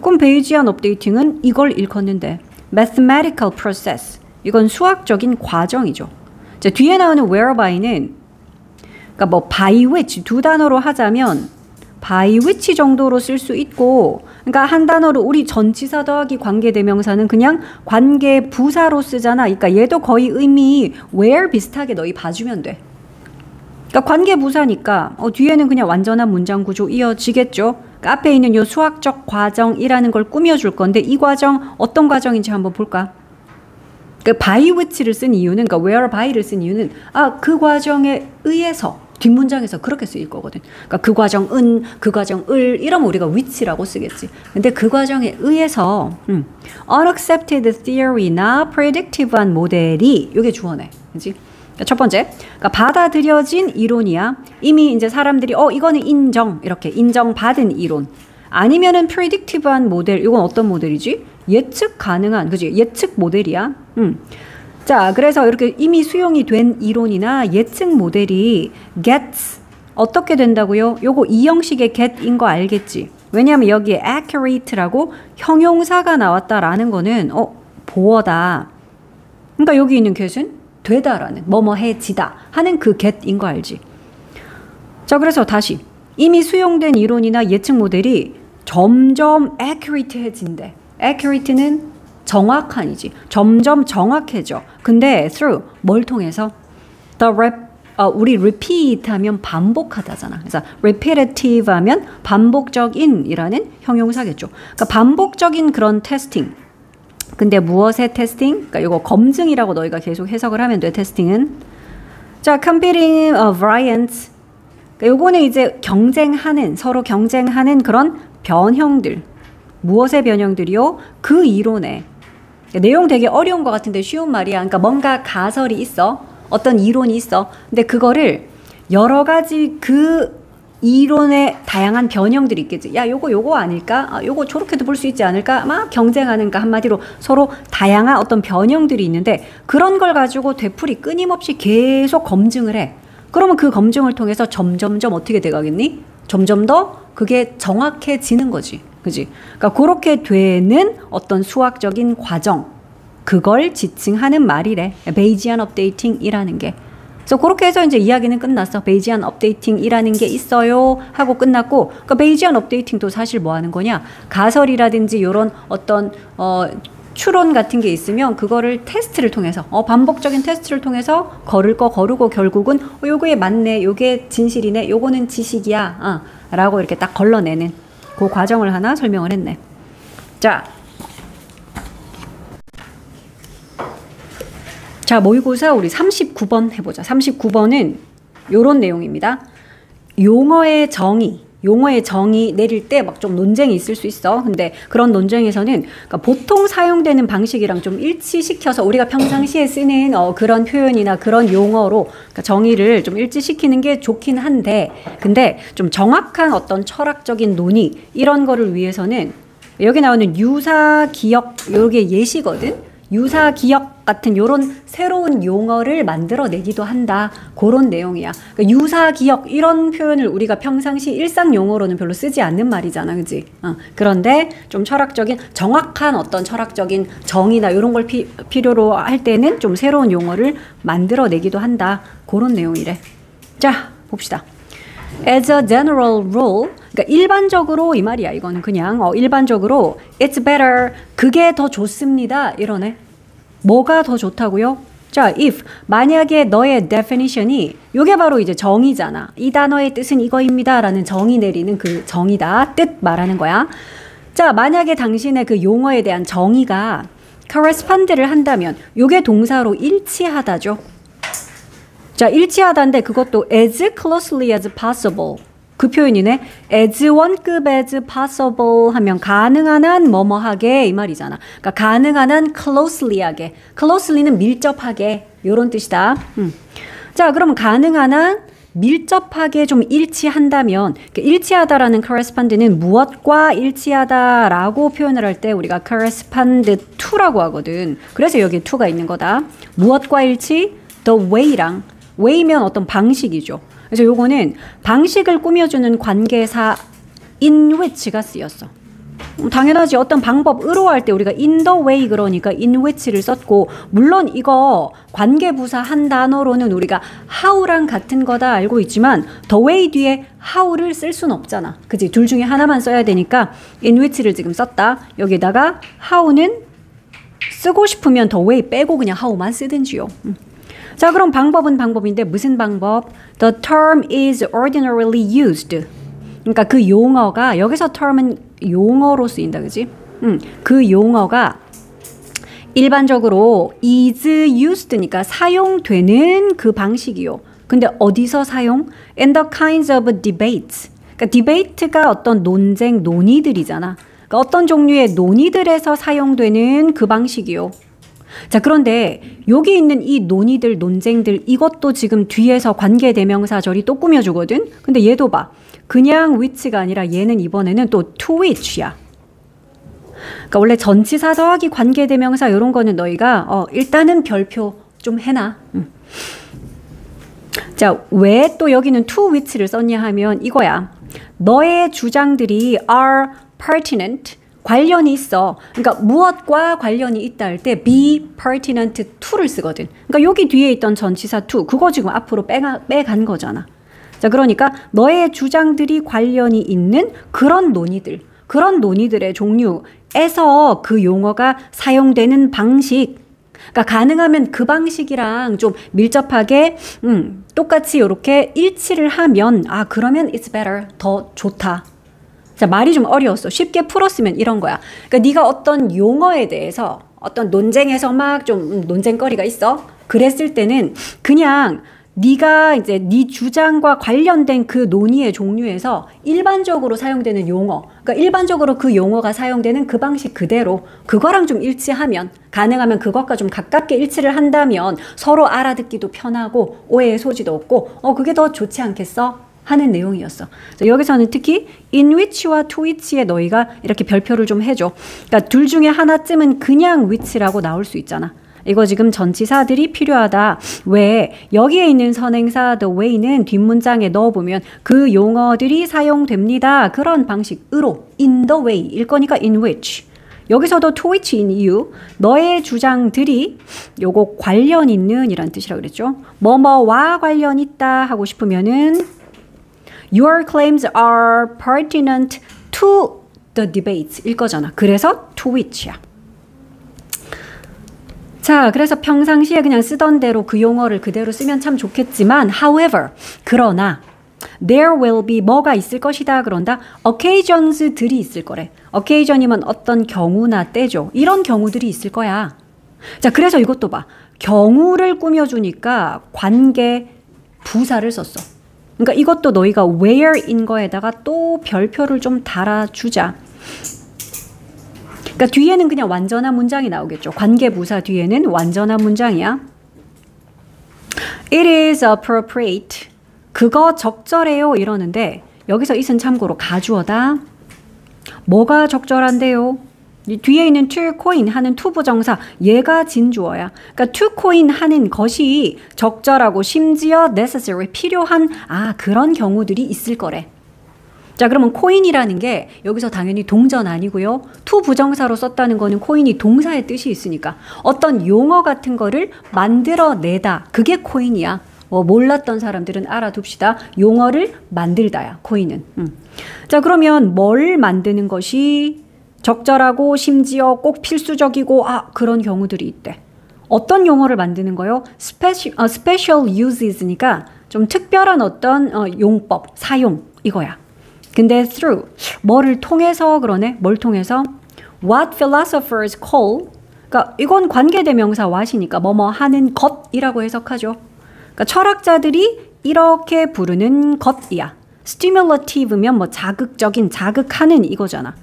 그럼 베이지안 업데이팅은 이걸 일컫는데 mathematical process 이건 수학적인 과정이죠. 자, 뒤에 나오는 whereby는 그러니까 뭐 by which 두 단어로 하자면 by which 정도로 쓸 수 있고 그러니까 한 단어로 우리 전치사 더하기 관계대명사는 그냥 관계부사로 쓰잖아. 그러니까 얘도 거의 의미 where 비슷하게 너희 봐주면 돼. 그러니까 관계부사니까 뒤에는 그냥 완전한 문장 구조 이어지겠죠. 그러니까 앞에 있는 요 수학적 과정이라는 걸 꾸며줄 건데 이 과정 어떤 과정인지 한번 볼까? 그러니까 by which를 쓴 이유는 그러니까 whereby를 쓴 이유는 그 과정에 의해서 뒷문장에서 그렇게 쓰일 거거든. 그러니까 그 과정은, 그 과정을 이러면 우리가 which라고 쓰겠지. 근데 그 과정에 의해서 unaccepted theory나 predictive한 모델이 이게 주어네. 그렇지? 첫 번째, 그러니까 받아들여진 이론이야. 이미 이제 사람들이 이거는 인정, 이렇게 인정받은 이론. 아니면은 predictive한 모델, 이건 어떤 모델이지? 예측 가능한, 그지? 예측 모델이야. 자, 그래서 이렇게 이미 수용이 된 이론이나 예측 모델이 gets 어떻게 된다고요? 요거 이 형식의 get인 거 알겠지? 왜냐하면 여기에 accurate라고 형용사가 나왔다라는 거는 보어다. 그러니까 여기 있는 get은 되다라는 뭐뭐해지다 하는 그 get인 거 알지? 자, 그래서 다시 이미 수용된 이론이나 예측 모델이 점점 accurate해진대. accurate는 정확한이지. 점점 정확해져. 근데 through 뭘 통해서? 우리 repeat 하면 반복하다잖아. 그래서 repetitive 하면 반복적인이라는 형용사겠죠. 그러니까 반복적인 그런 테스팅. 근데 무엇의 테스팅? 그러니까 이거 검증이라고 너희가 계속 해석을 하면 돼. 테스팅은. 자, competing variants. 그러니까 요거는 이제 경쟁하는, 서로 경쟁하는 그런 변형들. 무엇의 변형들이요? 그 이론에. 내용 되게 어려운 것 같은데 쉬운 말이야. 그러니까 뭔가 가설이 있어. 어떤 이론이 있어. 근데 그거를 여러 가지 그 이론의 다양한 변형들이 있겠지. 야, 요거 아닐까? 요거 저렇게도 볼 수 있지 않을까? 막 경쟁하는가 한마디로 서로 다양한 어떤 변형들이 있는데 그런 걸 가지고 되풀이 끊임없이 계속 검증을 해. 그러면 그 검증을 통해서 점점점 어떻게 돼가겠니? 점점 더 그게 정확해지는 거지. 그지? 그러니까 그렇게 되는 어떤 수학적인 과정, 그걸 지칭하는 말이래. 베이지안 업데이팅이라는 게. 그래서 그렇게 해서 이제 이야기는 끝났어. 베이지안 업데이팅이라는 게 있어요 하고 끝났고, 그러니까 베이지안 업데이팅도 사실 뭐 하는 거냐? 가설이라든지 이런 어떤 추론 같은 게 있으면 그거를 테스트를 통해서 반복적인 테스트를 통해서 걸을 거 거르고 결국은 요거에 맞네, 요게 진실이네, 요거는 지식이야 라고 이렇게 딱 걸러내는 그 과정을 하나 설명을 했네. 자, 모의고사 우리 39번 해보자. 39번은 요런 내용입니다. 용어의 정의 내릴 때 막 좀 논쟁이 있을 수 있어. 근데 그런 논쟁에서는 그러니까 보통 사용되는 방식이랑 좀 일치시켜서 우리가 평상시에 쓰는 그런 표현이나 그런 용어로 그러니까 정의를 좀 일치시키는 게 좋긴 한데, 근데 좀 정확한 어떤 철학적인 논의 이런 거를 위해서는 여기 나오는 유사 기억, 요게 예시거든. 유사 기억 같은 요런 새로운 용어를 만들어내기도 한다. 그런 내용이야. 그러니까 유사 기억 이런 표현을 우리가 평상시 일상 용어로는 별로 쓰지 않는 말이잖아. 그지? 그런데 좀 철학적인 정확한 어떤 철학적인 정의나 이런 걸 필요로 할 때는 좀 새로운 용어를 만들어내기도 한다. 그런 내용이래. 자, 봅시다. As a general rule, 그러니까 일반적으로 이 말이야. 이거는 그냥 일반적으로 it's better, 그게 더 좋습니다 이러네. 뭐가 더 좋다고요? 자, if 만약에 너의 definition이 요게 바로 이제 정의잖아. 이 단어의 뜻은 이거입니다 라는 정의 내리는 그 정의다. 뜻 말하는 거야. 자, 만약에 당신의 그 용어에 대한 정의가 correspond를 한다면 요게 동사로 일치하다죠. 자, 일치하다인데 그것도 as closely as possible. 그 표현이네. as 원급 as possible 하면 가능한 한 뭐뭐하게 이 말이잖아. 그러니까 가능한 한 closely하게. closely는 밀접하게 요런 뜻이다. 자, 그럼 가능한 한 밀접하게 좀 일치한다면 일치하다라는 correspond는 무엇과 일치하다라고 표현을 할 때 우리가 correspond to라고 하거든. 그래서 여기에 to가 있는 거다. 무엇과 일치? the way랑 way면 어떤 방식이죠. 그래서 요거는 방식을 꾸며주는 관계사 in which가 쓰였어. 당연하지. 어떤 방법으로 할 때 우리가 in the way 그러니까 in which를 썼고, 물론 이거 관계부사 한 단어로는 우리가 how랑 같은 거다 알고 있지만 the way 뒤에 how를 쓸 수는 없잖아. 그치? 둘 중에 하나만 써야 되니까 in which를 지금 썼다. 여기다가 how는 쓰고 싶으면 the way 빼고 그냥 how만 쓰든지요. 자, 그럼 방법은 방법인데 무슨 방법? The term is ordinarily used. 그러니까 그 용어가, 여기서 term은 용어로 쓰인다, 그지? 그 용어가 일반적으로 is used니까 사용되는 그 방식이요. 근데 어디서 사용? In the kinds of debates. 그러니까 디베이트가 어떤 논쟁, 논의들이잖아. 그러니까 어떤 종류의 논의들에서 사용되는 그 방식이요. 자, 그런데 여기 있는 이 논의들, 논쟁들 이것도 지금 뒤에서 관계대명사절이 또 꾸며주거든. 근데 얘도 봐. 그냥 which가 아니라 얘는 이번에는 또 to which야. 그러니까 원래 전치사 더하기 관계대명사 이런 거는 너희가 일단은 별표 좀 해놔. 자, 왜 또 여기는 to which를 썼냐 하면 이거야. 너의 주장들이 are pertinent, 관련이 있어. 그러니까 무엇과 관련이 있다 할 때 be pertinent to를 쓰거든. 그러니까 여기 뒤에 있던 전치사 to, 그거 지금 앞으로 빼간 거잖아. 자, 그러니까 너의 주장들이 관련이 있는 그런 논의들, 그런 논의들의 종류에서 그 용어가 사용되는 방식, 그러니까 가능하면 그 방식이랑 좀 밀접하게 똑같이 이렇게 일치를 하면 그러면 it's better, 더 좋다. 자, 말이 좀 어려웠어. 쉽게 풀었으면 이런 거야. 그러니까 네가 어떤 용어에 대해서 어떤 논쟁에서 막 좀 논쟁거리가 있어. 그랬을 때는 그냥 네가 이제 네 주장과 관련된 그 논의의 종류에서 일반적으로 사용되는 용어, 그러니까 일반적으로 그 용어가 사용되는 그 방식 그대로 그거랑 좀 일치하면, 가능하면 그것과 좀 가깝게 일치를 한다면 서로 알아듣기도 편하고 오해의 소지도 없고 그게 더 좋지 않겠어? 하는 내용이었어. 여기서는 특히 in which와 to which에 너희가 이렇게 별표를 좀 해줘. 그러니까 둘 중에 하나쯤은 그냥 which라고 나올 수 있잖아. 이거 지금 전치사들이 필요하다. 왜? 여기에 있는 선행사 the way는 뒷문장에 넣어보면 그 용어들이 사용됩니다. 그런 방식으로 in the way 일 거니까 in which. 여기서도 to which in you, 너의 주장들이 요거 관련 있는 이란 뜻이라고 그랬죠. 뭐뭐와 관련 있다 하고 싶으면은 Your claims are pertinent to the debates 일 거잖아. 그래서 to which야. 자, 그래서 평상시에 그냥 쓰던 대로 그 용어를 그대로 쓰면 참 좋겠지만 however, 그러나 there will be 뭐가 있을 것이다 그런다. occasions들이 있을 거래. occasion이면 어떤 경우나 때죠. 이런 경우들이 있을 거야. 자, 그래서 이것도 봐. 경우를 꾸며주니까 관계 부사를 썼어. 그러니까 이것도 너희가 where인 거에다가 또 별표를 좀 달아주자. 그러니까 뒤에는 그냥 완전한 문장이 나오겠죠. 관계부사 뒤에는 완전한 문장이야. It is appropriate. 그거 적절해요 이러는데 여기서 it은 참고로 가주어다. 뭐가 적절한데요? 뒤에 있는 to coin 하는 to 부정사 얘가 진주어야. 그러니까 to coin 하는 것이 적절하고 심지어 necessary 필요한 그런 경우들이 있을 거래. 자, 그러면 coin이라는 게 여기서 당연히 동전 아니고요. to 부정사로 썼다는 거는 coin이 동사의 뜻이 있으니까 어떤 용어 같은 거를 만들어내다. 그게 coin이야. 몰랐던 사람들은 알아둡시다. 용어를 만들다야. coin은. 자, 그러면 뭘 만드는 것이 적절하고 심지어 꼭 필수적이고 그런 경우들이 있대. 어떤 용어를 만드는 거요? special uses니까 좀 특별한 어떤 용법, 사용 이거야. 근데 through 뭐를 통해서 그러네? 뭘 통해서? What philosophers call, 그러니까 이건 관계대명사 what이니까 뭐뭐 하는 것이라고 해석하죠. 그러니까 철학자들이 이렇게 부르는 것이야. stimulative면 뭐 자극적인, 자극하는 이거잖아.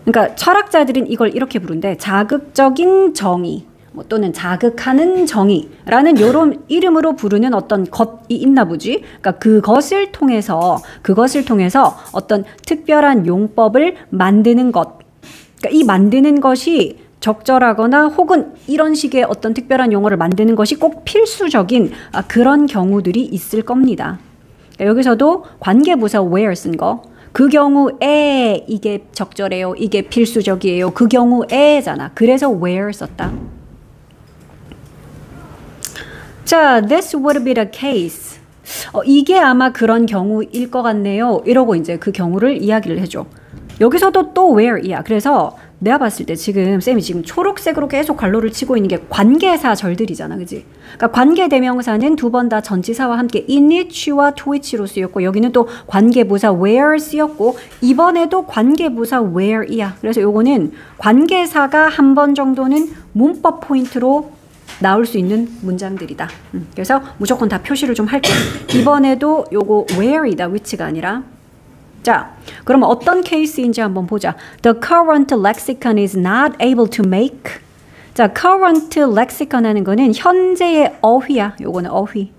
그러니까 철학자들은 이걸 이렇게 부른대. 자극적인 정의 또는 자극하는 정의라는 이런 이름으로 부르는 어떤 것이 있나 보지. 그러니까 그것을 통해서 어떤 특별한 용법을 만드는 것. 그러니까 이 만드는 것이 적절하거나 혹은 이런 식의 어떤 특별한 용어를 만드는 것이 꼭 필수적인 그런 경우들이 있을 겁니다. 그러니까 여기서도 관계부사 where 쓴 거. 그 경우에 이게 적절해요. 이게 필수적이에요. 그 경우에잖아. 그래서 where 썼다. 자, this would be the case. 이게 아마 그런 경우일 것 같네요. 이러고 이제 그 경우를 이야기를 해줘. 여기서도 또 where이야. 그래서 내가 봤을 때 지금 쌤이 지금 초록색으로 계속 괄호를 치고 있는 게 관계사 절들이잖아. 그지? 그러니까 관계대명사는 두 번 다 전치사와 함께 in which와 to which로 쓰였고 여기는 또 관계부사 where 쓰였고 이번에도 관계부사 where이야. 그래서 요거는 관계사가 한 번 정도는 문법 포인트로 나올 수 있는 문장들이다. 그래서 무조건 다 표시를 좀 할게. 이번에도 요거 where이다. which가 아니라. 자, 그러면 어떤 케이스인지 한번 보자. The current lexicon is not able to make. 자, current lexicon 하는 거는 현재의 어휘야. 요거는 어휘.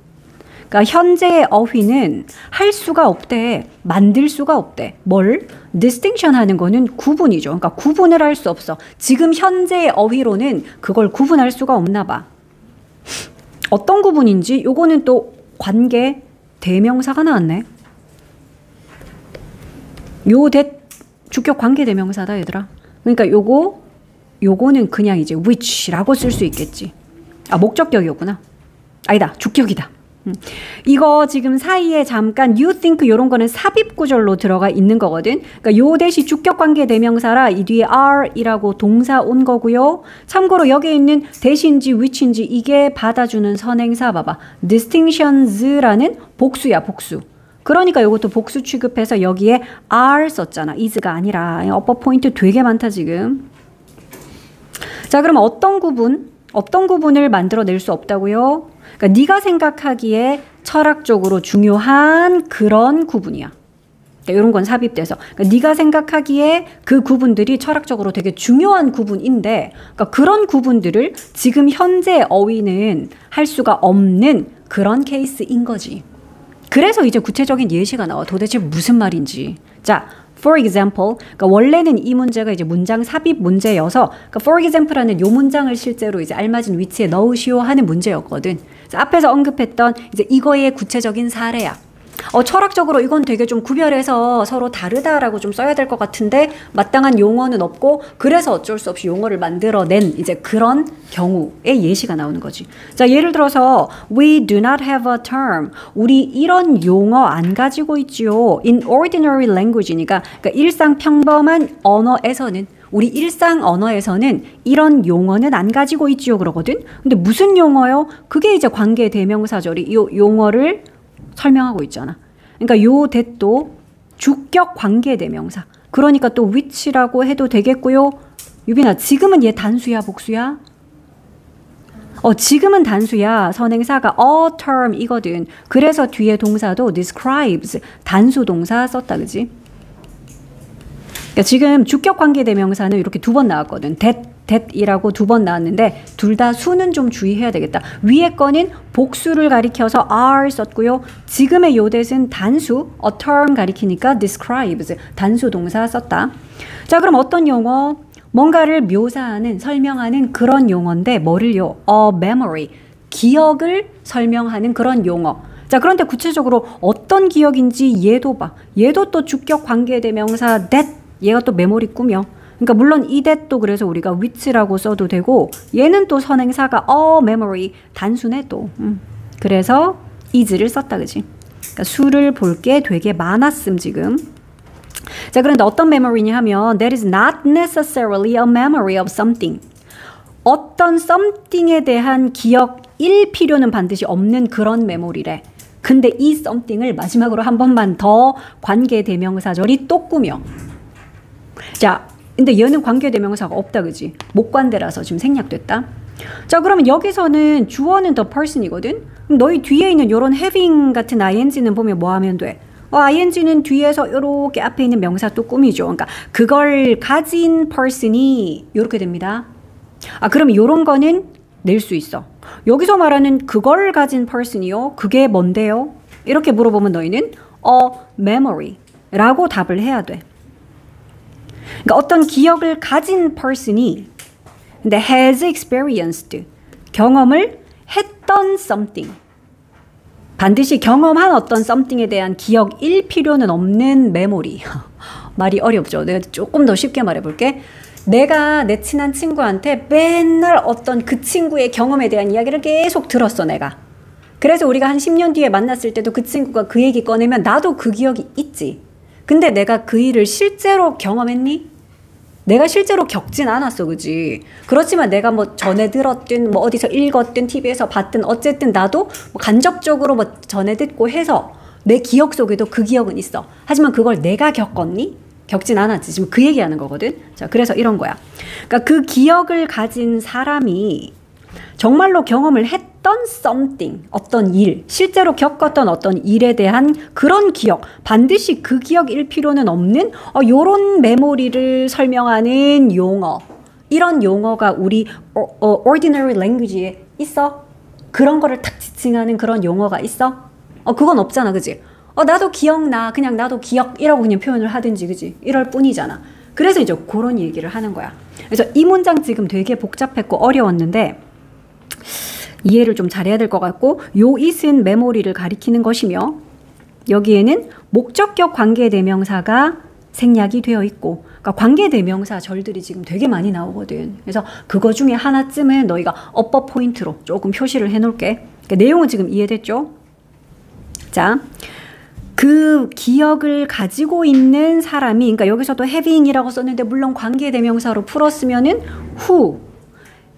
그러니까 현재의 어휘는 할 수가 없대. 만들 수가 없대. 뭘? distinction 하는 거는 구분이죠. 그러니까 구분을 할 수 없어. 지금 현재의 어휘로는 그걸 구분할 수가 없나 봐. 어떤 구분인지 요거는 또 관계 대명사가 나왔네. 요 주격 관계 대명사다 얘들아. 그러니까 요거는 그냥 이제 which라고 쓸 수 있겠지. 아, 목적격이었구나. 아니다. 주격이다. 이거 지금 사이에 잠깐 you think 요런 거는 삽입 구절로 들어가 있는 거거든. 그러니까 요 대시 주격 관계 대명사라 이 뒤에 are이라고 동사 온 거고요. 참고로 여기에 있는 대신지 which인지 이게 받아주는 선행사 봐봐. distinctions라는 복수야, 복수. 그러니까 이것도 복수 취급해서 여기에 are 썼잖아. is가 아니라. 어퍼 포인트 되게 많다 지금. 자, 그럼 어떤 구분을 만들어낼 수 없다고요? 그러니까 네가 생각하기에 철학적으로 중요한 그런 구분이야. 그러니까 이런 건 삽입돼서. 그러니까 네가 생각하기에 그 구분들이 철학적으로 되게 중요한 구분인데, 그러니까 그런 구분들을 지금 현재 어휘는 할 수가 없는 그런 케이스인 거지. 그래서 이제 구체적인 예시가 나와. 도대체 무슨 말인지. 자, for example. 그러니까 원래는 이 문제가 이제 문장 삽입 문제여서, 그러니까 for example하는 요 문장을 실제로 이제 알맞은 위치에 넣으시오 하는 문제였거든. 앞에서 언급했던 이제 이거의 구체적인 사례야. 철학적으로 이건 되게 좀 구별해서 서로 다르다라고 좀 써야 될 것 같은데 마땅한 용어는 없고 그래서 어쩔 수 없이 용어를 만들어낸 이제 그런 경우의 예시가 나오는 거지. 자, 예를 들어서 we do not have a term. 우리 이런 용어 안 가지고 있지요. in ordinary language니까 그러니까 일상 평범한 언어에서는 우리 일상 언어에서는 이런 용어는 안 가지고 있지요 그러거든. 근데 무슨 용어요? 그게 이제 관계 대명사절이 이 용어를 설명하고 있잖아. 그러니까 요 that도 주격 관계 대명사. 그러니까 또 which라고 해도 되겠고요. 유빈아, 지금은 얘 단수야, 복수야? 지금은 단수야. 선행사가 a term 이거든. 그래서 뒤에 동사도 describes 단수 동사 썼다, 그지? 그러니까 지금 주격 관계 대명사는 이렇게 2번 나왔거든. that이라고 2번 나왔는데 둘 다 수는 좀 주의해야 되겠다. 위에 거는 복수를 가리켜서 are 썼고요. 지금의 요 that은 단수, a term 가리키니까 describes 단수 동사 썼다. 자, 그럼 어떤 용어? 뭔가를 묘사하는, 설명하는 그런 용어인데 뭐를요? a memory, 기억을 설명하는 그런 용어. 자, 그런데 구체적으로 어떤 기억인지 얘도 봐. 얘도 또 주격 관계 대명사 that, 얘가 또 메모리 꾸며. 그러니까 물론 이 that도 그래서 우리가 which라고 써도 되고 얘는 또 선행사가 a memory 단수네 또. 그래서 is를 썼다, 그지? 그러니까 수를 볼 게 되게 많았음 지금. 자, 그런데 어떤 memory냐 하면 that is not necessarily a memory of something. 어떤 something에 대한 기억일 필요는 반드시 없는 그런 메모리래. 근데 이 something을 마지막으로 한 번만 더 관계 대명사절이 또 꾸며. 자, 근데 얘는 관계 대명사가 없다, 그지? 목관대라서 지금 생략됐다. 자, 그러면 여기서는 주어는 the person이거든? 그럼 너희 뒤에 있는 요런 having 같은 ing는 보면 뭐 하면 돼? ing는 뒤에서 요렇게 앞에 있는 명사 또 꾸미죠. 그러니까 그걸 가진 person이 요렇게 됩니다. 아, 그럼 요런 거는 낼 수 있어. 여기서 말하는 그걸 가진 person이요. 그게 뭔데요? 이렇게 물어보면 너희는 a memory라고 답을 해야 돼. 그러니까 어떤 기억을 가진 person이 근데 has experienced 경험을 했던 something 반드시 경험한 어떤 something에 대한 기억일 필요는 없는 메모리. 말이 어렵죠. 내가 조금 더 쉽게 말해볼게. 내가 내 친한 친구한테 맨날 어떤 그 친구의 경험에 대한 이야기를 계속 들었어, 내가. 그래서 우리가 한 10년 뒤에 만났을 때도 그 친구가 그 얘기 꺼내면 나도 그 기억이 있지. 근데 내가 그 일을 실제로 경험했니? 내가 실제로 겪진 않았어, 그지? 그렇지만 내가 뭐 전에 들었든 뭐 어디서 읽었든 TV에서 봤든 어쨌든 나도 뭐 간접적으로 뭐 전에 듣고 해서 내 기억 속에도 그 기억은 있어. 하지만 그걸 내가 겪었니? 겪진 않았지. 지금 그 얘기하는 거거든. 자, 그래서 이런 거야. 그러니까 그 기억을 가진 사람이 정말로 경험을 했던 something, 어떤 일, 실제로 겪었던 어떤 일에 대한 그런 기억, 반드시 그 기억일 필요는 없는 요런 메모리를 설명하는 용어. 이런 용어가 우리 ordinary language에 있어? 그런 거를 탁 지칭하는 그런 용어가 있어? 그건 없잖아, 그지? 나도 기억나. 그냥 나도 기억이라고 그냥 표현을 하든지, 그지? 이럴 뿐이잖아. 그래서 이제 그런 얘기를 하는 거야. 그래서 이 문장 지금 되게 복잡했고 어려웠는데 이해를 좀 잘해야 될 것 같고, 요 it은 메모리를 가리키는 것이며 여기에는 목적격 관계대명사가 생략이 되어 있고, 그러니까 관계대명사 절들이 지금 되게 많이 나오거든. 그래서 그거 중에 하나쯤은 너희가 업버 포인트로 조금 표시를 해놓을게. 그러니까 내용은 지금 이해됐죠? 자, 그 기억을 가지고 있는 사람이, 그러니까 여기서도 having이라고 썼는데 물론 관계대명사로 풀었으면은 who,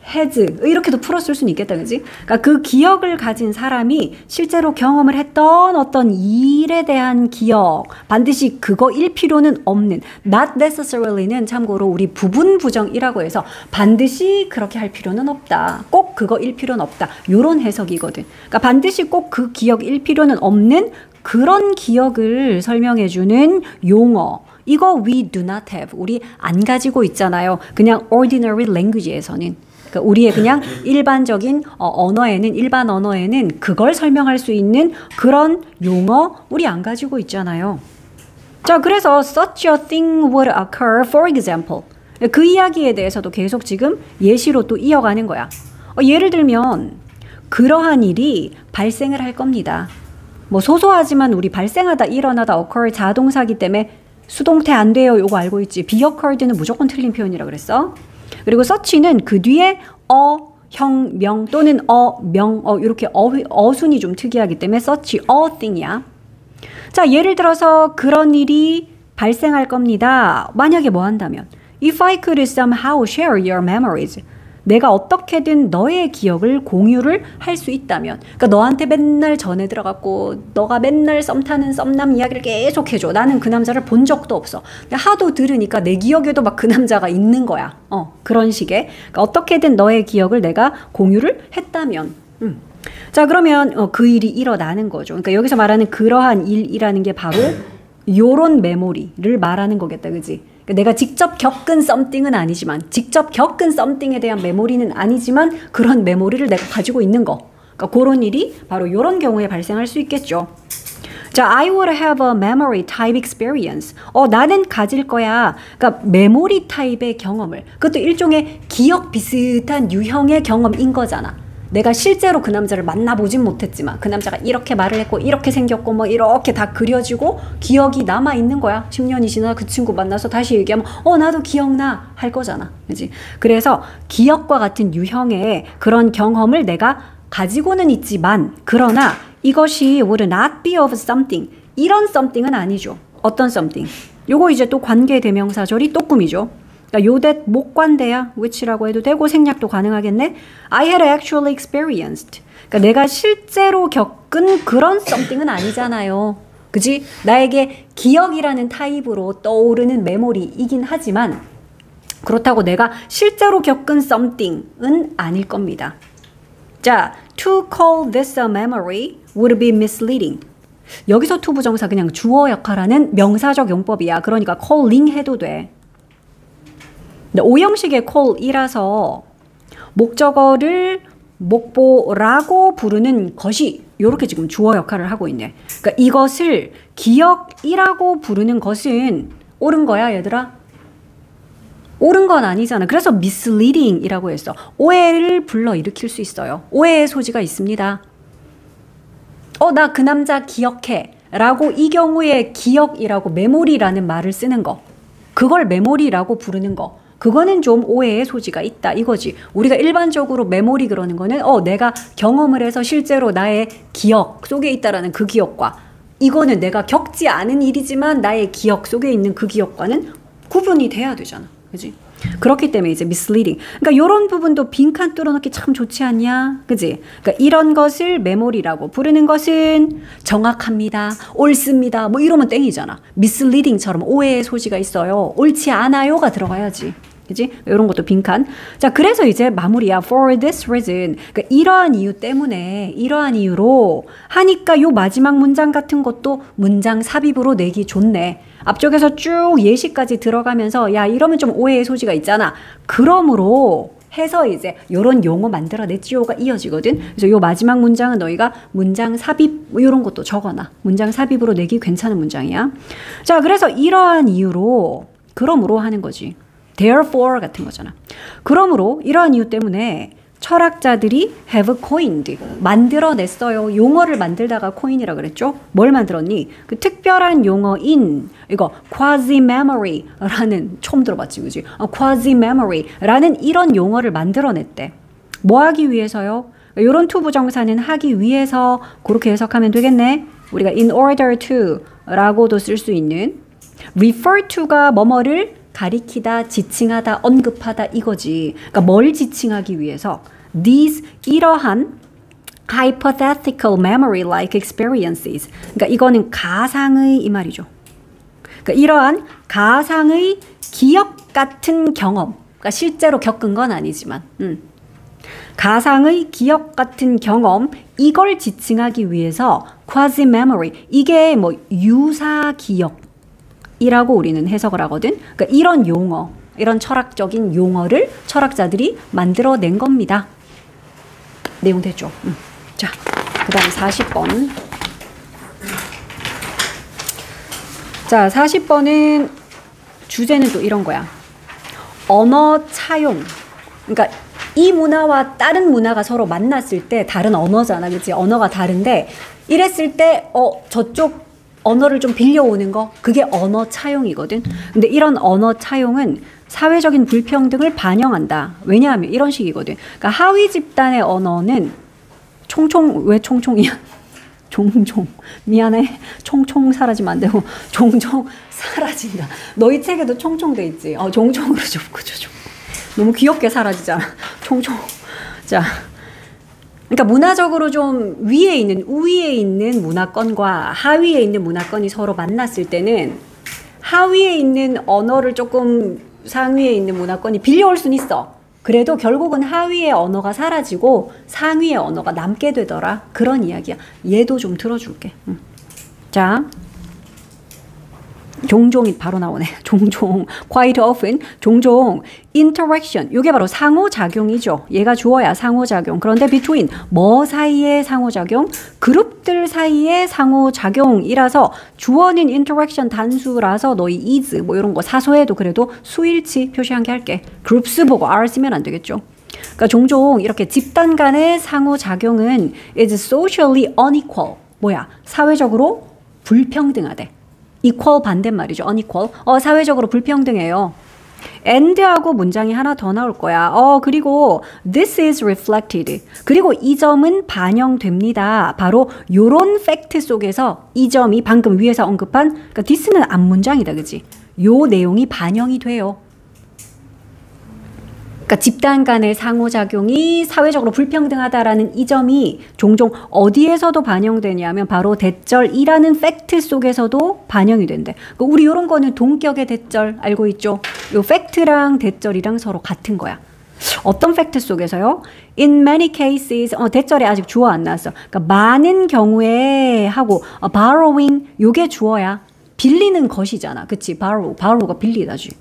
has 이렇게도 풀었을 수는 있겠다, 그지? 그러니까 그 기억을 가진 사람이 실제로 경험을 했던 어떤 일에 대한 기억, 반드시 그거일 필요는 없는, not necessarily,는 참고로 우리 부분 부정이라고 해서 반드시 그렇게 할 필요는 없다, 꼭 그거일 필요는 없다, 요런 해석이거든. 그러니까 반드시 꼭 그 기억일 필요는 없는 그런 기억을 설명해주는 용어. 이거 we do not have, 우리 안 가지고 있잖아요. 그냥 ordinary language에서는. 그러니까 우리의 그냥 일반적인 언어에는, 일반 언어에는 그걸 설명할 수 있는 그런 용어 우리 안 가지고 있잖아요. 자, 그래서 such a thing would occur, for example. 그 이야기에 대해서도 계속 지금 예시로 또 이어가는 거야. 예를 들면 그러한 일이 발생을 할 겁니다. 뭐 소소하지만 우리 발생하다, 일어나다, occur 자동사기 때문에 수동태 안 돼요. 요거 알고 있지. be occurred는 무조건 틀린 표현이라 그랬어. 그리고 such는 그 뒤에 형, 명 또는 명, 이렇게 어순이 좀 특이하기 때문에 such a thing이야. 자, 예를 들어서 그런 일이 발생할 겁니다. 만약에 뭐 한다면 if I could somehow share your memories, 내가 어떻게든 너의 기억을 공유를 할 수 있다면, 그러니까 너한테 맨날 전해 들어갔고 너가 맨날 썸 타는 썸남 이야기를 계속 해줘. 나는 그 남자를 본 적도 없어. 근데 하도 들으니까 내 기억에도 막 그 남자가 있는 거야. 그런 식의, 그러니까 어떻게든 너의 기억을 내가 공유를 했다면. 자, 그러면 그 일이 일어나는 거죠. 그러니까 여기서 말하는 그러한 일이라는 게 바로 요런 메모리를 말하는 거겠다, 그지? 내가 직접 겪은 something은 아니지만, 직접 겪은 something에 대한 메모리는 아니지만 그런 메모리를 내가 가지고 있는 거. 그러니까 그런 일이 바로 이런 경우에 발생할 수 있겠죠. 자, I would have a memory type experience. 나는 가질 거야. 그러니까 메모리 타입의 경험을. 그것도 일종의 기억 비슷한 유형의 경험인 거잖아. 내가 실제로 그 남자를 만나보진 못했지만 그 남자가 이렇게 말을 했고 이렇게 생겼고 뭐 이렇게 다 그려지고 기억이 남아있는 거야. 10년이 지나 그 친구 만나서 다시 얘기하면 나도 기억나 할 거잖아, 그치? 그래서 기억과 같은 유형의 그런 경험을 내가 가지고는 있지만, 그러나 이것이 would not be of something, 이런 something은 아니죠. 어떤 something? 요거 이제 또 관계대명사절이 또 꿈이죠. 그러니까 요 that 목관대야, which라고 해도 되고 생략도 가능하겠네. I had actually experienced. 그러니까 내가 실제로 겪은 그런 something은 아니잖아요. 그지? 나에게 기억이라는 타입으로 떠오르는 메모리이긴 하지만 그렇다고 내가 실제로 겪은 something은 아닐 겁니다. 자, to call this a memory would be misleading. 여기서 to 부정사 그냥 주어 역할하는 명사적 용법이야. 그러니까 calling 해도 돼. 근데 오형식의 call이라서 목적어를 목보라고 부르는 것이 이렇게 지금 주어 역할을 하고 있네. 그러니까 이것을 기억이라고 부르는 것은 옳은 거야, 얘들아? 옳은 건 아니잖아. 그래서 misleading이라고 했어. 오해를 불러일으킬 수 있어요. 오해의 소지가 있습니다. 나 그 남자 기억해 라고 이 경우에 기억이라고 메모리라는 말을 쓰는 거, 그걸 메모리라고 부르는 거, 그거는 좀 오해의 소지가 있다 이거지. 우리가 일반적으로 메모리 그러는 거는 내가 경험을 해서 실제로 나의 기억 속에 있다라는 그 기억과, 이거는 내가 겪지 않은 일이지만 나의 기억 속에 있는 그 기억과는 구분이 돼야 되잖아, 그지? 그렇기 때문에 이제 misleading. 그러니까 이런 부분도 빈칸 뚫어놓기 참 좋지 않냐, 그지? 그러니까 이런 것을 메모리라고 부르는 것은 정확합니다, 옳습니다, 뭐 이러면 땡이잖아. misleading처럼 오해의 소지가 있어요. 옳지 않아요가 들어가야지. 그지? 이런 것도 빈칸. 자, 그래서 이제 마무리야. For this reason. 그러니까 이러한 이유 때문에, 이러한 이유로 하니까 요 마지막 문장 같은 것도 문장 삽입으로 내기 좋네. 앞쪽에서 쭉 예시까지 들어가면서 야, 이러면 좀 오해의 소지가 있잖아. 그러므로 해서 이제 요런 용어 만들어냈지요가 이어지거든. 그래서 요 마지막 문장은 너희가 문장 삽입 뭐 이런 것도 적어놔. 문장 삽입으로 내기 괜찮은 문장이야. 자, 그래서 이러한 이유로 그러므로 하는 거지. Therefore 같은 거잖아. 그러므로 이러한 이유 때문에 철학자들이 have coined 만들어냈어요. 용어를 만들다가 coin이라 그랬죠. 뭘 만들었니? 그 특별한 용어인 이거 quasi-memory라는 처음 들어봤지, 그지? quasi-memory라는 이런 용어를 만들어냈대. 뭐 하기 위해서요? 이런 투부정사는 하기 위해서 그렇게 해석하면 되겠네. 우리가 in order to라고도 쓸 수 있는 refer to가 뭐뭐를 가리키다, 지칭하다, 언급하다 이거지. 그러니까 뭘 지칭하기 위해서 these 이러한 hypothetical memory-like experiences. 그러니까 이거는 가상의 이 말이죠. 그러니까 이러한 가상의 기억 같은 경험. 그러니까 실제로 겪은 건 아니지만 가상의 기억 같은 경험 이걸 지칭하기 위해서 quasi-memory 이게 뭐 유사 기억 이라고 우리는 해석을 하거든. 그러니까 이런 용어, 이런 철학적인 용어를 철학자들이 만들어낸 겁니다. 내용 됐죠? 자, 그 다음에 40번. 자, 40번은 주제는 또 이런 거야. 언어 차용. 그러니까 이 문화와 다른 문화가 서로 만났을 때 다른 언어잖아. 그치? 언어가 다른데 이랬을 때 저쪽 언어를 좀 빌려오는 거 그게 언어 차용이거든. 근데 이런 언어 차용은 사회적인 불평등을 반영한다. 왜냐하면 이런 식이거든. 그러니까 하위 집단의 언어는 왜 총총이야? 종종 미안해. 총총 사라지면 안 되고 종종 사라진다. 너희 책에도 총총 돼 있지? 종종으로 좀 그려줘. 너무 귀엽게 사라지잖아. 총총. 자. 그러니까 문화적으로 좀 우위에 있는 문화권과 하위에 있는 문화권이 서로 만났을 때는 하위에 있는 언어를 조금 상위에 있는 문화권이 빌려올 수는 있어. 그래도 결국은 하위의 언어가 사라지고 상위의 언어가 남게 되더라. 그런 이야기야. 얘도 좀 들어줄게. 자. 종종이 바로 나오네. 종종, quite often, 종종, interaction. 이게 바로 상호작용이죠. 얘가 주어야 상호작용. 그런데 between, 뭐 사이의 상호작용? 그룹들 사이의 상호작용이라서 주어는 interaction 단수라서 너희 is 뭐 이런 거 사소해도 그래도 수일치 표시한 게 할게. groups 보고 are 쓰면 안 되겠죠. 그러니까 종종 이렇게 집단 간의 상호작용은 is socially unequal. 뭐야? 사회적으로 불평등하대. equal 반대말이죠. unequal. 사회적으로 불평등해요. and하고 문장이 하나 더 나올 거야. 그리고 this is reflected. 그리고 이 점은 반영됩니다. 바로 요런 팩트 속에서 이 점이 방금 위에서 언급한 그러니까 this는 앞문장이다. 그치? 요 내용이 반영이 돼요. 그러니까 집단 간의 상호작용이 사회적으로 불평등하다라는 이 점이 종종 어디에서도 반영되냐면 바로 대절이라는 팩트 속에서도 반영이 된대. 그러니까 우리 이런 거는 동격의 대절 알고 있죠? 요 팩트랑 대절이랑 서로 같은 거야. 어떤 팩트 속에서요? In many cases, 대절에 아직 주어 안 나왔어. 그러니까 많은 경우에 하고 borrowing 요게 주어야. 빌리는 것이잖아. 그치? borrow가 빌리다지.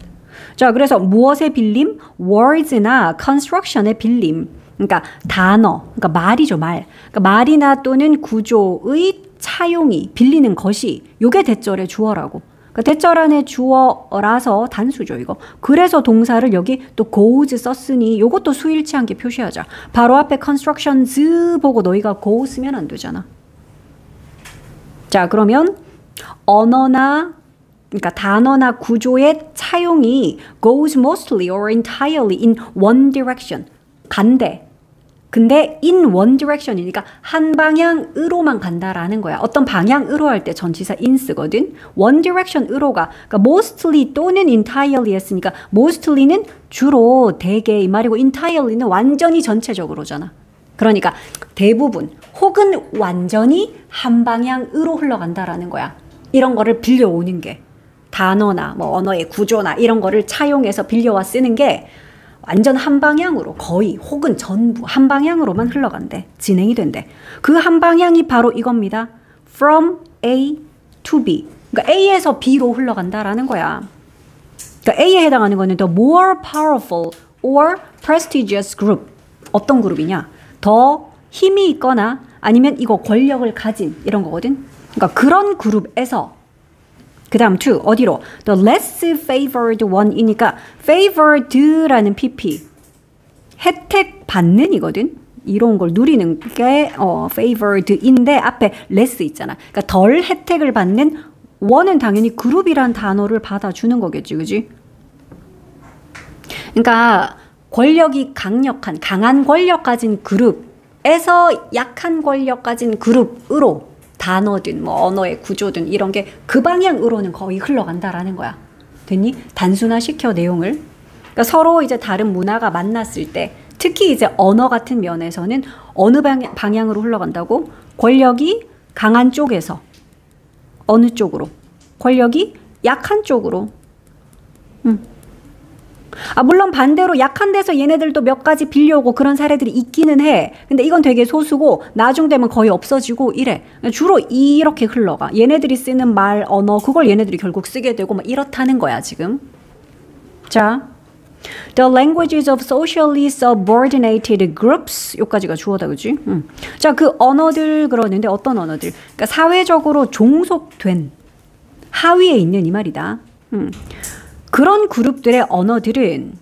자, 그래서 무엇의 빌림? words나 construction의 빌림. 그러니까 단어, 그러니까 말이죠, 말. 그러니까 말이나 또는 구조의 차용이 빌리는 것이 요게 대절의 주어라고. 그러니까 대절 안에 주어라서 단수죠, 이거. 그래서 동사를 여기 또 goes 썼으니 요것도 수일치한 게 표시하자. 바로 앞에 constructions 보고 너희가 go 쓰면 안 되잖아. 자, 그러면 언어나 그러니까 단어나 구조의 차용이 goes mostly or entirely in one direction. 간대. 근데 in one direction이니까 한 방향으로만 간다라는 거야. 어떤 방향으로 할 때 전치사 in 쓰거든. one direction으로가. 그러니까 mostly 또는 entirely 했으니까 mostly는 주로 대개 이 말이고 entirely는 완전히 전체적으로잖아. 그러니까 대부분 혹은 완전히 한 방향으로 흘러간다라는 거야. 이런 거를 빌려오는 게. 단어나 뭐 언어의 구조나 이런 거를 차용해서 빌려와 쓰는 게 완전 한 방향으로 거의 혹은 전부 한 방향으로만 흘러간대. 진행이 된대. 그 한 방향이 바로 이겁니다. From A to B. 그러니까 A에서 B로 흘러간다라는 거야. 그러니까 A에 해당하는 거는 the more powerful or prestigious group. 어떤 그룹이냐? 더 힘이 있거나 아니면 이거 권력을 가진 이런 거거든. 그러니까 그런 그룹에서 그 다음 to 어디로? The less favored one이니까 favored라는 PP 혜택 받는 이거든. 이런 걸 누리는 게 favored인데 앞에 less 있잖아. 그러니까 덜 혜택을 받는 one은 당연히 그룹이란 단어를 받아주는 거겠지, 그지? 그러니까 권력이 강력한 강한 권력 가진 그룹에서 약한 권력 가진 그룹으로 단어든 뭐 언어의 구조든 이런 게 그 방향으로는 거의 흘러간다라는 거야. 됐니? 단순화시켜 내용을. 그러니까 서로 이제 다른 문화가 만났을 때 특히 이제 언어 같은 면에서는 어느 방향으로 흘러간다고? 권력이 강한 쪽에서 어느 쪽으로? 권력이 약한 쪽으로. 물론 반대로 약한 데서 얘네들도 몇 가지 빌려오고 그런 사례들이 있기는 해. 근데 이건 되게 소수고 나중 되면 거의 없어지고 이래. 주로 이렇게 흘러가. 얘네들이 쓰는 말, 언어 그걸 얘네들이 결국 쓰게 되고 막 이렇다는 거야 지금. 자, The languages of socially subordinated groups 요까지가 주어다 그지? 자, 그 언어들 그러는데 어떤 언어들? 그러니까 사회적으로 종속된 하위에 있는 이 말이다. 그런 그룹들의 언어들은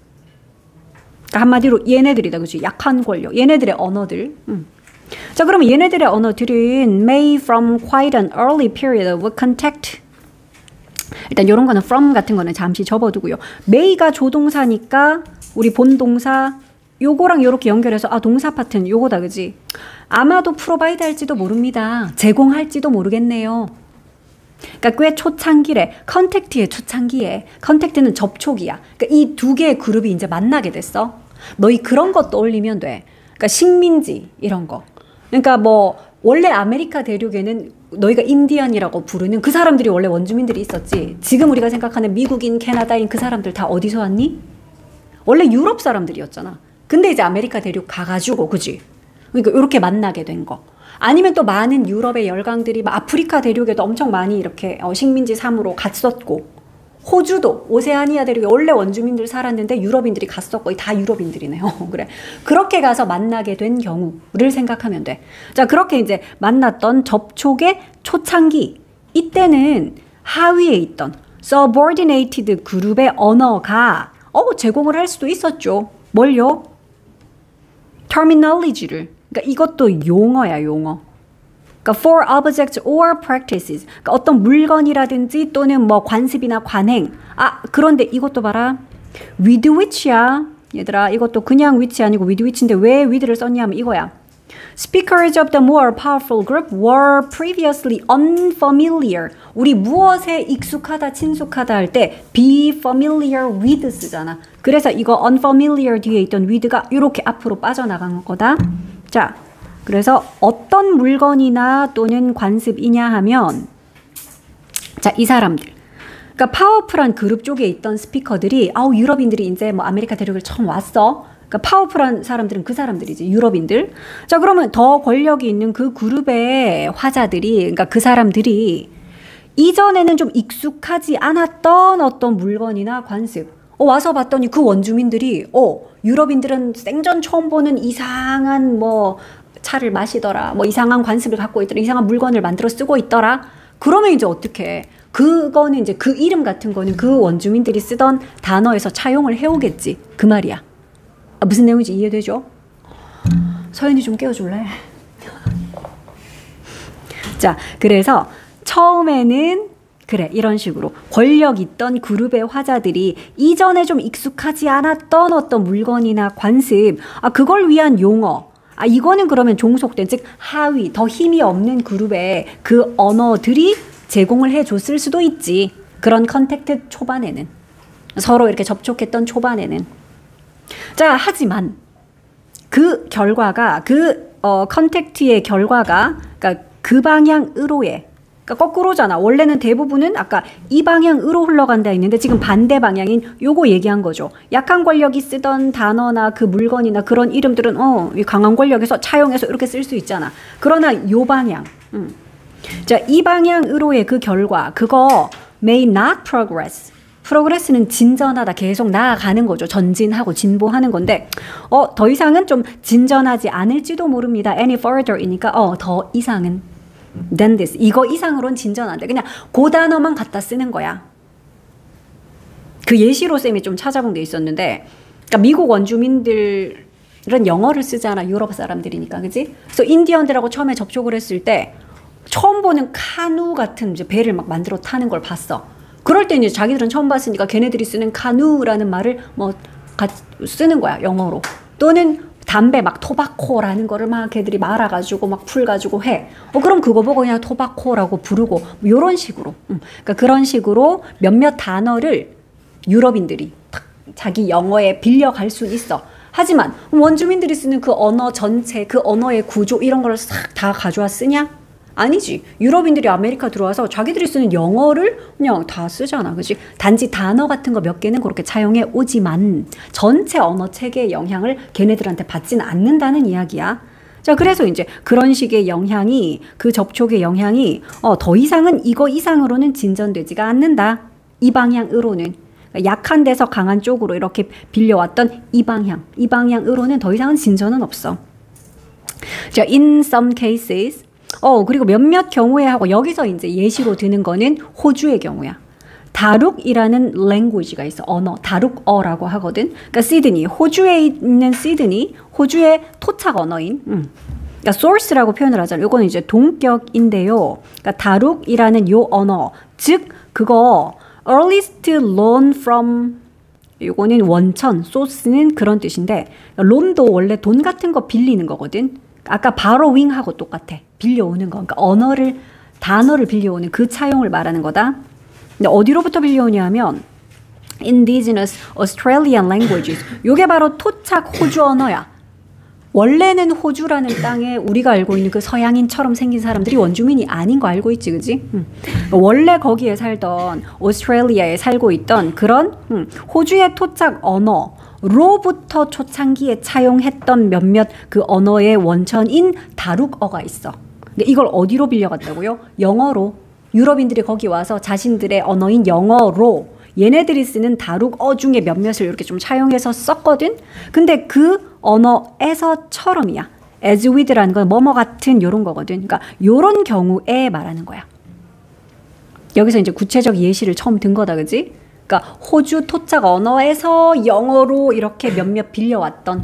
그러니까 한마디로 얘네들이다 그치? 약한 권력 얘네들의 언어들. 자, 그러면 얘네들의 언어들은 may from quite an early period of contact. 일단 이런 거는 from 같은 거는 잠시 접어두고요. may가 조동사니까 우리 본동사 요거랑 요렇게 연결해서 동사 파트는 요거다 그지? 아마도 프로바이드 할지도 모릅니다. 제공할지도 모르겠네요. 그러니까 꽤 초창기래. 컨택트의 초창기에. 컨택트는 접촉이야. 그러니까 이 두 개의 그룹이 이제 만나게 됐어. 너희 그런 거 떠올리면 돼. 그러니까 식민지 이런 거. 그러니까 뭐 원래 아메리카 대륙에는 너희가 인디언이라고 부르는 그 사람들이 원래 원주민들이 있었지. 지금 우리가 생각하는 미국인, 캐나다인 그 사람들 다 어디서 왔니? 원래 유럽 사람들이었잖아. 근데 이제 아메리카 대륙 가가지고 그지? 그러니까 이렇게 만나게 된 거. 아니면 또 많은 유럽의 열강들이 아프리카 대륙에도 엄청 많이 이렇게 식민지 삼으로 갔었고 호주도 오세아니아 대륙에 원래 원주민들 살았는데 유럽인들이 갔었고 거의 다 유럽인들이네요. 그래. 그렇게 가서 만나게 된 경우를 생각하면 돼. 자, 그렇게 이제 만났던 접촉의 초창기 이때는 하위에 있던 subordinated 그룹의 언어가 제공을 할 수도 있었죠. 뭘요? terminology를. 그러니까 이것도 용어야, 용어. 그러니까 for objects or practices. 그러니까 어떤 물건이라든지 또는 뭐 관습이나 관행. 그런데 이것도 봐라. with which야. 얘들아, 이것도 그냥 which 아니고 with which인데 왜 with를 썼냐면 이거야. Speakers of the more powerful group were previously unfamiliar. 우리 무엇에 익숙하다, 친숙하다 할 때 be familiar with 쓰잖아. 그래서 이거 unfamiliar 뒤에 있던 with가 이렇게 앞으로 빠져나간 거다. 자, 그래서 어떤 물건이나 또는 관습이냐 하면 자, 이 사람들. 그러니까 파워풀한 그룹 쪽에 있던 스피커들이 유럽인들이 이제 뭐 아메리카 대륙을 처음 왔어. 그러니까 파워풀한 사람들은 그 사람들이지, 유럽인들. 자, 그러면 더 권력이 있는 그 그룹의 화자들이, 그러니까 그 사람들이 이전에는 좀 익숙하지 않았던 어떤 물건이나 관습. 와서 봤더니 그 원주민들이 유럽인들은 생전 처음 보는 이상한 뭐 차를 마시더라. 뭐 이상한 관습을 갖고 있더라. 이상한 물건을 만들어 쓰고 있더라. 그러면 이제 어떻게? 그거는 이제 그 이름 같은 거는 그 원주민들이 쓰던 단어에서 차용을 해오겠지. 그 말이야. 무슨 내용인지 이해되죠? 서연이 좀 깨워줄래? 자, 그래서 처음에는 그래, 이런 식으로 권력 있던 그룹의 화자들이 이전에 좀 익숙하지 않았던 어떤 물건이나 관습, 그걸 위한 용어, 이거는 그러면 종속된, 즉 하위, 더 힘이 없는 그룹의 그 언어들이 제공을 해줬을 수도 있지. 그런 컨택트 초반에는, 서로 이렇게 접촉했던 초반에는. 자, 하지만 그 결과가, 그 컨택트의 결과가, 그러니까 그 방향으로의 그러니까 거꾸로잖아. 원래는 대부분은 아까 이 방향으로 흘러간다 했는데 지금 반대 방향인 요거 얘기한 거죠. 약한 권력이 쓰던 단어나 그 물건이나 그런 이름들은 이 강한 권력에서 차용해서 이렇게 쓸 수 있잖아. 그러나 요 방향. 자, 이 방향으로의 그 결과 그거 may not progress. 프로그레스는 진전하다, 계속 나아가는 거죠. 전진하고 진보하는 건데 더 이상은 좀 진전하지 않을지도 모릅니다. any further이니까 더 이상은 than this. 이거 이상으로는 진전 안 돼. 그냥 그 단어만 갖다 쓰는 거야. 그 예시로 쌤이 좀 찾아본 게 있었는데 그러니까 미국 원주민들은 영어를 쓰잖아. 유럽 사람들이니까. 그지? 그래서 인디언들하고 처음에 접촉을 했을 때 처음 보는 카누 같은 이제 배를 막 만들어 타는 걸 봤어. 그럴 때 이제 자기들은 처음 봤으니까 걔네들이 쓰는 카누라는 말을 뭐 쓰는 거야. 영어로. 또는 담배 막 토바코라는 거를 막 걔들이 말아가지고 막 풀가지고 해. 그럼 그거 보고 그냥 토바코라고 부르고 뭐 이런 식으로. 그러니까 그런 식으로 몇몇 단어를 유럽인들이 탁 자기 영어에 빌려갈 수 있어. 하지만 원주민들이 쓰는 그 언어 전체, 그 언어의 구조 이런 걸 싹 다 가져와 쓰냐? 아니지. 유럽인들이 아메리카 들어와서 자기들이 쓰는 영어를 그냥 다 쓰잖아. 그치? 단지 단어 같은 거 몇 개는 그렇게 차용해 오지만 전체 언어 체계의 영향을 걔네들한테 받지는 않는다는 이야기야. 자, 그래서 이제 그런 식의 영향이, 그 접촉의 영향이 더 이상은 이거 이상으로는 진전되지가 않는다. 이 방향으로는. 약한 데서 강한 쪽으로 이렇게 빌려왔던 이 방향으로는 더 이상은 진전은 없어. 자, in some cases 그리고 몇몇 경우에 하고 여기서 이제 예시로 드는 거는 호주의 경우야. 다룩이라는 language가 있어. 언어. 다룩어라고 하거든. 그러니까 시드니. 호주에 있는 시드니. 호주의 토착 언어인. 그러니까 source라고 표현을 하잖아. 요거는 이제 동격인데요. 그러니까 다룩이라는 요 언어. 즉 그거 earliest loan from 요거는 원천. source는 그런 뜻인데 론도 원래 돈 같은 거 빌리는 거거든. 아까 borrowing하고 똑같아. 빌려오는 거. 그러니까 단어를 빌려오는 그 차용을 말하는 거다. 근데 어디로부터 빌려오냐 하면 indigenous Australian languages. 요게 바로 토착 호주 언어야. 원래는 호주라는 땅에 우리가 알고 있는 그 서양인처럼 생긴 사람들이 원주민이 아닌 거 알고 있지, 그지? 원래 거기에 살던 오스트레일리아에 살고 있던 그런 호주의 토착 언어로부터 초창기에 차용했던 몇몇 그 언어의 원천인 다룩어가 있어. 근데 이걸 어디로 빌려갔다고요? 영어로. 유럽인들이 거기 와서 자신들의 언어인 영어로 얘네들이 쓰는 다룩어 중에 몇몇을 이렇게 좀 차용해서 썼거든? 근데 그 언어에서처럼이야. as with라는 건 뭐뭐 같은 요런 거거든. 그러니까 요런 경우에 말하는 거야. 여기서 이제 구체적 예시를 처음 든 거다, 그지? 그러니까 호주 토착 언어에서 영어로 이렇게 몇몇 빌려왔던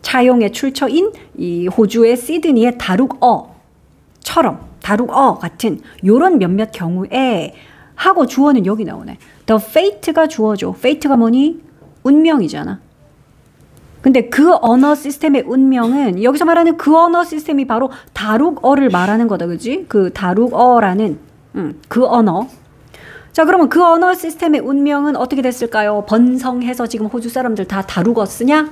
차용의 출처인 이 호주의 시드니의 다룩어처럼 다룩어 같은 요런 몇몇 경우에 하고 주어는 여기 나오네. The fate가 주어죠. fate가 뭐니? 운명이잖아. 근데 그 언어 시스템의 운명은 여기서 말하는 그 언어 시스템이 바로 다룩어를 말하는 거다. 그지? 그 다룩어라는 그 언어. 자, 그러면 그 언어 시스템의 운명은 어떻게 됐을까요? 번성해서 지금 호주 사람들 다 다룩어 쓰냐?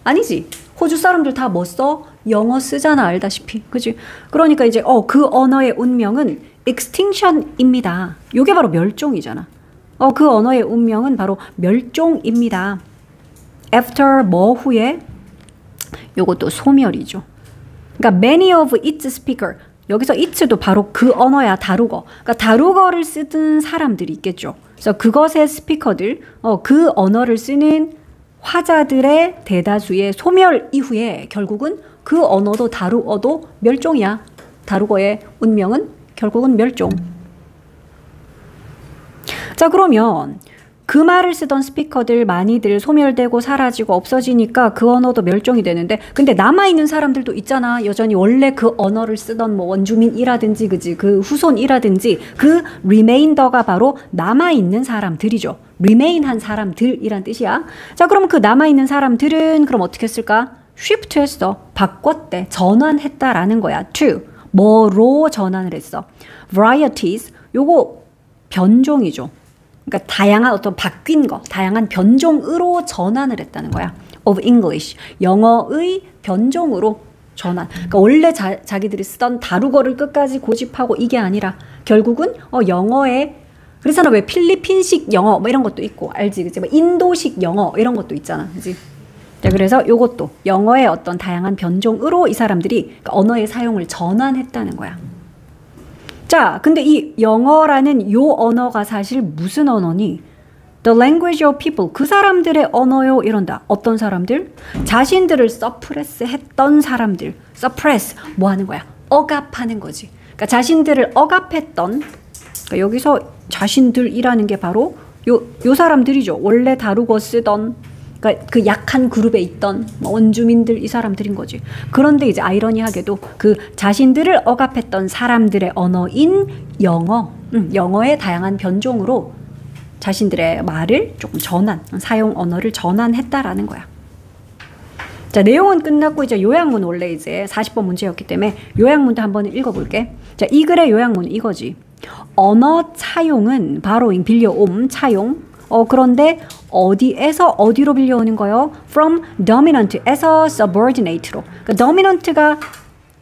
아니지. 호주 사람들 다 뭐 써? 영어 쓰잖아. 알다시피. 그지? 그러니까 이제 그 언어의 운명은 extinction입니다. 요게 바로 멸종이잖아. 그 언어의 운명은 바로 멸종입니다. after 뭐 후에? 요것도 소멸이죠. 그러니까 many of its speaker. 여기서 it도 바로 그 언어야. 다룩어. 그러니까 다룩어를 쓰던 사람들이 있겠죠. 그래서 그것의 스피커들, 그 언어를 쓰는 화자들의 대다수의 소멸 이후에 결국은 그 언어도 다룩어도 멸종이야. 다룩어의 운명은 결국은 멸종. 자, 그러면 그 말을 쓰던 스피커들 많이들 소멸되고 사라지고 없어지니까 그 언어도 멸종이 되는데, 근데 남아있는 사람들도 있잖아. 여전히 원래 그 언어를 쓰던 뭐 원주민이라든지 그지 그 후손이라든지 그 리메인더가 바로 남아있는 사람들이죠. remain한 사람들이란 뜻이야. 자, 그럼 그 남아있는 사람들은 그럼 어떻게 했을까? shift 했어. 바꿨대. 전환했다라는 거야. to 뭐로 전환을 했어? varieties. 요거 변종이죠. 그러니까 다양한 어떤 바뀐 거, 다양한 변종으로 전환을 했다는 거야. of English. 영어의 변종으로 전환. 그러니까 원래 자기들이 쓰던 다루거를 끝까지 고집하고 이게 아니라 결국은 영어에 그래서 왜 필리핀식 영어 뭐 이런 것도 있고 알지 그치? 뭐 인도식 영어 이런 것도 있잖아 그치? 자, 그래서 요것도 영어의 어떤 다양한 변종으로 이 사람들이 그러니까 언어의 사용을 전환했다는 거야. 자, 근데 이 영어라는 요 언어가 사실 무슨 언어니? The language of people. 그 사람들의 언어요 이런다. 어떤 사람들? 자신들을 서프레스 했던 사람들. 서프레스 뭐 하는 거야? 억압하는 거지. 그러니까 자신들을 억압했던 그러니까 여기서 자신들이라는 게 바로 요 사람들이죠. 원래 다루고 쓰던 그러니까 그 약한 그룹에 있던 원주민들 이 사람들인 거지. 그런데 이제 아이러니하게도 그 자신들을 억압했던 사람들의 언어인 영어의 다양한 변종으로 자신들의 말을 조금 사용 언어를 전환했다라는 거야. 자, 내용은 끝났고 이제 요약문 원래 이제 40번 문제였기 때문에 요약문도 한번 읽어볼게. 자, 이 글의 요약문은 이거지. 언어 차용은 바로 빌려옴 차용. 그런데 어디에서 어디로 빌려오는 거요? From dominant에서 subordinate로. 그러니까 dominant가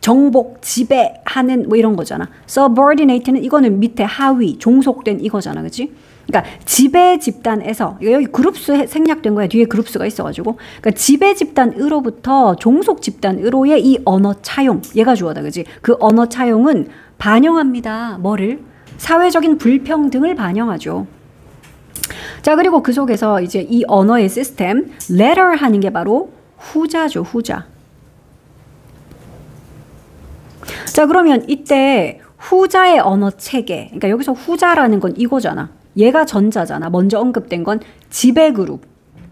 정복, 지배하는 뭐 이런 거잖아. subordinate는 이거는 밑에 하위, 종속된 이거잖아. 그치? 그러니까 지배 집단에서 여기 그룹수 생략된 거야. 뒤에 그룹수가 있어가지고. 그러니까 지배 집단으로부터 종속 집단으로의 이 언어 차용. 얘가 주어다. 그치? 그 언어 차용은 반영합니다. 뭐를? 사회적인 불평등을 반영하죠. 자, 그리고 그 속에서 이제 이 언어의 시스템, letter 하는 게 바로 후자죠, 후자. 자, 그러면 이때 후자의 언어 체계, 그러니까 여기서 후자라는 건 이거잖아. 얘가 전자잖아. 먼저 언급된 건 지배 그룹.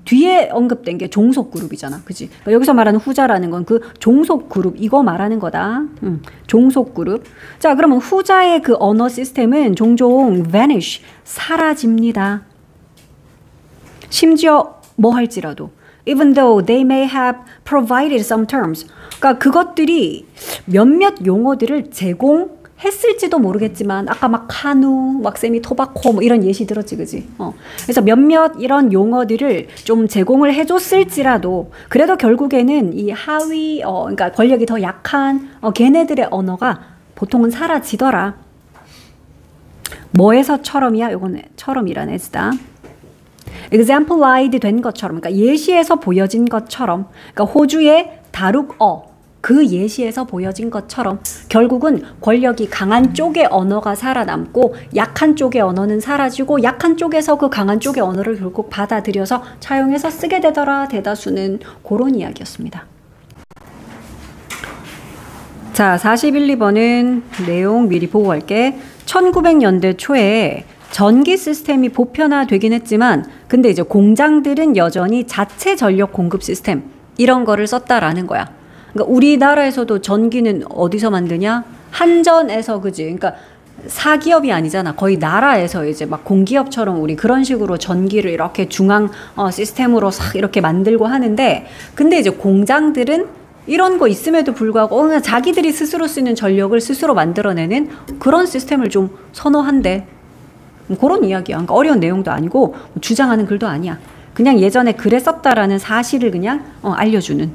뒤에 언급된 게 종속 그룹이잖아. 그치? 그러니까 여기서 말하는 후자라는 건 그 종속 그룹, 이거 말하는 거다. 종속 그룹. 자, 그러면 후자의 그 언어 시스템은 종종 vanish, 사라집니다. 심지어 뭐 할지라도 even though they may have provided some terms 그러니까 그것들이 몇몇 용어들을 제공했을지도 모르겠지만 아까 막 카누, 막 세미 토바코 뭐 이런 예시 들었지 그지? 그래서 몇몇 이런 용어들을 좀 제공을 해줬을지라도 그래도 결국에는 이 하위 그러니까 권력이 더 약한 걔네들의 언어가 보통은 사라지더라. 뭐에서처럼이야? 요거는 처럼이란 애쓰다. exemplified 된 것처럼, 그러니까 예시에서 보여진 것처럼, 그러니까 호주의 다룩어 그 예시에서 보여진 것처럼 결국은 권력이 강한 쪽의 언어가 살아남고 약한 쪽의 언어는 사라지고 약한 쪽에서 그 강한 쪽의 언어를 결국 받아들여서 차용해서 쓰게 되더라. 대다수는 그런 이야기였습니다. 자, 41, 2번은 내용 미리 보고 갈게. 1900년대 초에 전기 시스템이 보편화되긴 했지만 근데 이제 공장들은 여전히 자체 전력 공급 시스템 이런 거를 썼다라는 거야. 그러니까 우리나라에서도 전기는 어디서 만드냐? 한전에서 그지? 그러니까 사기업이 아니잖아. 거의 나라에서 이제 막 공기업처럼 우리 그런 식으로 전기를 이렇게 중앙 시스템으로 싹 이렇게 만들고 하는데 근데 이제 공장들은 이런 거 있음에도 불구하고 그냥 자기들이 스스로 쓰는 전력을 스스로 만들어내는 그런 시스템을 좀 선호한대. 그런 이야기야. 그러니까 어려운 내용도 아니고 주장하는 글도 아니야. 그냥 예전에 그랬었다라는 사실을 그냥 알려주는.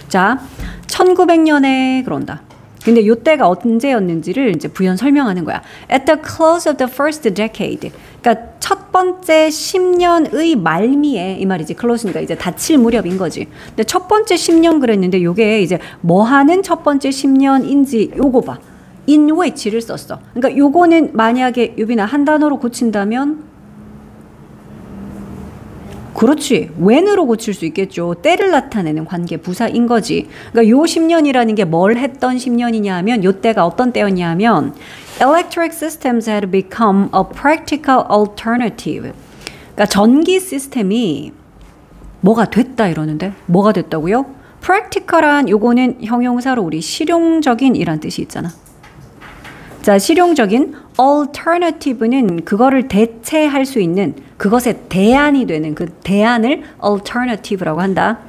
자, 1900년에 그런다. 근데 요때가 언제였는지를 이제 부연 설명하는 거야. At the close of the first decade. 그러니까 첫 번째 10년의 말미에 이 말이지. close니까 이제 닫힐 무렵인 거지. 근데 첫 번째 10년 그랬는데 요게 이제 뭐 하는 첫 번째 10년인지 요거 봐. in which를 썼어. 그러니까 요거는 만약에 유빈아 한 단어로 고친다면 그렇지. when으로 고칠 수 있겠죠. 때를 나타내는 관계 부사인 거지. 그러니까 요 10년이라는 게 뭘 했던 10년이냐 하면 요 때가 어떤 때였냐 하면 electric systems had become a practical alternative. 그러니까 전기 시스템이 뭐가 됐다 이러는데 뭐가 됐다고요? practical한 요거는 형용사로 우리 실용적인 이란 뜻이 있잖아. 자, 실용적인 alternative는 그거를 대체할 수 있는 그것의 대안이 되는 그 대안을 alternative라고 한다.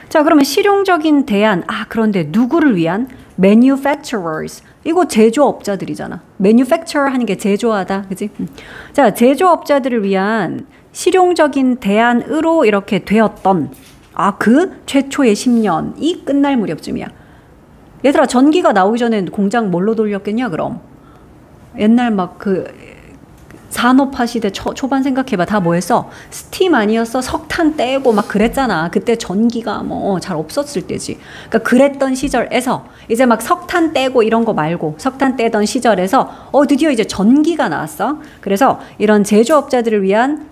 자, 그러면 실용적인 대안. 그런데 누구를 위한? manufacturers. 이거 제조업자들이잖아. manufacture 하는 게 제조하다. 그치? 자, 제조업자들을 위한 실용적인 대안으로 이렇게 되었던 그 최초의 10년이 끝날 무렵쯤이야. 얘들아, 전기가 나오기 전에 공장 뭘로 돌렸겠냐, 그럼? 옛날 막 그 산업화 시대 초반 생각해봐. 다 뭐 했어? 스팀 아니었어? 석탄 떼고 막 그랬잖아. 그때 전기가 뭐 잘 없었을 때지. 그러니까 그랬던 시절에서 이제 막 석탄 떼고 이런 거 말고 석탄 떼던 시절에서 드디어 이제 전기가 나왔어. 그래서 이런 제조업자들을 위한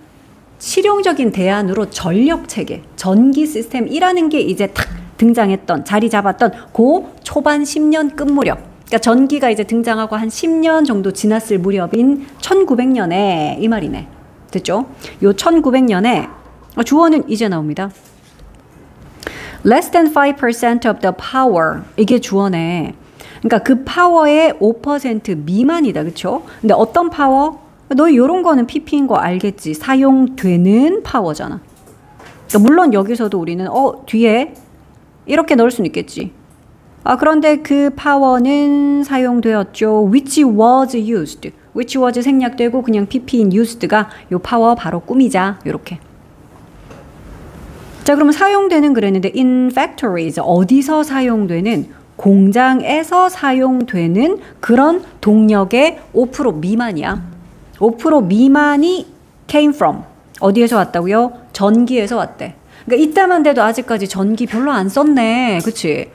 실용적인 대안으로 전력 체계, 전기 시스템이라는 게 이제 탁 등장했던, 자리 잡았던 그 초반 10년 끝 무렵. 그러니까 전기가 이제 등장하고 한 10년 정도 지났을 무렵인 1900년에 이 말이네. 됐죠? 요 1900년에 주어는 이제 나옵니다. Less than 5% of the power. 이게 주어네. 그러니까 그 파워의 5% 미만이다. 그쵸? 근데 어떤 파워? 너 요런 거는 PP인 거 알겠지? 사용되는 파워잖아. 그러니까 물론 여기서도 우리는 뒤에 이렇게 넣을 수는 있겠지. 그런데 그 파워는 사용되었죠. which was used. which was 생략되고 그냥 pp인 used가 요 파워 바로 꾸미자. 요렇게. 자, 그러면 사용되는 그랬는데 in factories 어디서 사용되는, 공장에서 사용되는 그런 동력의 5% 미만이야. 5% 미만이 came from. 어디에서 왔다고요? 전기에서 왔대. 그러니까 이때만 돼도 아직까지 전기 별로 안 썼네. 그치?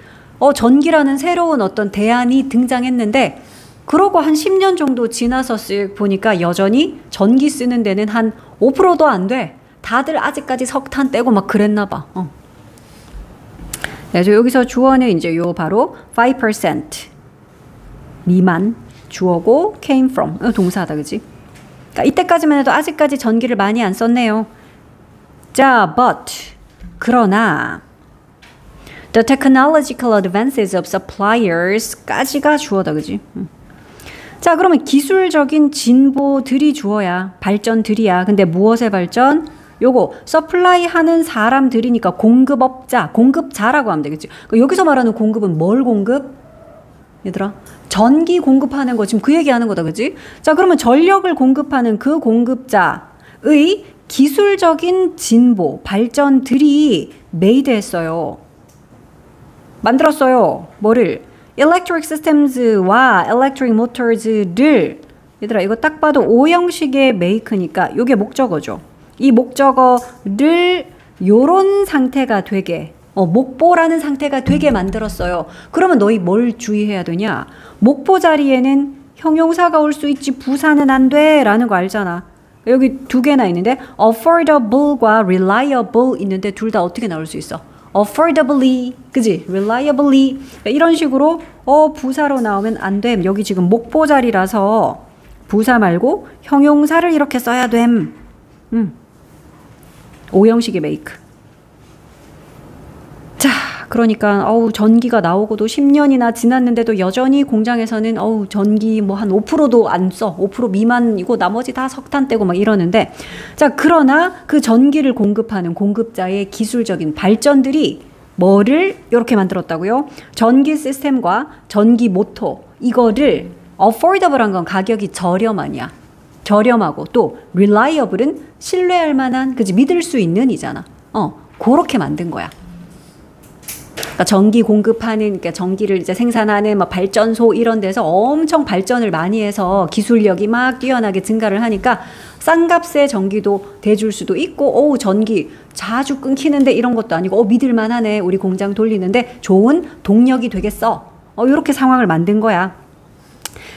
전기라는 새로운 어떤 대안이 등장했는데, 그러고 한 10년 정도 지나서 보니까 여전히 전기 쓰는 데는 한 5%도 안 돼. 다들 아직까지 석탄 떼고 막 그랬나 봐. 그래서 여기서 주어는 이제 요 바로 5% 미만 주어고 came from 동사다. 그지? 그러니까 이때까지만 해도 아직까지 전기를 많이 안 썼네요. 자, but 그러나 The technological advances of suppliers까지가 주어다. 그지? 자, 그러면 기술적인 진보들이 주어야, 발전들이야. 근데 무엇의 발전? 요거 서플라이 하는 사람들이니까 공급업자, 공급자라고 하면 되겠지. 여기서 말하는 공급은 뭘 공급? 얘들아, 전기 공급하는 거 지금 그 얘기하는 거다. 그지? 자, 그러면 전력을 공급하는 그 공급자의 기술적인 진보, 발전들이 made 했어요. 만들었어요. 뭐를? Electric Systems와 Electric Motors를, 얘들아 이거 딱 봐도 O형식의 make니까 이게 목적어죠. 이 목적어를 요런 상태가 되게, 목보라는 상태가 되게 만들었어요. 그러면 너희 뭘 주의해야 되냐? 목보 자리에는 형용사가 올 수 있지 부사는 안 돼 라는 거 알잖아. 여기 두 개나 있는데 affordable과 reliable 있는데 둘 다 어떻게 나올 수 있어? affordably, 그지? reliably. 이런 식으로 부사로 나오면 안 됨. 여기 지금 목보 자리라서 부사 말고 형용사를 이렇게 써야 됨. O형식의 make. 자, 그러니까 전기가 나오고도 10년이나 지났는데도 여전히 공장에서는 전기 뭐 한 5%도 안 써. 5% 미만이고 나머지 다 석탄 떼고 막 이러는데, 자, 그러나 그 전기를 공급하는 공급자의 기술적인 발전들이 뭐를 이렇게 만들었다고요? 전기 시스템과 전기 모터, 이거를 affordable한 건 가격이 저렴하냐. 저렴하고 또 reliable은 신뢰할 만한, 그지? 믿을 수 있는 이잖아. 그렇게 만든 거야. 그러니까 전기 공급하는, 그러니까 전기를 이제 생산하는 막 발전소 이런 데서 엄청 발전을 많이 해서 기술력이 막 뛰어나게 증가를 하니까 싼 값에 전기도 대줄 수도 있고, 전기 자주 끊기는데 이런 것도 아니고, 믿을 만하네. 우리 공장 돌리는데 좋은 동력이 되겠어. 이렇게 상황을 만든 거야.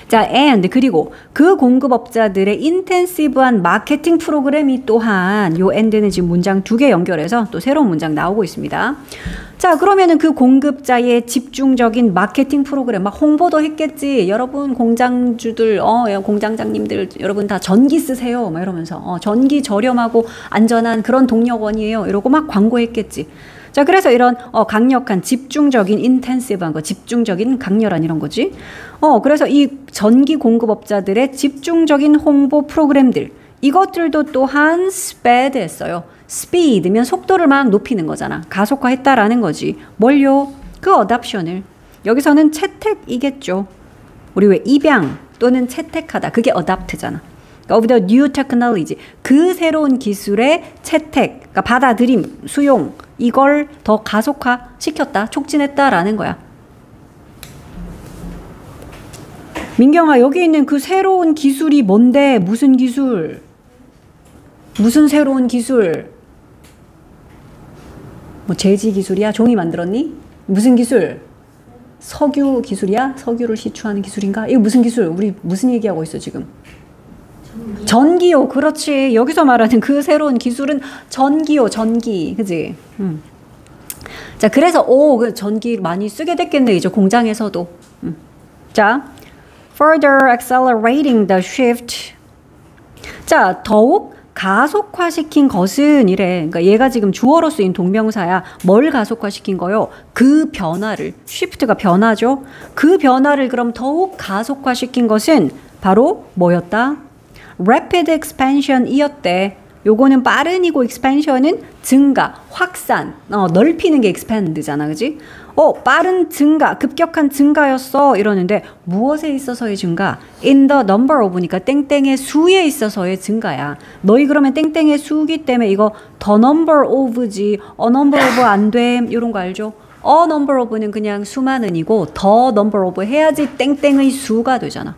자, and 그리고 그 공급업자들의 인텐시브한 마케팅 프로그램이 또한, 요 and는 지금 문장 2개 연결해서 또 새로운 문장 나오고 있습니다. 자, 그러면은 그 공급자의 집중적인 마케팅 프로그램, 막 홍보도 했겠지. 여러분 공장주들, 공장장님들 여러분 다 전기 쓰세요. 막 이러면서 전기 저렴하고 안전한 그런 동력원이에요. 이러고 막 광고했겠지. 자, 그래서 이런 강력한 집중적인 인텐시브한 거, 집중적인 강렬한 이런 거지. 그래서 이 전기 공급업자들의 집중적인 홍보 프로그램들, 이것들도 또한 sped 했어요. speed면 속도를 막 높이는 거잖아. 가속화했다라는 거지. 뭘요? 그 adoption을. 여기서는 채택이겠죠. 우리 왜 입양 또는 채택하다, 그게 adopt잖아. of the new technology, 그 새로운 기술의 채택, 그러니까 받아들임, 수용, 이걸 더 가속화 시켰다, 촉진했다라는 거야. 민경아, 여기 있는 그 새로운 기술이 뭔데? 무슨 기술? 무슨 새로운 기술? 뭐 제지 기술이야? 종이 만들었니? 무슨 기술? 석유 기술이야? 석유를 시추하는 기술인가? 이거 무슨 기술? 우리 무슨 얘기하고 있어 지금? 전기요. 그렇지. 여기서 말하는 그 새로운 기술은 전기요. 전기. 그지? 자, 그래서 그 전기 많이 쓰게 됐겠네. 이제 공장에서도. 자, further accelerating the shift. 자, 더욱 가속화시킨 것은 이래. 그러니까 얘가 지금 주어로 쓰인 동명사야. 뭘 가속화시킨 거요? 그 변화를. shift가 변화죠. 그 변화를 그럼 더욱 가속화시킨 것은 바로 뭐였다? rapid expansion이었대. 요거는 빠른이고 expansion은 증가, 확산, 넓히는 게 expand잖아, 그지? 빠른 증가, 급격한 증가였어 이러는데 무엇에 있어서의 증가? in the number of니까 땡땡의 수에 있어서의 증가야. 너희 그러면 땡땡의 수기 때문에 이거 the number of지 a number of 안 됨 이런 거 알죠? a number of는 그냥 수많은이고 the number of 해야지 땡땡의 수가 되잖아.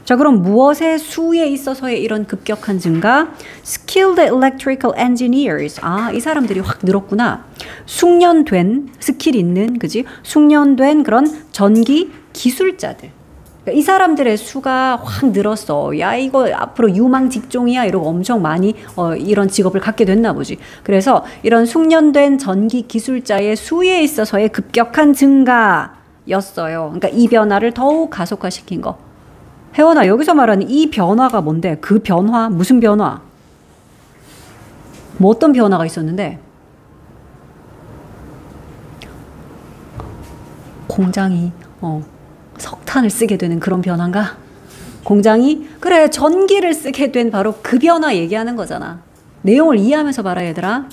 자, 그럼 무엇의 수에 있어서의 이런 급격한 증가? Skilled electrical engineers. 이 사람들이 확 늘었구나. 숙련된, 스킬 있는, 그지? 숙련된 그런 전기 기술자들. 그러니까 이 사람들의 수가 확 늘었어. 야, 이거 앞으로 유망 직종이야. 이러고 엄청 많이 이런 직업을 갖게 됐나 보지. 그래서 이런 숙련된 전기 기술자의 수에 있어서의 급격한 증가였어요. 그러니까 이 변화를 더욱 가속화시킨 거. 혜원아, 여기서 말하는 이 변화가 뭔데? 그 변화? 무슨 변화? 뭐 어떤 변화가 있었는데? 공장이 석탄을 쓰게 되는 그런 변화인가? 공장이? 그래, 전기를 쓰게 된 바로 그 변화 얘기하는 거잖아. 내용을 이해하면서 봐라, 얘들아.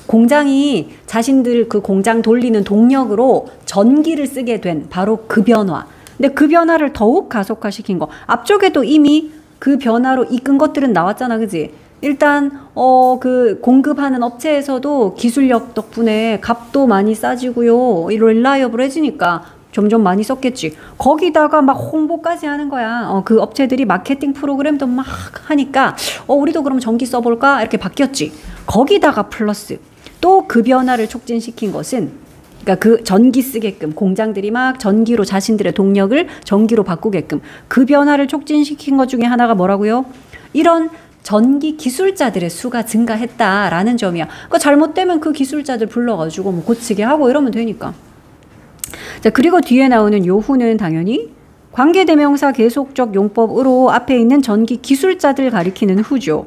공장이 자신들 그 공장 돌리는 동력으로 전기를 쓰게 된 바로 그 변화. 근데 그 변화를 더욱 가속화시킨 거. 앞쪽에도 이미 그 변화로 이끈 것들은 나왔잖아, 그지? 일단 그 공급하는 업체에서도 기술력 덕분에 값도 많이 싸지고요. 릴라이어블해지니까 점점 많이 썼겠지. 거기다가 막 홍보까지 하는 거야. 그 업체들이 마케팅 프로그램도 막 하니까 우리도 그럼 전기 써볼까? 이렇게 바뀌었지. 거기다가 플러스 또 그 변화를 촉진시킨 것은 그러니까 그 전기 쓰게끔 공장들이 막 전기로 자신들의 동력을 전기로 바꾸게끔 그 변화를 촉진시킨 것 중에 하나가 뭐라고요? 이런 전기 기술자들의 수가 증가했다라는 점이야. 그러니까 잘못되면 그 기술자들 불러가지고 뭐 고치게 하고 이러면 되니까. 자, 그리고 뒤에 나오는 요 후는 당연히 관계대명사 계속적 용법으로 앞에 있는 전기 기술자들 가리키는 후죠.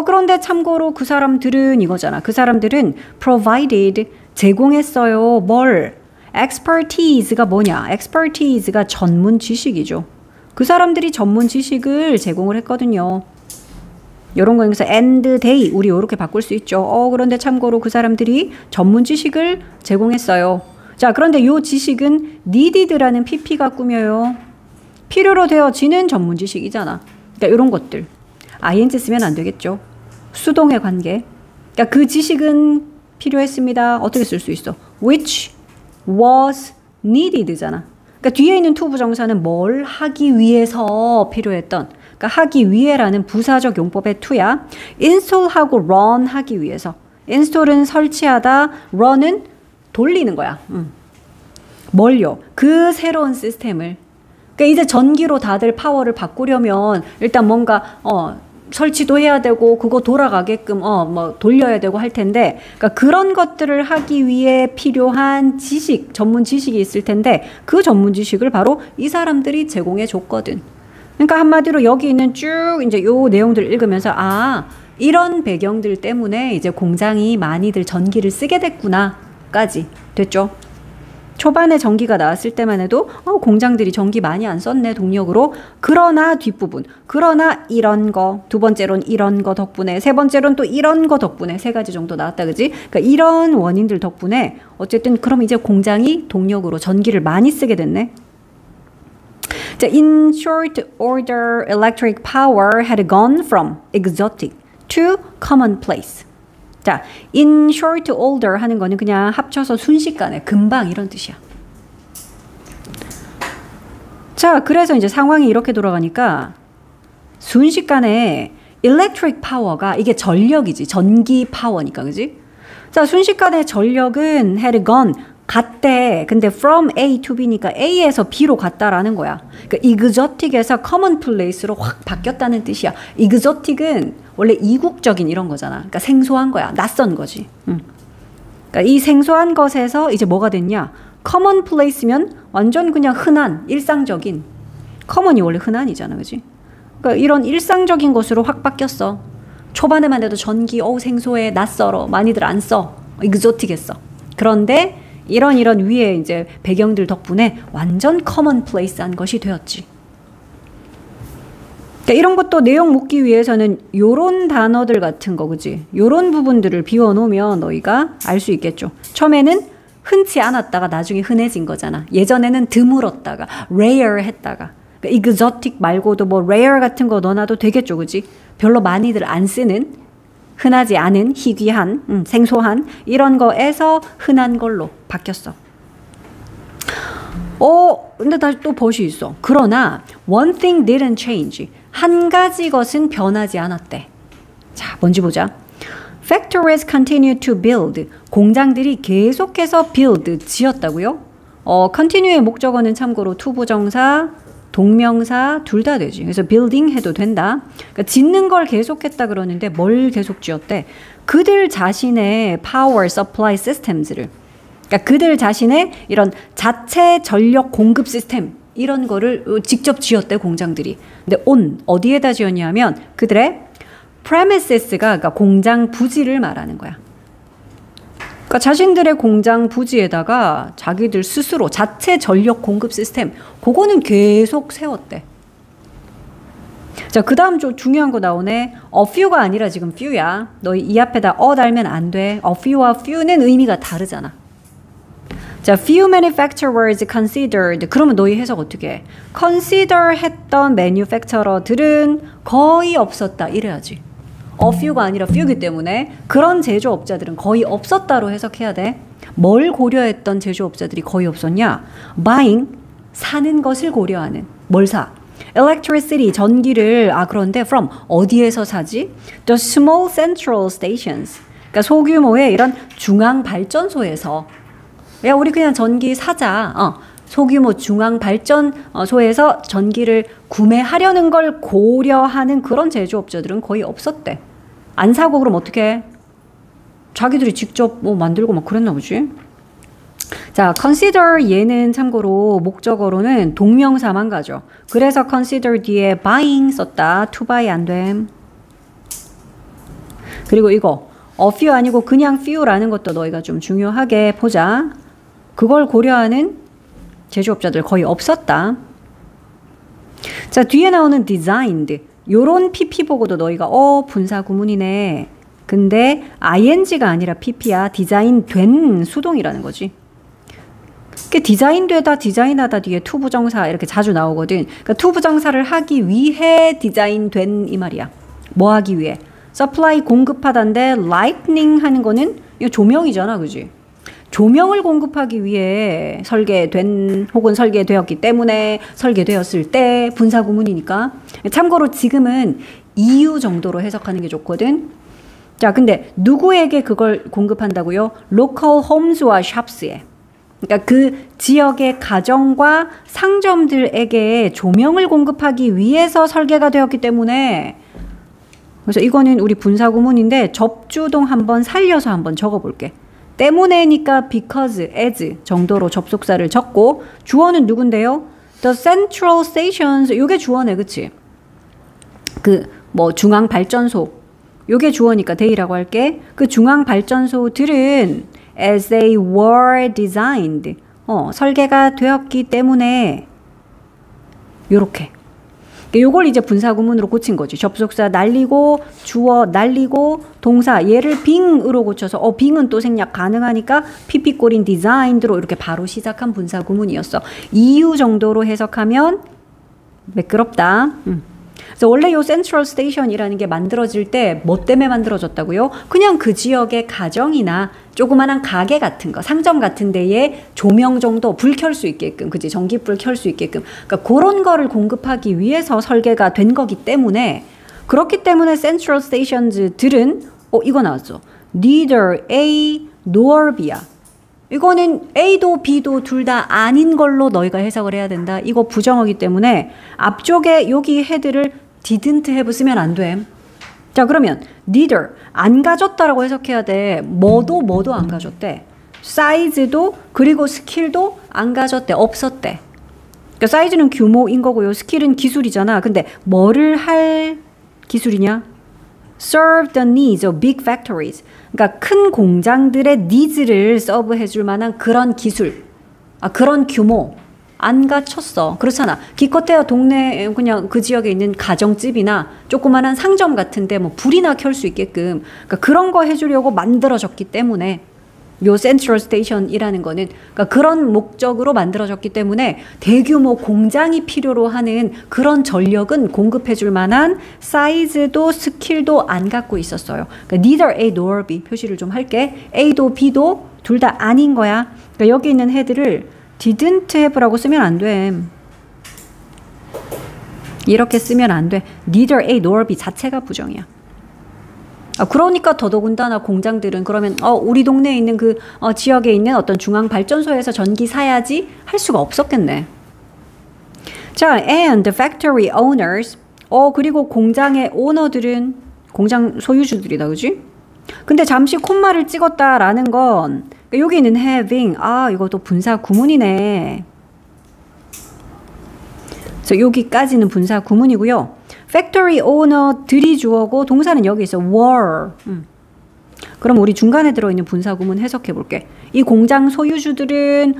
그런데 참고로 그 사람들은 이거잖아. 그 사람들은 provided 제공했어요. 뭘? expertise가 뭐냐? expertise가 전문 지식이죠. 그 사람들이 전문 지식을 제공을 했거든요. 이런 거에서 and they 우리 이렇게 바꿀 수 있죠. 그런데 참고로 그 사람들이 전문 지식을 제공했어요. 자, 그런데 이 지식은 needed라는 pp가 꾸며요. 필요로 되어지는 전문 지식이잖아. 그러니까 이런 것들. ing 쓰면 안 되겠죠. 수동의 관계. 그러니까 그 지식은 필요했습니다. 어떻게 쓸 수 있어? which was needed잖아. 그러니까 뒤에 있는 to 부정사는 뭘 하기 위해서 필요했던. 그러니까 하기 위해라는 부사적 용법의 to야. install하고 run 하기 위해서. install은 설치하다, run은 돌리는 거야. 뭘요? 그 새로운 시스템을. 그러니까 이제 전기로 다들 파워를 바꾸려면 일단 뭔가 설치도 해야 되고 그거 돌아가게끔 뭐 돌려야 되고 할 텐데, 그러니까 그런 것들을 하기 위해 필요한 지식, 전문 지식이 있을 텐데 그 전문 지식을 바로 이 사람들이 제공해 줬거든. 그러니까 한마디로 여기 있는 쭉 이제 요 내용들 읽으면서 이런 배경들 때문에 이제 공장이 많이들 전기를 쓰게 됐구나까지 됐죠. 초반에 전기가 나왔을 때만 해도 공장들이 전기 많이 안 썼네 동력으로. 그러나 뒷부분, 그러나 이런 거, 두 번째로는 이런 거 덕분에, 세 번째로는 또 이런 거 덕분에, 세 가지 정도 나왔다, 그지? 그러니까 이런 원인들 덕분에 어쨌든 그럼 이제 공장이 동력으로 전기를 많이 쓰게 됐네. 자, in short order, electric power had gone from exotic to commonplace. 자, in short order 하는 거는 그냥 합쳐서 순식간에 금방 이런 뜻이야. 자, 그래서 이제 상황이 이렇게 돌아가니까 순식간에 electric power가 이게 전력이지. 전기 파워니까, 그지? 자, 순식간에 전력은 had gone, 갔대. 근데 from A to B니까 A에서 B로 갔다라는 거야. 그러니까 exotic에서 commonplace로 확 바뀌었다는 뜻이야. exotic은 원래 이국적인 이런 거잖아. 그러니까 생소한 거야. 낯선 거지. 그러니까 이 생소한 것에서 이제 뭐가 됐냐? commonplace면 완전 그냥 흔한, 일상적인. common이 원래 흔한이잖아, 그지? 그러니까 이런 일상적인 것으로 확 바뀌었어. 초반에만 해도 전기, 생소해, 낯설어, 많이들 안 써. exotic했어. 그런데 이런 위에 이제 배경들 덕분에 완전 commonplace한 것이 되었지. 그러니까 이런 것도 내용 묻기 위해서는 요런 단어들 같은 거, 그지? 요런 부분들을 비워놓으면 너희가 알 수 있겠죠. 처음에는 흔치 않았다가 나중에 흔해진 거잖아. 예전에는 드물었다가 rare 했다가. 그러니까 exotic 말고도 뭐 rare 같은 거 넣어놔도 되겠죠, 그지? 별로 많이들 안 쓰는, 흔하지 않은, 희귀한, 생소한 이런 거에서 흔한 걸로 바뀌었어. 근데 다시 또 벗이 있어. 그러나 one thing didn't change. 한 가지 것은 변하지 않았대. 자, 뭔지 보자. Factories continue to build. 공장들이 계속해서 build, 지었다고요? continue의 목적어는 참고로 투부정사, 동명사 둘 다 되지. 그래서 building 해도 된다. 그러니까 짓는 걸 계속했다 그러는데 뭘 계속 지었대? 그들 자신의 power supply systems를, 그러니까 그들 자신의 이런 자체 전력 공급 시스템 이런 거를 직접 지었대, 공장들이. 근데 어디에다 지었냐면 그들의 premises가, 그러니까 공장 부지를 말하는 거야. 그러니까 자신들의 공장 부지에다가 자기들 스스로 자체 전력 공급 시스템, 그거는 계속 세웠대. 자, 그 다음 좀 중요한 거 나오네. a few가 아니라 지금 few야. 너희 이 앞에다 달면 안 돼. a few와 few는 의미가 다르잖아. 자, few manufacturers considered. 그러면 너희 해석 어떻게 해? consider 했던 manufacturer들은 거의 없었다 이래야지. a few가 아니라 few이기 때문에 그런 제조업자들은 거의 없었다로 해석해야 돼. 뭘 고려했던 제조업자들이 거의 없었냐? buying, 사는 것을 고려하는. 뭘 사? electricity, 전기를. 그런데 from, 어디에서 사지? the small central stations. 그러니까 소규모의 이런 중앙 발전소에서. 야, 우리 그냥 전기 사자. 소규모 중앙 발전소에서 전기를 구매하려는 걸 고려하는 그런 제조업자들은 거의 없었대. 안 사고 그럼 어떻게 해? 자기들이 직접 뭐 만들고 막 그랬나 보지. 자, consider 얘는 참고로 목적어로는 동명사만 가죠. 그래서 consider 뒤에 buying 썼다. to buy 안 됨. 그리고 이거 a few 아니고 그냥 few라는 것도 너희가 좀 중요하게 보자. 그걸 고려하는 제조업자들 거의 없었다. 자, 뒤에 나오는 designed. 요런 PP 보고도 너희가 분사 구문이네. 근데 ing가 아니라 PP야. 디자인된 수동이라는 거지. 디자인되다, 디자인하다 뒤에 투부정사 이렇게 자주 나오거든. 그러니까 투부정사를 하기 위해 디자인된 이 말이야. 뭐 하기 위해? supply 공급하다인데 lightning 하는 거는 이거 조명이잖아, 그지? 조명을 공급하기 위해 설계된 혹은 설계되었기 때문에 설계되었을 때 분사 구문이니까. 참고로 지금은 이유 정도로 해석하는 게 좋거든. 자, 근데 누구에게 그걸 공급한다고요? local homes와 shops에. 그러니까 그 지역의 가정과 상점들에게 조명을 공급하기 위해서 설계가 되었기 때문에. 그래서 이거는 우리 분사 구문인데 접주동 한번 살려서 한번 적어볼게. 때문에니까 because, as 정도로 접속사를 적고 주어는 누군데요? The central stations. 요게 주어네, 그치? 중앙 발전소. 요게 주어니까 they라고 할게. 그 중앙 발전소들은 as they were designed. 설계가 되었기 때문에 요렇게. 요걸 이제 분사구문으로 고친 거지. 접속사 날리고 주어 날리고 동사 얘를 being으로 고쳐서 being은 또 생략 가능하니까 PP꼴인 designed로 이렇게 바로 시작한 분사구문이었어. 이유 정도로 해석하면 매끄럽다. 그래서 원래 요 센트럴 스테이션이라는 게 만들어질 때 뭐 때문에 만들어졌다고요? 그냥 그 지역의 가정이나 조그만한 가게 같은 거, 상점 같은 데에 조명 정도 불 켤 수 있게끔, 그지? 전기불 켤 수 있게끔. 그러니까 그런 거를 공급하기 위해서 설계가 된 거기 때문에 그렇기 때문에 센트럴 스테이션들은 이거 나왔어. Neither A nor B야. 이거는 A도 B도 둘 다 아닌 걸로 너희가 해석을 해야 된다. 이거 부정어기 때문에 앞쪽에 여기 헤드를 didn't have 쓰면 안 돼. 자, 그러면 neither 안 가졌다라고 해석해야 돼. 뭐도 안 가졌대. 사이즈도 그리고 스킬도 안 가졌대. 없었대. 그러니까 사이즈는 규모인 거고요. 스킬은 기술이잖아. 근데 뭐를 할 기술이냐? Serve the needs of big factories. 그러니까 큰 공장들의 nids를 서브해 줄 만한 그런 기술, 그런 규모 안 갖췄어. 그렇잖아. 기껏해야 동네 그냥 그 지역에 있는 가정집이나 조그만한 상점 같은데 뭐 불이나 켤 수 있게끔 그러니까 그런 거 해주려고 만들어졌기 때문에 요 센트럴 스테이션이라는 거는 그러니까 그런 목적으로 만들어졌기 때문에 대규모 공장이 필요로 하는 그런 전력은 공급해줄 만한 사이즈도 스킬도 안 갖고 있었어요. 그러니까 neither A nor B 표시를 좀 할게. A도 B도 둘 다 아닌 거야. 그러니까 여기 있는 헤드를 didn't have라고 쓰면 안 돼. 이렇게 쓰면 안 돼. neither A nor B 자체가 부정이야. 그러니까 더더군다나 공장들은 그러면 우리 동네에 있는 그 지역에 있는 어떤 중앙 발전소에서 전기 사야지 할 수가 없었겠네. 자, and the factory owners 그리고 공장의 오너들은 공장 소유주들이다, 그지? 근데 잠시 콤마를 찍었다라는 건 그러니까 여기 있는 having 이것도 분사 구문이네. 그래서 여기까지는 분사 구문이고요. factory owner들이 주어고 동사는 여기 있어. were. 그럼 우리 중간에 들어있는 분사 구문 해석해 볼게. 이 공장 소유주들은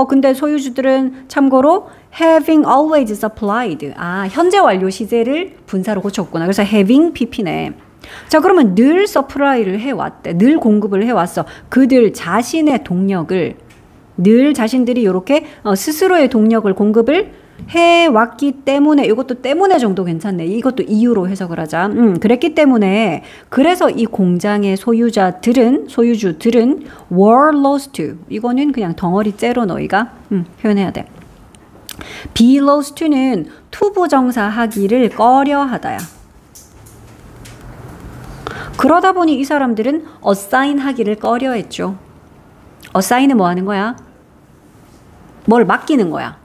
근데 소유주들은 참고로 having always supplied. 현재 완료 시제를 분사로 고쳤구나. 그래서 having pp네. 자, 그러면 늘 supply를 해왔대. 늘 공급을 해왔어. 그들 자신의 동력을 늘 자신들이 이렇게 스스로의 동력을 공급을 해왔기 때문에 이것도 때문에 정도 괜찮네. 이것도 이유로 해석을 하자. 그랬기 때문에 그래서 이 공장의 소유주들은 were lost to. 이거는 그냥 덩어리째로 너희가 표현해야 돼. be lost to는 투부정사 하기를 꺼려하다야. 그러다 보니 이 사람들은 assign 하기를 꺼려했죠. assign은 뭐 하는 거야? 뭘 맡기는 거야.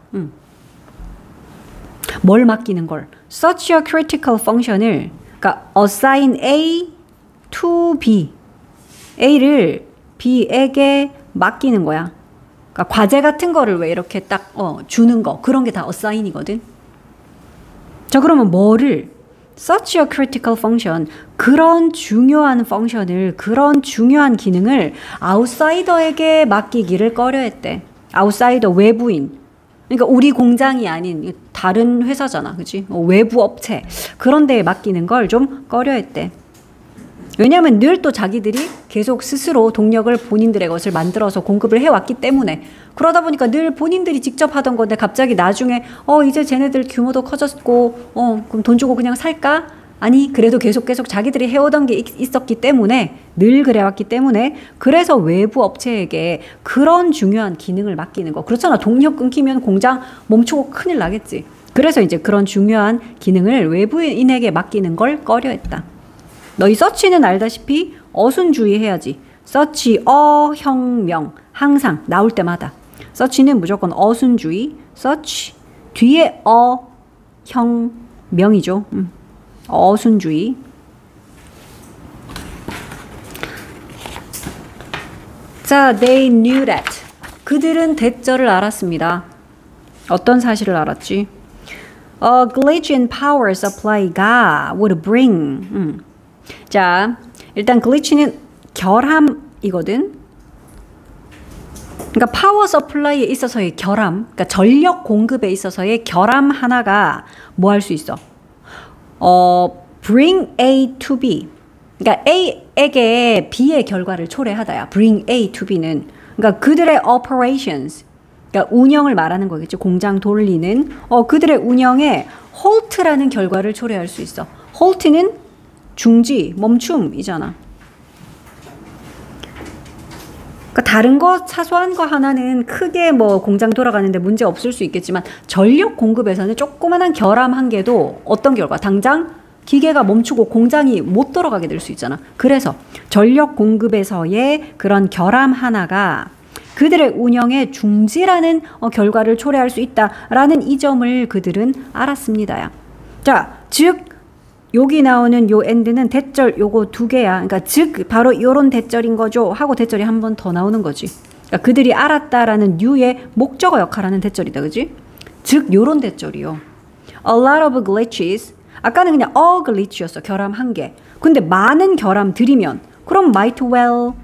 뭘 맡기는 걸. Such a critical function을 그러니까 assign A to B. A를 B에게 맡기는 거야. 그러니까 과제 같은 거를 왜 이렇게 딱 주는 거. 그런 게 다 assign이거든. 자, 그러면 뭐를 such a critical function 그런 중요한 펑션을 그런 중요한 기능을 아웃사이더에게 맡기기를 꺼려했대. 아웃사이더 외부인. 그러니까 우리 공장이 아닌 다른 회사잖아. 그치? 외부 업체. 그런 데에 맡기는 걸 좀 꺼려했대. 왜냐하면 늘 또 자기들이 계속 스스로 동력을 본인들의 것을 만들어서 공급을 해왔기 때문에 그러다 보니까 늘 본인들이 직접 하던 건데 갑자기 나중에 이제 쟤네들 규모도 커졌고 그럼 돈 주고 그냥 살까? 아니 그래도 계속 자기들이 해오던 게 있었기 때문에 늘 그래왔기 때문에 그래서 외부 업체에게 그런 중요한 기능을 맡기는 거. 그렇잖아. 동력 끊기면 공장 멈추고 큰일 나겠지. 그래서 이제 그런 중요한 기능을 외부인에게 맡기는 걸 꺼려했다. 너희 서치는 알다시피 어순주의해야지. 서치 어형명 항상 나올 때마다 서치는 무조건 어순주의. 서치 뒤에 어형명이죠. 어순주의. 자, they knew that. 그들은 대절을 알았습니다. 어떤 사실을 알았지? A glitch in power supply가 would bring. 자, 일단 glitch는 결함이거든. 그러니까 파워 서플라이에 있어서의 결함, 그러니까 전력 공급에 있어서의 결함 하나가 뭐 할 수 있어? bring A to B. 그러니까 A에게 B의 결과를 초래하다야. bring A to B는. 그러니까 그들의 operations, 그러니까 운영을 말하는 거겠죠. 공장 돌리는. 그들의 운영에 halt라는 결과를 초래할 수 있어. halt는 중지, 멈춤이잖아. 그러니까 다른 거 사소한 거 하나는 크게 뭐 공장 돌아가는데 문제 없을 수 있겠지만 전력 공급에서는 조그만한 결함 한 개도 어떤 결과? 당장 기계가 멈추고 공장이 못 돌아가게 될 수 있잖아. 그래서 전력 공급에서의 그런 결함 하나가 그들의 운영에 중지라는 결과를 초래할 수 있다라는 이 점을 그들은 알았습니다야. 자, 즉 여기 나오는 요 end는 대절 요거 두 개야. 그러니까 즉 바로 요런 대절인 거죠 하고 대절이 한 번 더 나오는 거지. 그러니까 그들이 알았다라는 유의 목적어 역할하는 대절이다. 그지? 즉 요런 대절이요. A lot of glitches. 아까는 그냥 a glitch였어. 결함 한 개. 근데 많은 결함들이면 그럼 might well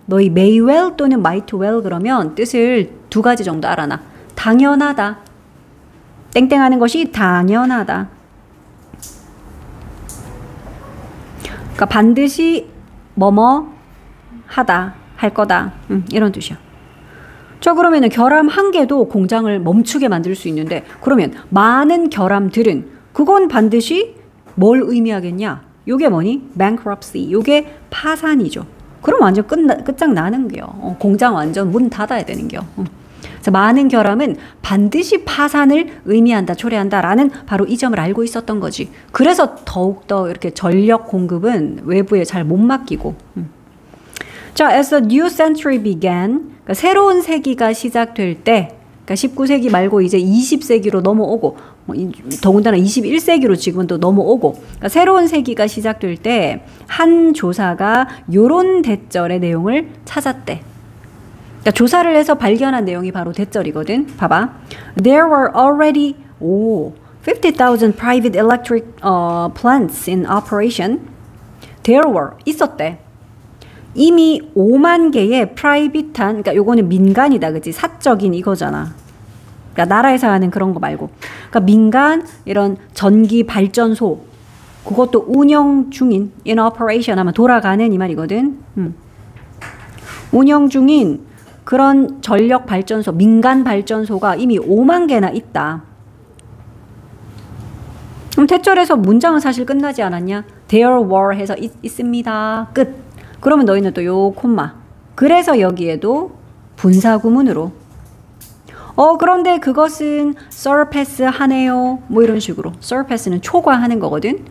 너희 may well 또는 might well 그러면 뜻을 두 가지 정도 알아놔. 당연하다. 땡땡하는 것이 당연하다. 그러니까 반드시 뭐뭐 하다, 할 거다. 이런 뜻이야. 자, 그러면은 결함 한 개도 공장을 멈추게 만들 수 있는데 그러면 많은 결함들은 그건 반드시 뭘 의미하겠냐? 요게 뭐니? bankruptcy. 요게 파산이죠. 그럼 완전 끝장나는 게요. 공장 완전 문 닫아야 되는 게요. 그래서 많은 결함은 반드시 파산을 의미한다, 초래한다라는 바로 이 점을 알고 있었던 거지. 그래서 더욱더 이렇게 전력 공급은 외부에 잘 못 맡기고. 자, as the new century began, 그러니까 새로운 세기가 시작될 때, 그러니까 19세기 말고 이제 20세기로 넘어오고, 더군다나 21세기로 지금은 또 넘어오고, 그러니까 새로운 세기가 시작될 때 한 조사가 요런 대절의 내용을 찾았대. 그러니까 조사를 해서 발견한 내용이 바로 대절이거든. 봐봐. There were already 50,000 private electric plants in operation. There were 있었대. 이미 5만 개의 프라이빗한, 그러니까 요거는 민간이다, 그치? 사적인 이거잖아. 그러니까 나라에서 하는 그런 거 말고. 그러니까 민간 이런 전기 발전소, 그것도 운영 중인, in operation 하면 돌아가는 이 말이거든. 운영 중인 그런 전력 발전소, 민간 발전소가 이미 5만 개나 있다. 그럼 대절에서 문장은 사실 끝나지 않았냐? There were 해서 있습니다. 끝. 그러면 너희는 또 요 콤마. 그래서 여기에도 분사구문으로. 그런데 그것은 surpass 하네요. 뭐 이런 식으로. surpass는 초과하는 거거든.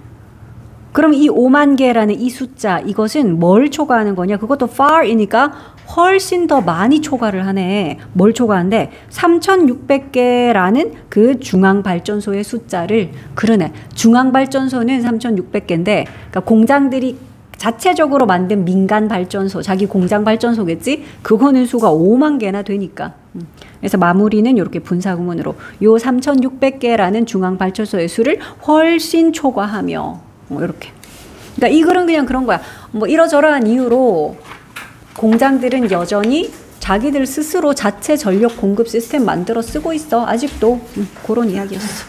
그럼 이 5만 개라는 이 숫자, 이것은 뭘 초과하는 거냐? 그것도 far이니까 훨씬 더 많이 초과를 하네. 뭘 초과한데? 3,600개라는 그 중앙발전소의 숫자를 그러네. 중앙발전소는 3,600개인데, 그러니까 공장들이 자체적으로 만든 민간 발전소, 자기 공장 발전소겠지? 그거는 수가 5만 개나 되니까. 그래서 마무리는 이렇게 분사구문으로 요 3,600개라는 중앙발전소의 수를 훨씬 초과하며 이렇게. 그러니까 이 글은 그냥 그런 거야. 뭐 이러저러한 이유로 공장들은 여전히 자기들 스스로 자체 전력 공급 시스템 만들어 쓰고 있어. 아직도. 그런 이야기였어.